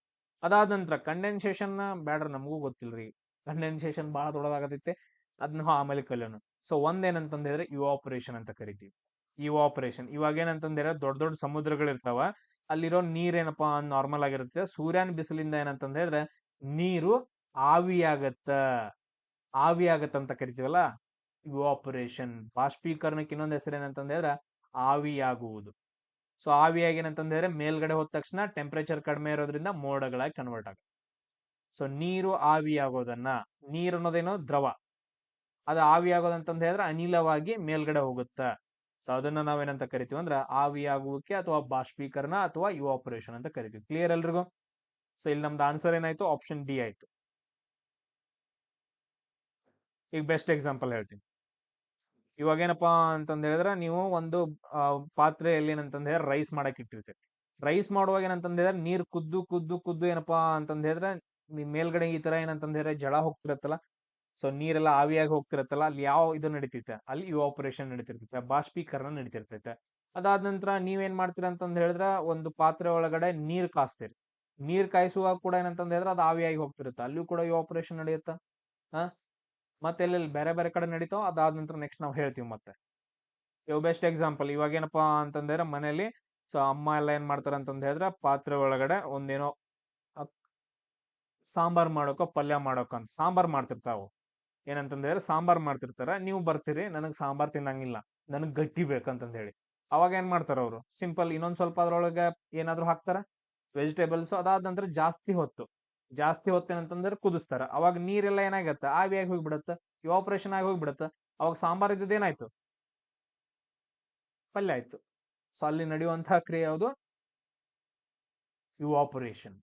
ಅದಾದ ನಂತರ ಕಂಡೆನ್ಸೇಷನ್ ಬ್ಯಾಡ್ರ, ನಮಗೂ ಗೊತ್ತಿಲ್ರಿ. ಕಂಡೆನ್ಸೇಷನ್ ಬಹಳ ದೊಡ್ಡದಾಗತೈತೆ, ಅದನ್ನ ಆಮೇಲೆ ಕಲಿಯೋಣ. ಸೊ ಒಂದೇನಂತಂದ್ ಹೇಳಿದ್ರೆ ಇವಾಪರೇಷನ್ ಅಂತ ಕರಿತೀವಿ. ಇವಾಪರೇಷನ್ ಇವಾಗ ಏನಂತಂದ್ ಹೇಳಿದ್ರೆ ದೊಡ್ಡ ದೊಡ್ಡ ಸಮುದ್ರಗಳಿರ್ತಾವ, ಅಲ್ಲಿರೋ ನೀರ್ ಏನಪ್ಪಾ ನಾರ್ಮಲ್ ಆಗಿರುತ್ತೆ. ಸೂರ್ಯನ ಬಿಸಿಲಿಂದ ಏನಂತಂದ್ ಹೇಳಿದ್ರೆ ನೀರು ಆವಿಯಾಗತ್ತ. ಅಂತ ಕರಿತೀವಲ್ಲ, ಇವಾಪರೇಷನ್. ಬಾಷ್ಪೀಕರಣಕ್ಕೆ ಇನ್ನೊಂದ್ ಹೆಸರು ಏನಂತಂದ್ ಹೇಳಿದ್ರೆ ಆವಿಯಾಗುವುದು. ಸೊ ಆವಿಯಾಗಿ ಏನಂತಂದ್ ಹೇಳಿದ್ರೆ ಮೇಲ್ಗಡೆ ಹೋದ ತಕ್ಷಣ ಟೆಂಪರೇಚರ್ ಕಡಿಮೆ ಇರೋದ್ರಿಂದ ಮೋಡಗಳಾಗಿ ಕನ್ವರ್ಟ್ ಆಗುತ್ತೆ. ಸೊ ನೀರು ಆವಿಯಾಗೋದನ್ನ, ನೀರು ಅನ್ನೋದೇನೋ ದ್ರವ, ಅದು ಆವಿಯಾಗೋದಂತಂದ್ ಹೇಳಿದ್ರೆ ಅನಿಲವಾಗಿ ಮೇಲ್ಗಡೆ ಹೋಗುತ್ತ. ಸೊ ಅದನ್ನ ನಾವೇನಂತ ಕರಿತೀವಿ ಅಂದ್ರೆ ಆವಿಯಾಗುವಿಕೆ ಅಥವಾ ಬಾಷ್ಪೀಕರಣ ಅಥವಾ ಇವಾಪರೇಷನ್ ಅಂತ ಕರಿತೀವಿ. ಕ್ಲಿಯರ್ ಎಲ್ರಿಗೂ? ಸೊ ಇಲ್ಲಿ ನಮ್ದು ಆನ್ಸರ್ ಏನಾಯ್ತು? ಆಪ್ಷನ್ ಡಿ ಆಯ್ತು. ಈಗ ಬೆಸ್ಟ್ ಎಕ್ಸಾಂಪಲ್ ಹೇಳ್ತೀನಿ. ಇವಾಗ ಏನಪ್ಪಾ ಅಂತಂದ್ ಹೇಳಿದ್ರೆ ನೀವು ಒಂದು ಪಾತ್ರೆಯಲ್ಲಿ ಏನಂತಂದ್ ಹೇಳಿದ್ರೆ ರೈಸ್ ಮಾಡಕ್ ಇಟ್ಟಿರ್ತೀರಿ. ರೈಸ್ ಮಾಡುವಾಗ ಏನಂತಂದ್ ಹೇಳಿದ್ರೆ ನೀರ್ ಕುದ್ದು ಕುದ್ದು ಕುದ್ದು ಏನಪ್ಪಾ ಅಂತಂದ್ ಹೇಳಿದ್ರೆ ಮೇಲ್ಗಡೆ ಈ ತರ ಏನಂತಂದ್ ಹೇಳಿದ್ರೆ ಜಳ ಹೋಗ್ತಿರತ್ತಲ್ಲ, ಸೊ ನೀರೆಲ್ಲ ಆವಿಯಾಗಿ ಹೋಗ್ತಿರತ್ತಲ್ಲ, ಅಲ್ಲಿ ಯಾವ ಇದು ನಡೀತೈತೆ? ಅಲ್ಲಿ ಇವಾಪರೇಷನ್ ನಡೀತಿರ್ತೈತೆ, ಬಾಷ್ಪೀಕರಣ ನಡೀತಿರ್ತೈತೆ. ಅದಾದ ನಂತರ ನೀವೇನ್ ಮಾಡ್ತೀರ ಅಂತಂದ್ ಹೇಳಿದ್ರೆ ಒಂದು ಪಾತ್ರೆ ಒಳಗಡೆ ನೀರ್ ಕಾಸ್ತೀರಿ. ನೀರ್ ಕಾಯಿಸುವಾಗ ಕೂಡ ಏನಂತಂದ್ ಹೇಳಿದ್ರೆ ಅದು ಆವಿಯಾಗಿ ಹೋಗ್ತಿರುತ್ತೆ, ಅಲ್ಲಿಯೂ ಕೂಡ ಇವಾಪರೇಷನ್ ನಡೆಯುತ್ತ. ಮತ್ತೆ ಎಲ್ಲೆಲ್ಲಿ ಬೇರೆ ಬೇರೆ ಕಡೆ ನಡೀತಾವ, ಅದಾದ ನಂತರ ನೆಕ್ಸ್ಟ್ ನಾವು ಹೇಳ್ತೀವಿ ಮತ್ತೆ. ಇವ್ ಬೆಸ್ಟ್ ಎಕ್ಸಾಂಪಲ್. ಇವಾಗ ಏನಪ್ಪಾ ಅಂತಂದ್ರೆ ಮನೇಲಿ ಸೊ ಅಮ್ಮ ಎಲ್ಲ ಏನ್ ಮಾಡ್ತಾರ ಅಂತಂದ್ ಹೇಳಿದ್ರೆ ಪಾತ್ರೆ ಒಳಗಡೆ ಒಂದೇನೋ ಸಾಂಬಾರ್ ಮಾಡೋಕೋ ಪಲ್ಯ ಮಾಡೋಕೋ ಅಂತ ಸಾಂಬಾರ್ ಮಾಡ್ತಿರ್ತಾವು. ಏನಂತಂದ್ರೆ ಸಾಂಬಾರ್ ಮಾಡ್ತಿರ್ತಾರ, ನೀವು ಬರ್ತೀರಿ ನನಗ್ ಸಾಂಬಾರ್ ತಿನ್ನಂಗಿಲ್ಲ, ನನಗ್ ಗಟ್ಟಿ ಬೇಕಂತಂದ್ ಹೇಳಿ. ಅವಾಗ ಏನ್ ಮಾಡ್ತಾರ ಅವರು? ಸಿಂಪಲ್ ಇನ್ನೊಂದ್ ಸ್ವಲ್ಪ ಅದ್ರೊಳಗೆ ಏನಾದ್ರು ಹಾಕ್ತಾರ, ವೆಜಿಟೇಬಲ್ಸ್. ಅದಾದ ನಂತರ ಜಾಸ್ತಿ ಹೊತ್ತು ಏನಂತಂದ್ರೆ ಕುದಿಸ್ತಾರ. ಅವಾಗ ನೀರೆಲ್ಲ ಏನಾಗತ್ತ? ಆವಿಯಾಗಿ ಹೋಗ್ಬಿಡತ್ತ, ಇವಾಪರೇಷನ್ ಆಗಿ ಹೋಗ್ಬಿಡತ್ತ. ಅವಾಗ ಸಾಂಬಾರ್ ಇದ್ದೇನಾಯ್ತು? ಪಲ್ಯ ಆಯ್ತು. ಸೊ ಅಲ್ಲಿ ನಡೆಯುವಂತಹ ಕ್ರಿಯೆ ಯಾವುದು? ಇವಾಪರೇಷನ್.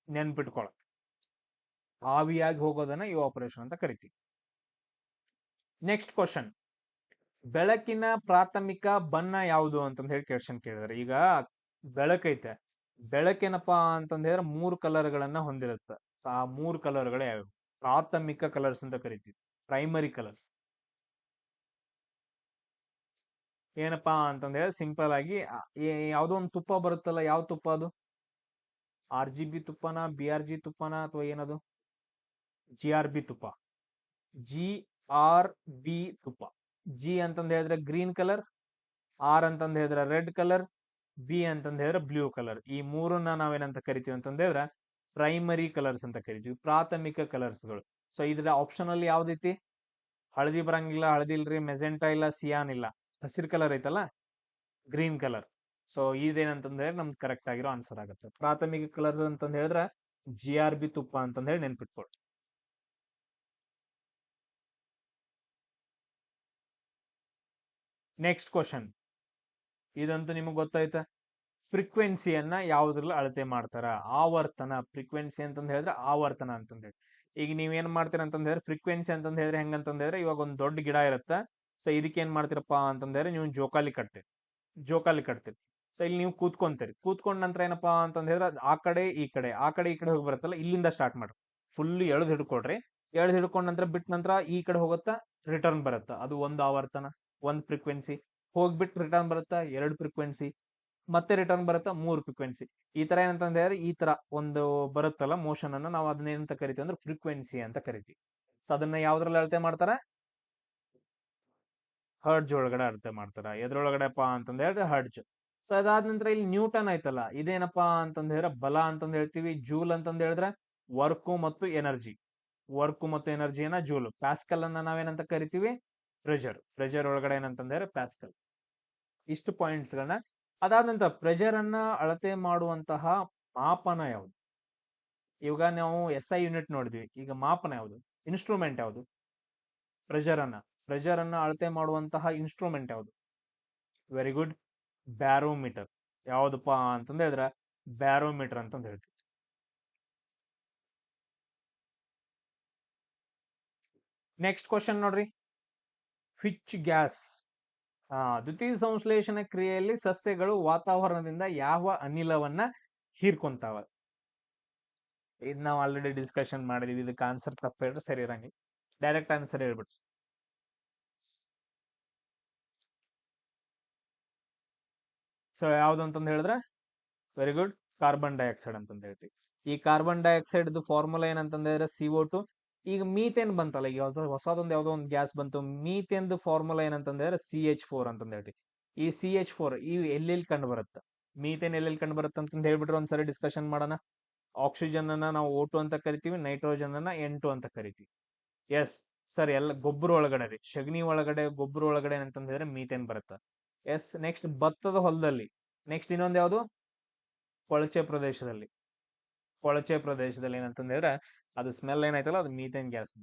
ನೆನ್ಪಿಟ್ಕೊಳಕ್, ಆವಿಯಾಗಿ ಹೋಗೋದನ್ನ ಇವಾಪರೇಷನ್ ಅಂತ ಕರಿತೀವಿ. Next question. ಬೆಳಕಿನ ಪ್ರಾಥಮಿಕ ಬಣ್ಣ ಯಾವುದು ಅಂತಂದ್ ಹೇಳಿ ಕ್ವಶನ್ ಕೇಳಿದಾರೆ. ಈಗ ಬೆಳಕೈತೆ, ಬೆಳಕೇನಪ್ಪಾ ಅಂತಂದ್ ಹೇಳಿದ್ರೆ 3 ಕಲರ್ಗಳನ್ನ ಹೊಂದಿರುತ್ತೆ. ಆ 3 ಕಲರ್ಗಳು ಯಾವ್ಯಾವ? ಪ್ರಾಥಮಿಕ ಕಲರ್ಸ್ ಅಂತ ಕರಿತೀವಿ, ಪ್ರೈಮರಿ ಕಲರ್ಸ್. ಏನಪ್ಪಾ ಅಂತಂದ್ ಹೇಳಿ ಸಿಂಪಲ್ ಆಗಿ ಯಾವ್ದೋ ಒಂದು ತುಪ್ಪ ಬರುತ್ತಲ್ಲ, ಯಾವ ತುಪ್ಪ ಅದು? RGB ತುಪ್ಪನ, BRG ತುಪ್ಪನ, ಅಥವಾ ಏನದು? GRB ತುಪ್ಪ. GRB ತುಪ್ಪ. G ಅಂತಂದ್ ಹೇಳಿದ್ರೆ ಗ್ರೀನ್ ಕಲರ್, R ಅಂತಂದ್ ಹೇಳಿದ್ರೆ ರೆಡ್ ಕಲರ್, B ಅಂತಂದ್ ಹೇಳಿದ್ರೆ ಬ್ಲೂ ಕಲರ್. ಈ ಮೂರನ್ನ ನಾವೇನಂತ ಕರಿತೀವಿ ಅಂತಂದ್ ಹೇಳಿದ್ರೆ ಪ್ರೈಮರಿ ಕಲರ್ಸ್ ಅಂತ ಕರಿತೀವಿ, ಪ್ರಾಥಮಿಕ ಕಲರ್ಸ್ಗಳು. ಸೊ ಇದ್ರ ಆಪ್ಷನ್ ಅಲ್ಲಿ ಯಾವ್ದೈತಿ? ಹಳದಿ ಬರಂಗಿಲ್ಲ, ಹಳದಿ ಇಲ್ರಿ. ಮೆಜೆಂಟಾ ಇಲ್ಲ, ಸಿಯಾನ್ ಇಲ್ಲ. ಹಸಿರು ಕಲರ್ ಐತಲ್ಲ, ಗ್ರೀನ್ ಕಲರ್. ಸೊ ಇದೇನಂತಂದ್ರೆ ನಮ್ದು ಕರೆಕ್ಟ್ ಆಗಿರೋ ಆನ್ಸರ್ ಆಗುತ್ತೆ. ಪ್ರಾಥಮಿಕ ಕಲರ್ ಅಂತಂದ್ ಹೇಳಿದ್ರೆ GRB ತುಪ್ಪ ಅಂತಂದ್ ಹೇಳಿ ನೆನ್ಪಿಟ್ಕೊಳ್ಳಿ. ನೆಕ್ಸ್ಟ್ ಕ್ವಶನ್, ಇದಂತೂ ನಿಮಗೆ ಗೊತ್ತಾಯ್ತಾ? ಫ್ರೀಕ್ವೆನ್ಸಿಯನ್ನ ಯಾವ್ದ್ರಲ್ಲಿ ಅಳತೆ ಮಾಡ್ತಾರ? ಆವರ್ತನ. ಫ್ರೀಕ್ವೆನ್ಸಿ ಅಂತಂದ್ ಹೇಳಿದ್ರೆ ಆವರ್ತನ ಅಂತಂದ್ ಹೇಳಿ. ಈಗ ನೀವ್ ಏನ್ ಮಾಡ್ತೀರ ಅಂತಂದ್ ಹೇಳಿದ್ರೆ, ಫ್ರೀಕ್ವೆನ್ಸಿ ಅಂತಂದ್ ಹೇಳಿದ್ರೆ ಹೆಂಗಂತಂದ್ ಹೇಳಿದ್ರೆ, ಇವಾಗ ಒಂದ್ ದೊಡ್ಡ ಗಿಡ ಇರುತ್ತೆ. ಸೊ ಇದಕ್ಕೆ ಏನ್ ಮಾಡ್ತೀರಪ್ಪ ಅಂತಂದ್ ಹೇಳಿದ್ರೆ, ನೀವು ಜೋಕಾಲಿ ಕಟ್ತೀರಿ. ಸೊ ಇಲ್ಲಿ ನೀವು ಕೂತ್ಕೊಂತೀರಿ. ಕೂತ್ಕೊಂಡ ನಂತರ ಏನಪ್ಪಾ ಅಂತಂದ್ ಹೇಳಿದ್ರೆ, ಆ ಕಡೆ ಈ ಕಡೆ ಹೋಗಿ ಬರುತ್ತಲ್ಲ, ಇಲ್ಲಿಂದ ಸ್ಟಾರ್ಟ್ ಮಾಡ್ರಿ. ಫುಲ್ ಎಳ್ದ್ ಹಿಡ್ಕೊಡ್ರಿ. ಎಳ್ದ್ ಹಿಡ್ಕೊಂಡ ನಂತರ ಬಿಟ್ಟ ನಂತರ ಈ ಕಡೆ ಹೋಗುತ್ತಾ, ರಿಟರ್ನ್ ಬರುತ್ತಾ, ಅದು ಒಂದು ಆವರ್ತನ, ಒಂದ್ ಫ್ರೀಕ್ವೆನ್ಸಿ. ಹೋಗ್ಬಿಟ್ಟು ರಿಟರ್ನ್ ಬರುತ್ತಾ, ಎರಡು ಫ್ರೀಕ್ವೆನ್ಸಿ. ಮತ್ತೆ ರಿಟರ್ನ್ ಬರುತ್ತಾ, ಮೂರು ಫ್ರೀಕ್ವೆನ್ಸಿ. ಈ ತರ ಏನಂತಂದ್ರೆ ಈ ತರ ಒಂದು ಬರುತ್ತಲ್ಲ ಮೋಷನ್ ಅನ್ನ, ನಾವು ಅದನ್ನ ಏನಂತ ಕರಿತೀವಿ ಅಂದ್ರೆ ಫ್ರೀಕ್ವೆನ್ಸಿ ಅಂತ ಕರಿತೀವಿ. ಸೊ ಅದನ್ನ ಯಾವ್ದ್ರಲ್ಲಿ ಅಳತೆ ಮಾಡ್ತಾರ? ಹರ್ಡ್ಜ್ ಒಳಗಡೆ ಅಳತೆ ಮಾಡ್ತಾರ. ಎದ್ರೊಳಗಡೆಪ್ಪ ಅಂತಂದ ಹೇಳಿದ್ರೆ ಹರ್ಡ್ಜ್. ಸೊ ಅದಾದ ನಂತರ ಇಲ್ಲಿ ನ್ಯೂಟನ್ ಆಯ್ತಲ್ಲ, ಇದೇನಪ್ಪಾ ಅಂತಂದ ಹೇಳಿದ್ರೆ ಬಲ ಅಂತಂದ ಹೇಳ್ತೀವಿ. ಜೂಲ್ ಅಂತಂದ ಹೇಳಿದ್ರೆ ವರ್ಕು ಮತ್ತು ಎನರ್ಜಿ. ಎನರ್ಜಿಯನ್ನ ಜೂಲ್. ಪ್ಯಾಸ್ಕಲ್ ಅನ್ನ ನಾವೇನಂತ ಕರಿತೀವಿ? ಪ್ರೆಷರ್ ಒಳಗಡೆ ಏನಂತಂದ್ರೆ ಪ್ಯಾಸ್ಕಲ್. ಇಷ್ಟು ಪಾಯಿಂಟ್ಸ್ ಗಳನ್ನ. ಅದಾದ ನಂತರ ಪ್ರೆಷರ್ ಅನ್ನ ಅಳತೆ ಮಾಡುವಂತಹ ಮಾಪನ ಯಾವುದು? ಇವಾಗ ನಾವು SI ಯೂನಿಟ್ ನೋಡಿದ್ವಿ. ಈಗ ಮಾಪನ ಯಾವುದು? ಇನ್ಸ್ಟ್ರೂಮೆಂಟ್ ಯಾವುದು? ಪ್ರೆಷರ್ ಅನ್ನ ಅಳತೆ ಮಾಡುವಂತಹ ಇನ್ಸ್ಟ್ರೂಮೆಂಟ್ ಯಾವುದು? Very good, barometer. ಯಾವ್ದಪ್ಪ ಅಂತಂದ ಹೇಳಿದ್ರೆ ಬ್ಯಾರೋಮೀಟರ್ ಅಂತಂದ ಹೇಳ್ತೀವಿ. ನೆಕ್ಸ್ಟ್ ಕ್ವಶನ್ ನೋಡ್ರಿ, ಫಿಚ್ ಗ್ಯಾಸ್. ದ್ವಿತೀಯ ಸಂಶ್ಲೇಷಣ ಕ್ರಿಯೆಯಲ್ಲಿ ಸಸ್ಯಗಳು ವಾತಾವರಣದಿಂದ ಯಾವ ಅನಿಲವನ್ನ ಹೀರ್ಕೊಂತಾವ? ಇದು ನಾವು ಆಲ್ರೆಡಿ ಡಿಸ್ಕಷನ್ ಮಾಡಿದೀವಿ. ಇದಕ್ಕೆ ಆನ್ಸರ್ ತಪ್ಪ ಹೇಳಿದ್ರೆ ಸರಿ ಇರಂಗಿಲ್ಲ. ಡೈರೆಕ್ಟ್ ಆನ್ಸರ್ ಹೇಳ್ಬಿಟ್ಟು. ಸೊ ಯಾವ್ದು ಅಂತಂದ್ ಹೇಳಿದ್ರೆ ವೆರಿ ಗುಡ್, ಕಾರ್ಬನ್ ಡೈಆಕ್ಸೈಡ್ ಅಂತಂದ್ ಹೇಳ್ತೀವಿ. ಈ ಕಾರ್ಬನ್ ಡೈಆಕ್ಸೈಡ್ ಫಾರ್ಮುಲಾ ಏನಂತಂದ್ ಹೇಳಿದ್ರೆ CO2. ಈಗ ಮೀಥೇನ್ ಬಂತಲ್ಲ, ಈಗ ಹೊಸದೊಂದು ಯಾವ್ದೋ ಒಂದು ಗ್ಯಾಸ್ ಬಂತು. ಮೀಥೇನ್ ಫಾರ್ಮುಲಾ ಏನಂತಂದ್ ಹೇಳಿದ್ರೆ CH4 ಅಂತಂದ್ ಹೇಳ್ತೀವಿ. ಈ CH4 ಈ ಎಲ್ಲೆಲ್ಲಿ ಕಂಡು ಬರುತ್ತೆ? ಮೀಥೇನ್ ಎಲ್ಲೆಲ್ಲಿ ಕಂಡು ಬರುತ್ತೆ ಅಂತಂದ್ ಹೇಳ್ಬಿಟ್ರೆ ಒಂದ್ಸರಿ ಡಿಸ್ಕಷನ್ ಮಾಡೋಣ. ಆಕ್ಸಿಜನ್ ಅನ್ನ ನಾವು O2 ಅಂತ ಕರಿತೀವಿ, ನೈಟ್ರೋಜನ್ ಅನ್ನ N2 ಅಂತ ಕರಿತೀವಿ. ಎಸ್ ಸರ್, ಎಲ್ಲ ಗೊಬ್ಬರ ಒಳಗಡೆ ರೀ, ಸಗಣಿ ಒಳಗಡೆ, ಗೊಬ್ಬರ ಒಳಗಡೆ ಏನಂತಂದ್ ಹೇಳಿದ್ರೆ ಮೀಥೇನ್ ಬರುತ್ತೆ. ಎಸ್. ನೆಕ್ಸ್ಟ್ ಭತ್ತದ ಹೊಲದಲ್ಲಿ. ನೆಕ್ಸ್ಟ್ ಇನ್ನೊಂದು ಯಾವುದು? ಕೊಳಚೆ ಪ್ರದೇಶದಲ್ಲಿ. ಏನಂತಂದ್ ಹೇಳಿದ್ರೆ ಅದು ಸ್ಮೆಲ್ ಏನಾಯ್ತಲ್ಲ, ಅದು ಮೀಥೇನ್ ಗ್ಯಾಸ್.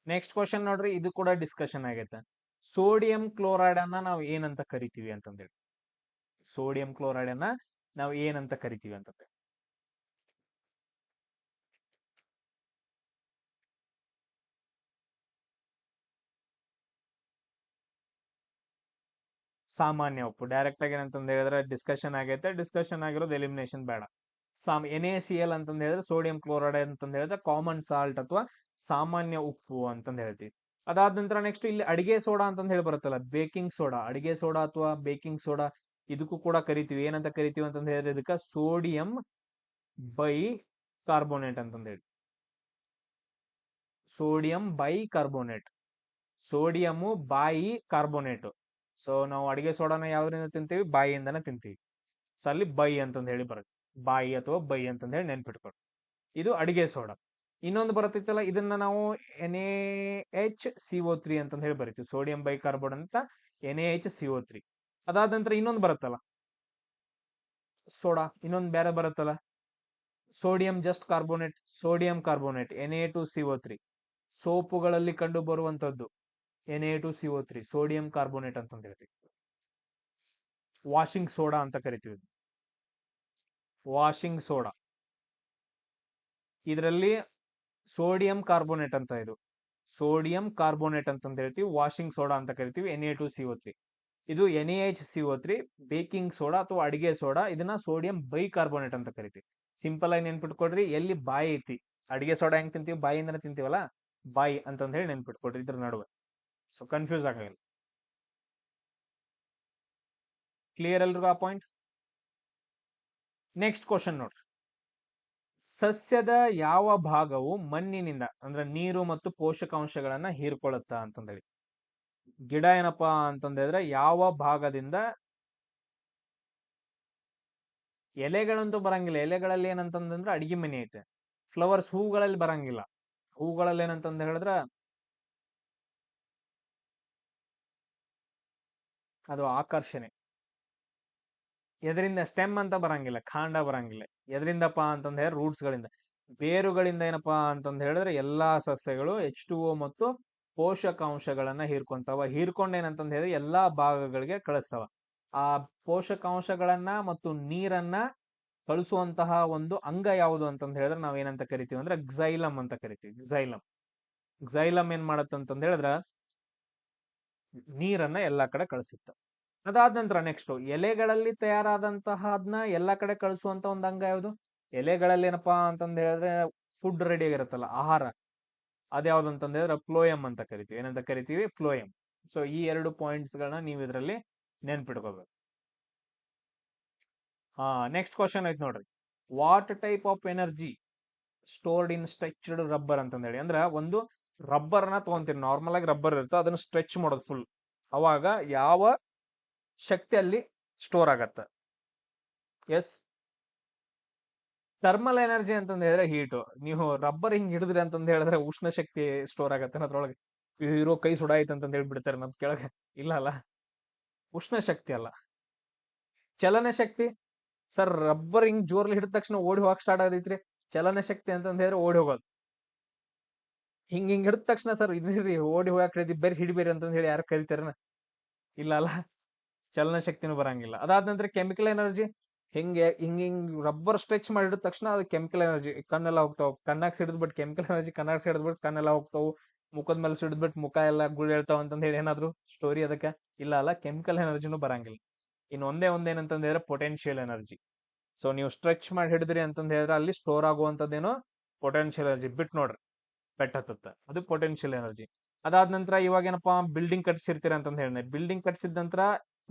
ನೆಕ್ಸ್ಟ್ ಕ್ವಶನ್ ನೋಡ್ರಿ, ಇದು ಕೂಡ ಡಿಸ್ಕಷನ್ ಆಗೈತೆ. ಸೋಡಿಯಂ ಕ್ಲೋರೈಡ್ ಅನ್ನ ನಾವು ಏನಂತ ಕರಿತೀವಿ ಅಂತಂದೇಳಿ? ಸೋಡಿಯಂ ಕ್ಲೋರೈಡ್ ಅನ್ನ ನಾವು ಏನಂತ ಕರಿತೀವಿ ಅಂತಂದೇಳಿ? ಸಾಮಾನ್ಯ ಉಪ್ಪು. ಡೈರೆಕ್ಟ್ ಆಗಿ ಏನಂತಂದ್ ಹೇಳಿದ್ರೆ ಡಿಸ್ಕಷನ್ ಆಗೈತೆ. ಡಿಸ್ಕಷನ್ ಆಗಿರೋದು ಎಲಿಮಿನೇಷನ್ ಬೇಡ. NaCl ಅಂತಂದ್ ಹೇಳಿದ್ರೆ ಸೋಡಿಯಂ ಕ್ಲೋರೈಡ್ ಅಂತಂದ್ ಹೇಳಿದ್ರೆ ಕಾಮನ್ ಸಾಲ್ಟ್ ಅಥವಾ ಸಾಮಾನ್ಯ ಉಪ್ಪು ಅಂತಂದ್ ಹೇಳ್ತೀವಿ. ಅದಾದ ನಂತರ ನೆಕ್ಸ್ಟ್ ಇಲ್ಲಿ ಅಡಿಗೆ ಸೋಡಾ ಅಂತಂದ್ ಹೇಳಿ ಬರುತ್ತಲ್ಲ, ಬೇಕಿಂಗ್ ಸೋಡಾ. ಅಡಿಗೆ ಸೋಡಾ ಅಥವಾ ಬೇಕಿಂಗ್ ಸೋಡಾ ಇದಕ್ಕೂ ಕೂಡ ಕರಿತೀವಿ. ಏನಂತ ಕರಿತೀವಿ ಅಂತಂದ್ ಹೇಳಿದ್ರೆ ಇದಕ್ಕ ಸೋಡಿಯಂ ಬೈ ಕಾರ್ಬೋನೇಟ್ ಅಂತಂದ್ ಹೇಳಿ. Sodium by carbonate. ಸೋಡಿಯಂ ಬಾಯಿ ಕಾರ್ಬೋನೇಟ್. ಸೊ ನಾವು ಅಡಿಗೆ ಸೋಡಾನ ಯಾವ್ದ್ರಿಂದ ತಿಂತೀವಿ? ಬಾಯಿಯಿಂದನೇ ತಿಂತೀವಿ. ಸೊ ಅಲ್ಲಿ ಬೈ ಅಂತಂದ್ ಹೇಳಿ ಬರುತ್ತೆ. ಬಾಯಿ ಅಥವಾ ಬೈ ಅಂತಂದ್ ಹೇಳಿ ನೆನ್ಪಿಟ್ಕೊಳ್ಳಿ. ಇದು ಅಡಿಗೆ ಸೋಡಾ. ಇನ್ನೊಂದು ಬರುತ್ತಿತ್ತಲ್ಲ, ಇದನ್ನ ನಾವು NaHCO3 ಅಂತಂದ್ ಹೇಳಿ ಬರೀತೀವಿ. Sodium by carbonate NaHCO3. ಅದಾದ ನಂತರ ಇನ್ನೊಂದು ಬರುತ್ತಲ್ಲ ಸೋಡಾ, ಇನ್ನೊಂದು ಬೇರೆ ಬರುತ್ತಲ್ಲ, sodium just carbonate, sodium carbonate Na2CO3. ಸೋಪುಗಳಲ್ಲಿ ಕಂಡು ಬರುವಂತದ್ದು Na2CO3, ಸೋಡಿಯಂ ಕಾರ್ಬೋನೇಟ್ ಅಂತಂದ್ ಹೇಳ್ತೀವಿ. ವಾಷಿಂಗ್ ಸೋಡಾ ಅಂತ ಕರಿತೀವಿ. ವಾಷಿಂಗ್ ಸೋಡಾ ಇದರಲ್ಲಿ ಸೋಡಿಯಂ ಕಾರ್ಬೋನೇಟ್ ಅಂತ, ಇದು ಸೋಡಿಯಂ ಕಾರ್ಬೋನೇಟ್ ಅಂತಂದ್ ಹೇಳ್ತೀವಿ. ವಾಷಿಂಗ್ ಸೋಡಾ ಅಂತ ಕರಿತೀವಿ Na2CO3. ಇದು NaHCO3. ಬೇಕಿಂಗ್ ಸೋಡಾ ಅಥವಾ ಅಡಿಗೆ ಸೋಡಾ, ಇದನ್ನ ಸೋಡಿಯಂ ಬೈ ಕಾರ್ಬೋನೇಟ್ ಅಂತ ಕರಿತೀವಿ. ಸಿಂಪಲ್ ಆಗಿ ನೆನ್ಪಿಟ್ಕೊಡ್ರಿ, ಎಲ್ಲಿ ಬಾಯಿ ಐತಿ, ಅಡಿಗೆ ಸೋಡಾ ಹೆಂಗ್ ತಿಂತೀವಿ? ಬಾಯಿಯಿಂದನೇ ತಿಂತೀವಲ್ಲ, ಬಾಯಿ ಅಂತಂದ್ ಹೇಳಿ ನೆನ್ಪಿಟ್ಕೊಡ್ರಿ ಇದ್ರ ನಡುವೆ. ಸೊ ಕನ್ಫ್ಯೂಸ್ ಆಗಲ್ಲ. ಕ್ಲಿಯರ್ ಎಲ್ರಿಗೂ ಆ ಪಾಯಿಂಟ್? ನೆಕ್ಸ್ಟ್ ಕ್ವಶನ್ ನೋಡ್ರಿ, ಸಸ್ಯದ ಯಾವ ಭಾಗವು ಮಣ್ಣಿನಿಂದ ಅಂದ್ರೆ ನೀರು ಮತ್ತು ಪೋಷಕಾಂಶಗಳನ್ನ ಹೀರ್ಕೊಳ್ಳುತ್ತಾ ಅಂತಂದೇಳಿ? ಗಿಡ ಏನಪ್ಪಾ ಅಂತಂದ್ರೆ ಯಾವ ಭಾಗದಿಂದ? ಎಲೆಗಳಂತೂ ಬರಂಗಿಲ್ಲ. ಎಲೆಗಳಲ್ಲಿ ಏನಂತಂದ್ರೆ ಅಡಿಗೆ ಮನೆ ಐತೆ. ಫ್ಲವರ್ಸ್, ಹೂಗಳಲ್ಲಿ ಬರಂಗಿಲ್ಲ. ಹೂಗಳಲ್ಲಿ ಏನಂತಂದ ಹೇಳಿದ್ರ ಅದು ಆಕರ್ಷಣೆ. ಎದರಿಂದ ಸ್ಟೆಮ್ ಅಂತ ಬರಂಗಿಲ್ಲ, ಕಾಂಡ ಬರಂಗಿಲ್ಲ. ಎದರಿಂದಪ್ಪ ಅಂತಂದ ಹೇಳಿದ್ರೆ ರೂಟ್ಸ್ ಗಳಿಂದ. ಬೇರುಗಳಿಂದ ಏನಪ್ಪಾ ಅಂತಂದ ಹೇಳಿದ್ರೆ ಎಲ್ಲಾ ಸಸ್ಯಗಳು H2O ಮತ್ತು ಪೋಷಕಾಂಶಗಳನ್ನ ಹೀರ್ಕೊಂತಾವ. ಹೀರ್ಕೊಂಡ್ ಏನಂತಂದ ಹೇಳಿದ್ರೆ ಎಲ್ಲಾ ಭಾಗಗಳಿಗೆ ಕಳಿಸ್ತಾವ. ಆ ಪೋಷಕಾಂಶಗಳನ್ನ ಮತ್ತು ನೀರನ್ನ ಕಳಿಸುವಂತಹ ಒಂದು ಅಂಗ ಯಾವುದು ಅಂತಂದ ಹೇಳಿದ್ರೆ ನಾವ್ ಏನಂತ ಕರಿತೀವಿ ಅಂದ್ರೆ ಗ್ಸೈಲಮ್ ಅಂತ ಕರಿತೀವಿ. ಗ್ಸೈಲಮ್ ಏನ್ ಮಾಡತ್ತಂತಂದ ಹೇಳಿದ್ರ ನೀರನ್ನ ಎಲ್ಲಾ ಕಡೆ ಕಳಿಸುತ್ತ. ಅದಾದ ನಂತರ ನೆಕ್ಸ್ಟ್ ಎಲೆಗಳಲ್ಲಿ ತಯಾರಾದಂತಹದ್ನ ಎಲ್ಲಾ ಕಡೆ ಕಳಿಸುವಂತ ಒಂದು ಅಂಗ ಯಾವುದು? ಎಲೆಗಳಲ್ಲಿ ಏನಪ್ಪಾ ಅಂತಂದ ಹೇಳಿದ್ರೆ ಫುಡ್ ರೆಡಿ ಆಗಿರುತ್ತಲ್ಲ, ಆಹಾರ, ಅದ್ಯಾವ್ದು ಅಂತಂದ ಹೇಳಿದ್ರೆ ಫ್ಲೋಯಮ್ ಅಂತ ಕರಿತೀವಿ. ಏನಂತ ಕರಿತೀವಿ? ಫ್ಲೋಯಮ್. ಸೊ ಈ 2 ಪಾಯಿಂಟ್ಸ್ ಗಳನ್ನ ನೀವು ಇದರಲ್ಲಿ ನೆನ್ಪಿಟ್ಕೋಬೇಕು. ನೆಕ್ಸ್ಟ್ ಕ್ವಶನ್ ಐತ್ ನೋಡ್ರಿ. What type of energy stored in stretched rubber ಅಂತಂದ ಹೇಳಿ. ಅಂದ್ರ ಒಂದು ರಬ್ಬರ್ ನ ತಗೊಂತೀರಿ, ನಾರ್ಮಲ್ ಆಗಿ ರಬ್ಬರ್ ಇರುತ್ತೆ, ಅದನ್ನ ಸ್ಟ್ರೆಚ್ ಮಾಡೋದು ಫುಲ್. ಅವಾಗ ಯಾವ ಶಕ್ತಿ ಅಲ್ಲಿ ಸ್ಟೋರ್ ಆಗತ್ತ? ಎಸ್, ಥರ್ಮಲ್ ಎನರ್ಜಿ ಅಂತಂದ ಹೇಳಿದ್ರೆ ಹೀಟ್. ನೀವು ರಬ್ಬರ್ ಹಿಂಗ್ ಹಿಡಿದ್ರಿ ಅಂತಂದ ಹೇಳಿದ್ರೆ ಉಷ್ಣ ಶಕ್ತಿ ಸ್ಟೋರ್ ಆಗತ್ತೆ ಅದ್ರೊಳಗೆ. ಇರೋ ಕೈ ಸುಡಾಯ್ತು ಅಂತಂದ ಹೇಳ್ಬಿಡ್ತಾರೆ ನಮ್ ಕೆಳಗೆ. ಇಲ್ಲ ಅಲ್ಲ, ಉಷ್ಣ ಶಕ್ತಿ ಅಲ್ಲ, ಚಲನ ಶಕ್ತಿ. ಸರ್ ರಬ್ಬರ್ ಹಿಂಗ್ ಜೋರ್ಲಿ ಹಿಡಿದ ತಕ್ಷಣ ಓಡಿ ಹೋಗಕ್ ಸ್ಟಾರ್ಟ್ ಆಗೈತ್ರಿ, ಚಲನ ಶಕ್ತಿ ಅಂತಂದ ಹೇಳಿದ್ರೆ ಓಡಿ ಹೋಗೋದು. ಹಿಂಗ್ ಹಿಂಗ್ ಹಿಡಿದ ತಕ್ಷಣ ಸರ್ ಇದ್ರಿ ಓಡಿ ಹೋಗಕ್ ಬೇರೆ ಹಿಡಿಬೇರಿ ಅಂತಂದ ಹೇಳಿ ಯಾರು ಕರಿತಾರನ? ಇಲ್ಲ ಅಲ್ಲ, ಚಲನ ಶಕ್ತಿನೂ ಬರಂಗಿಲ್ಲ. ಅದಾದ ನಂತರ ಕೆಮಿಕಲ್ ಎನರ್ಜಿ. ಹಿಂಗೆ ಹಿಂಗ್ ಹಿಂಗ್ ರಬ್ಬರ್ ಸ್ಟ್ರೆಚ್ ಮಾಡಿ ಹಿಡಿದ ತಕ್ಷಣ ಅದು ಕೆಮಿಕಲ್ ಎನರ್ಜಿ. ಕಣ್ಣೆಲ್ಲ ಹೋಗ್ತಾವ, ಕಣ್ಣಾಗ ಸಿಡಿದ್ಬಿಟ್ಟು ಕೆಮಿಕಲ್ ಎನರ್ಜಿ, ಕಣ್ಣಾಗ ಸಿಡಿದ್ಬಿಟ್ಟು ಕಣ್ಣೆಲ್ಲ ಹೋಗ್ತಾವು, ಮುಖದ ಮೇಲೆ ಸಿಡಿದ್ಬಿಟ್ಟು ಮುಖ ಎಲ್ಲ ಗುಳಿ ಹೇಳ್ತಾವ ಅಂತಂದ ಹೇಳಿ ಏನಾದ್ರು ಸ್ಟೋರಿ ಅದಕ್ಕೆ? ಇಲ್ಲ ಅಲ್ಲ, ಕೆಮಿಕಲ್ ಎನರ್ಜಿನೂ ಬರಂಗಿಲ್ಲ. ಇನ್ನು ಒಂದೇ ಒಂದೇನಂತಂದ ಹೇಳಿದ್ರೆ ಪೊಟೆನ್ಶಿಯಲ್ ಎನರ್ಜಿ. ಸೊ ನೀವು ಸ್ಟ್ರೆಚ್ ಮಾಡಿ ಹಿಡಿದ್ರಿ ಅಂತಂದ ಹೇಳಿದ್ರೆ ಅಲ್ಲಿ ಸ್ಟೋರ್ ಆಗುವಂತದ್ದೇನೋ ಪೊಟೆನ್ಶಿಯಲ್ ಎನರ್ಜಿ. ಬಿಟ್ಟು ನೋಡ್ರಿ ಪೆಟ್ ಹತ್ತುತ್ತ, ಅದು ಪೊಟೆನ್ಶಿಯಲ್ ಎನರ್ಜಿ. ಅದಾದ ನಂತರ ಇವಾಗ ಏನಪ್ಪಾ ಬಿಲ್ಡಿಂಗ್ ಕಟ್ಸಿರ್ತೀರಿ ಅಂತಂದ ಹೇಳಿ, ಬಿಲ್ಡಿಂಗ್ ಕಟ್ಸಿದ ನಂತರ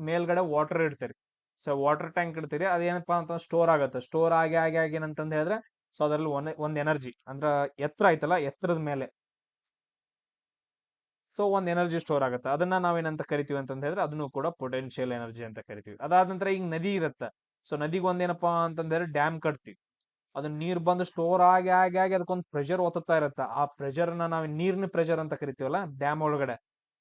ಮೇಲ್ಗಡೆ ವಾಟರ್ ಇಡ್ತೀರಿ. ಸೊ ವಾಟರ್ ಟ್ಯಾಂಕ್ ಇಡ್ತೀರಿ, ಅದೇನಪ್ಪಾ ಅಂತ ಸ್ಟೋರ್ ಆಗತ್ತೆ. ಸ್ಟೋರ್ ಆಗಿ ಆಗಿ ಆಗಿ ಏನಂತಂದ ಹೇಳಿದ್ರೆ ಸೊ ಅದ್ರಲ್ಲಿ ಒಂದ್ ಎನರ್ಜಿ ಅಂದ್ರ ಎತ್ತರ ಐತಲ್ಲ, ಎತ್ತರದ ಮೇಲೆ ಸೊ ಒಂದ್ ಎನರ್ಜಿ ಸ್ಟೋರ್ ಆಗುತ್ತೆ. ಅದನ್ನ ನಾವೇನಂತ ಕರಿತೀವಿ ಅಂತಂದ ಹೇಳಿದ್ರೆ ಅದನ್ನು ಕೂಡ ಪೊಟೆನ್ಶಿಯಲ್ ಎನರ್ಜಿ ಅಂತ ಕರಿತೀವಿ. ಅದಾದ ನಂತರ ಈಗ ನದಿ ಇರುತ್ತೆ. ಸೊ ನದಿಗೆ ಒಂದೇನಪ್ಪಾ ಅಂತಂದ್ರೆ ಡ್ಯಾಮ್ ಕಟ್ತೀವಿ. ಅದು ನೀರ್ ಬಂದು ಸ್ಟೋರ್ ಆಗಿ ಆಗಿ ಆಗಿ ಅದಕ್ಕೊಂದು ಪ್ರೆಷರ್ ಒತ್ತುತ್ತಾ ಇರುತ್ತೆ. ಆ ಪ್ರೆಷರ್ ನ ನಾವು ನೀರಿನ ಪ್ರೆಷರ್ ಅಂತ ಕರಿತೀವಲ್ಲ ಡ್ಯಾಮ್ ಒಳಗಡೆ,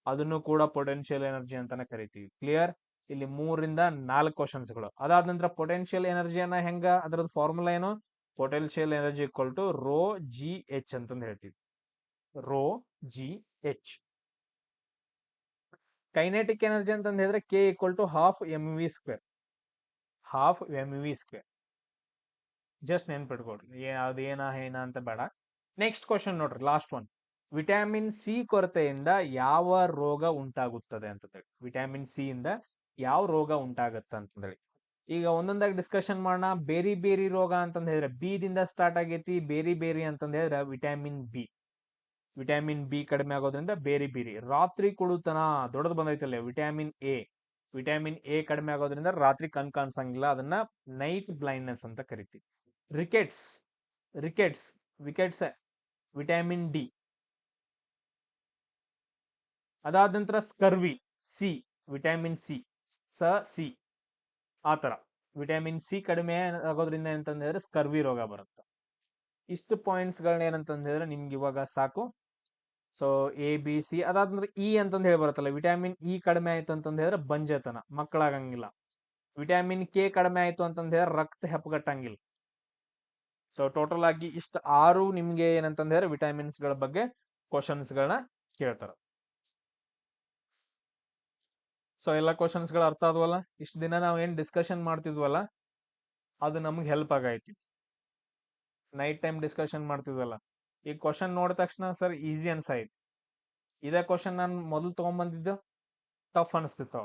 ಅದನ್ನು ಕೂಡ ಪೊಟೆನ್ಶಿಯಲ್ ಎನರ್ಜಿ ಅಂತಾನೆ ಕರಿತೀವಿ. ಕ್ಲಿಯರ್? ಇಲ್ಲಿ 3 ರಿಂದ 4 ಕ್ವಶನ್ಸ್ಗಳು. ಅದಾದ ನಂತರ ಪೊಟೆನ್ಶಿಯಲ್ ಎನರ್ಜಿಯನ್ನ ಹೆಂಗ, ಅದ್ರದ್ದು ಫಾರ್ಮುಲಾ ಏನು? Potential energy equal to rho g h ಅಂತಂದು ಹೇಳ್ತೀವಿ. Rho g h. Kinetic energy ಅಂತಂದ ಹೇಳಿದ್ರೆ K equal to ½ mv². ½ mv². Just ನೆನ್ಪಿಟ್ಕೊಡ್ರಿ, ಅದೇನ ಏನ ಅಂತ ಬೇಡ. ನೆಕ್ಸ್ಟ್ ಕ್ವಶನ್ ನೋಡ್ರಿ, ಲಾಸ್ಟ್ ಒನ್. ವಿಟಮಿನ್ ಸಿ ಕೊರತೆಯಿಂದ ಯಾವ ರೋಗ ಉಂಟಾಗುತ್ತದೆ ಅಂತಂದೇಳಿ. ವಿಟಮಿನ್ ಸಿ ಇಂದ ಯಾವ ರೋಗ ಉಂಟಾಗತ್ತ ಅಂತಂದೇಳಿ ಈಗ ಒಂದೊಂದಾಗಿ ಡಿಸ್ಕಷನ್ ಮಾಡೋಣ. ಬೇರಿ ಬೇರಿ ರೋಗ ಅಂತಂದ ಹೇಳಿದ್ರೆ ಬಿ ದಿಂದ ಸ್ಟಾರ್ಟ್ ಆಗೈತಿ. ಬೇರಿ ಬೇರಿ ಅಂತಂದ ಹೇಳಿದ್ರೆ ವಿಟಮಿನ್ ಬಿ ಕಡಿಮೆ ಆಗೋದ್ರಿಂದ ಬೇರಿ ಬೇರಿ. ರಾತ್ರಿ ಕುಡುತನ ದೊಡ್ಡದು ಬಂದೈತಲ್ಲ, ವಿಟಮಿನ್ ಎ ಕಡಿಮೆ ಆಗೋದ್ರಿಂದ ರಾತ್ರಿ ಕಣ್ ಕಾಣಿಸಂಗಿಲ್ಲ, ಅದನ್ನ ನೈಟ್ ಬ್ಲೈಂಡ್ನೆಸ್ ಅಂತ ಕರಿತೀವಿ. Wickets vitamin D. ಅದಾದ ನಂತರ ಸ್ಕರ್ವಿ, ವಿಟಮಿನ್ ಸಿ. ಆತರ ವಿಟಮಿನ್ ಸಿ ಕಡಿಮೆ ಆಗೋದ್ರಿಂದ ಏನಂತಂದ್ರೆ ಸ್ಕರ್ವಿ ರೋಗ ಬರುತ್ತೆ. ಇಷ್ಟು ಪಾಯಿಂಟ್ಸ್ ಗಳನ್ನ ಏನಂತಂದ್ರೆ ನಿಮ್ಗೆ ಇವಾಗ ಸಾಕು. So ABC. ಅದಾದ್ಮೇಲೆ ಇ ಅಂತಂದ್ ಹೇಳಿ ಬರುತ್ತಲ್ಲ, ವಿಟಮಿನ್ ಇ ಕಡಿಮೆ ಆಯ್ತು ಅಂತಂದ ಹೇಳಿದ್ರೆ ಬಂಜೆತನ, ಮಕ್ಕಳಾಗಂಗಿಲ್ಲ. ವಿಟಮಿನ್ ಕೆ ಕಡಿಮೆ ಆಯ್ತು ಅಂತಂದ ಹೇಳಿದ್ರೆ ರಕ್ತ ಹೆಪ್ಪಗಟ್ಟಂಗಿಲ್ಲ. ಸೊ ಟೋಟಲ್ ಆಗಿ ಇಷ್ಟ 6 ನಿಮ್ಗೆ ಏನಂತಂದ ಹೇಳಿದ್ರೆ ವಿಟಮಿನ್ಸ್ ಗಳ ಬಗ್ಗೆ ಕ್ವಶನ್ಸ್ ಗಳನ್ನ ಕೇಳ್ತಾರ. ಸೊ ಎಲ್ಲ ಕ್ವಶನ್ಸ್ ಗಳು ಅರ್ಥ ಆದ್ವಲ್ಲ? ಇಷ್ಟ ದಿನ ನಾವ್ ಏನ್ ಡಿಸ್ಕಷನ್ ಮಾಡ್ತಿದ್ವಲ್ಲ ಅದು ನಮ್ಗೆ ಹೆಲ್ಪ್ ಆಗೈತಿ. ನೈಟ್ ಟೈಮ್ ಡಿಸ್ಕಷನ್ ಮಾಡ್ತಿದ್ವಲ್ಲ, ಈ ಕ್ವಶನ್ ನೋಡಿದ ತಕ್ಷಣ ಸರ್ ಈಸಿ ಅನ್ಸಾಯ್ತು. ಇದೇ ಕ್ವಶನ್ ನಾನು ಮೊದಲು ತಗೊಂಡ್ಬಂದಿದ್ದು ಟಫ್ ಅನಿಸ್ತಿತ್ತು.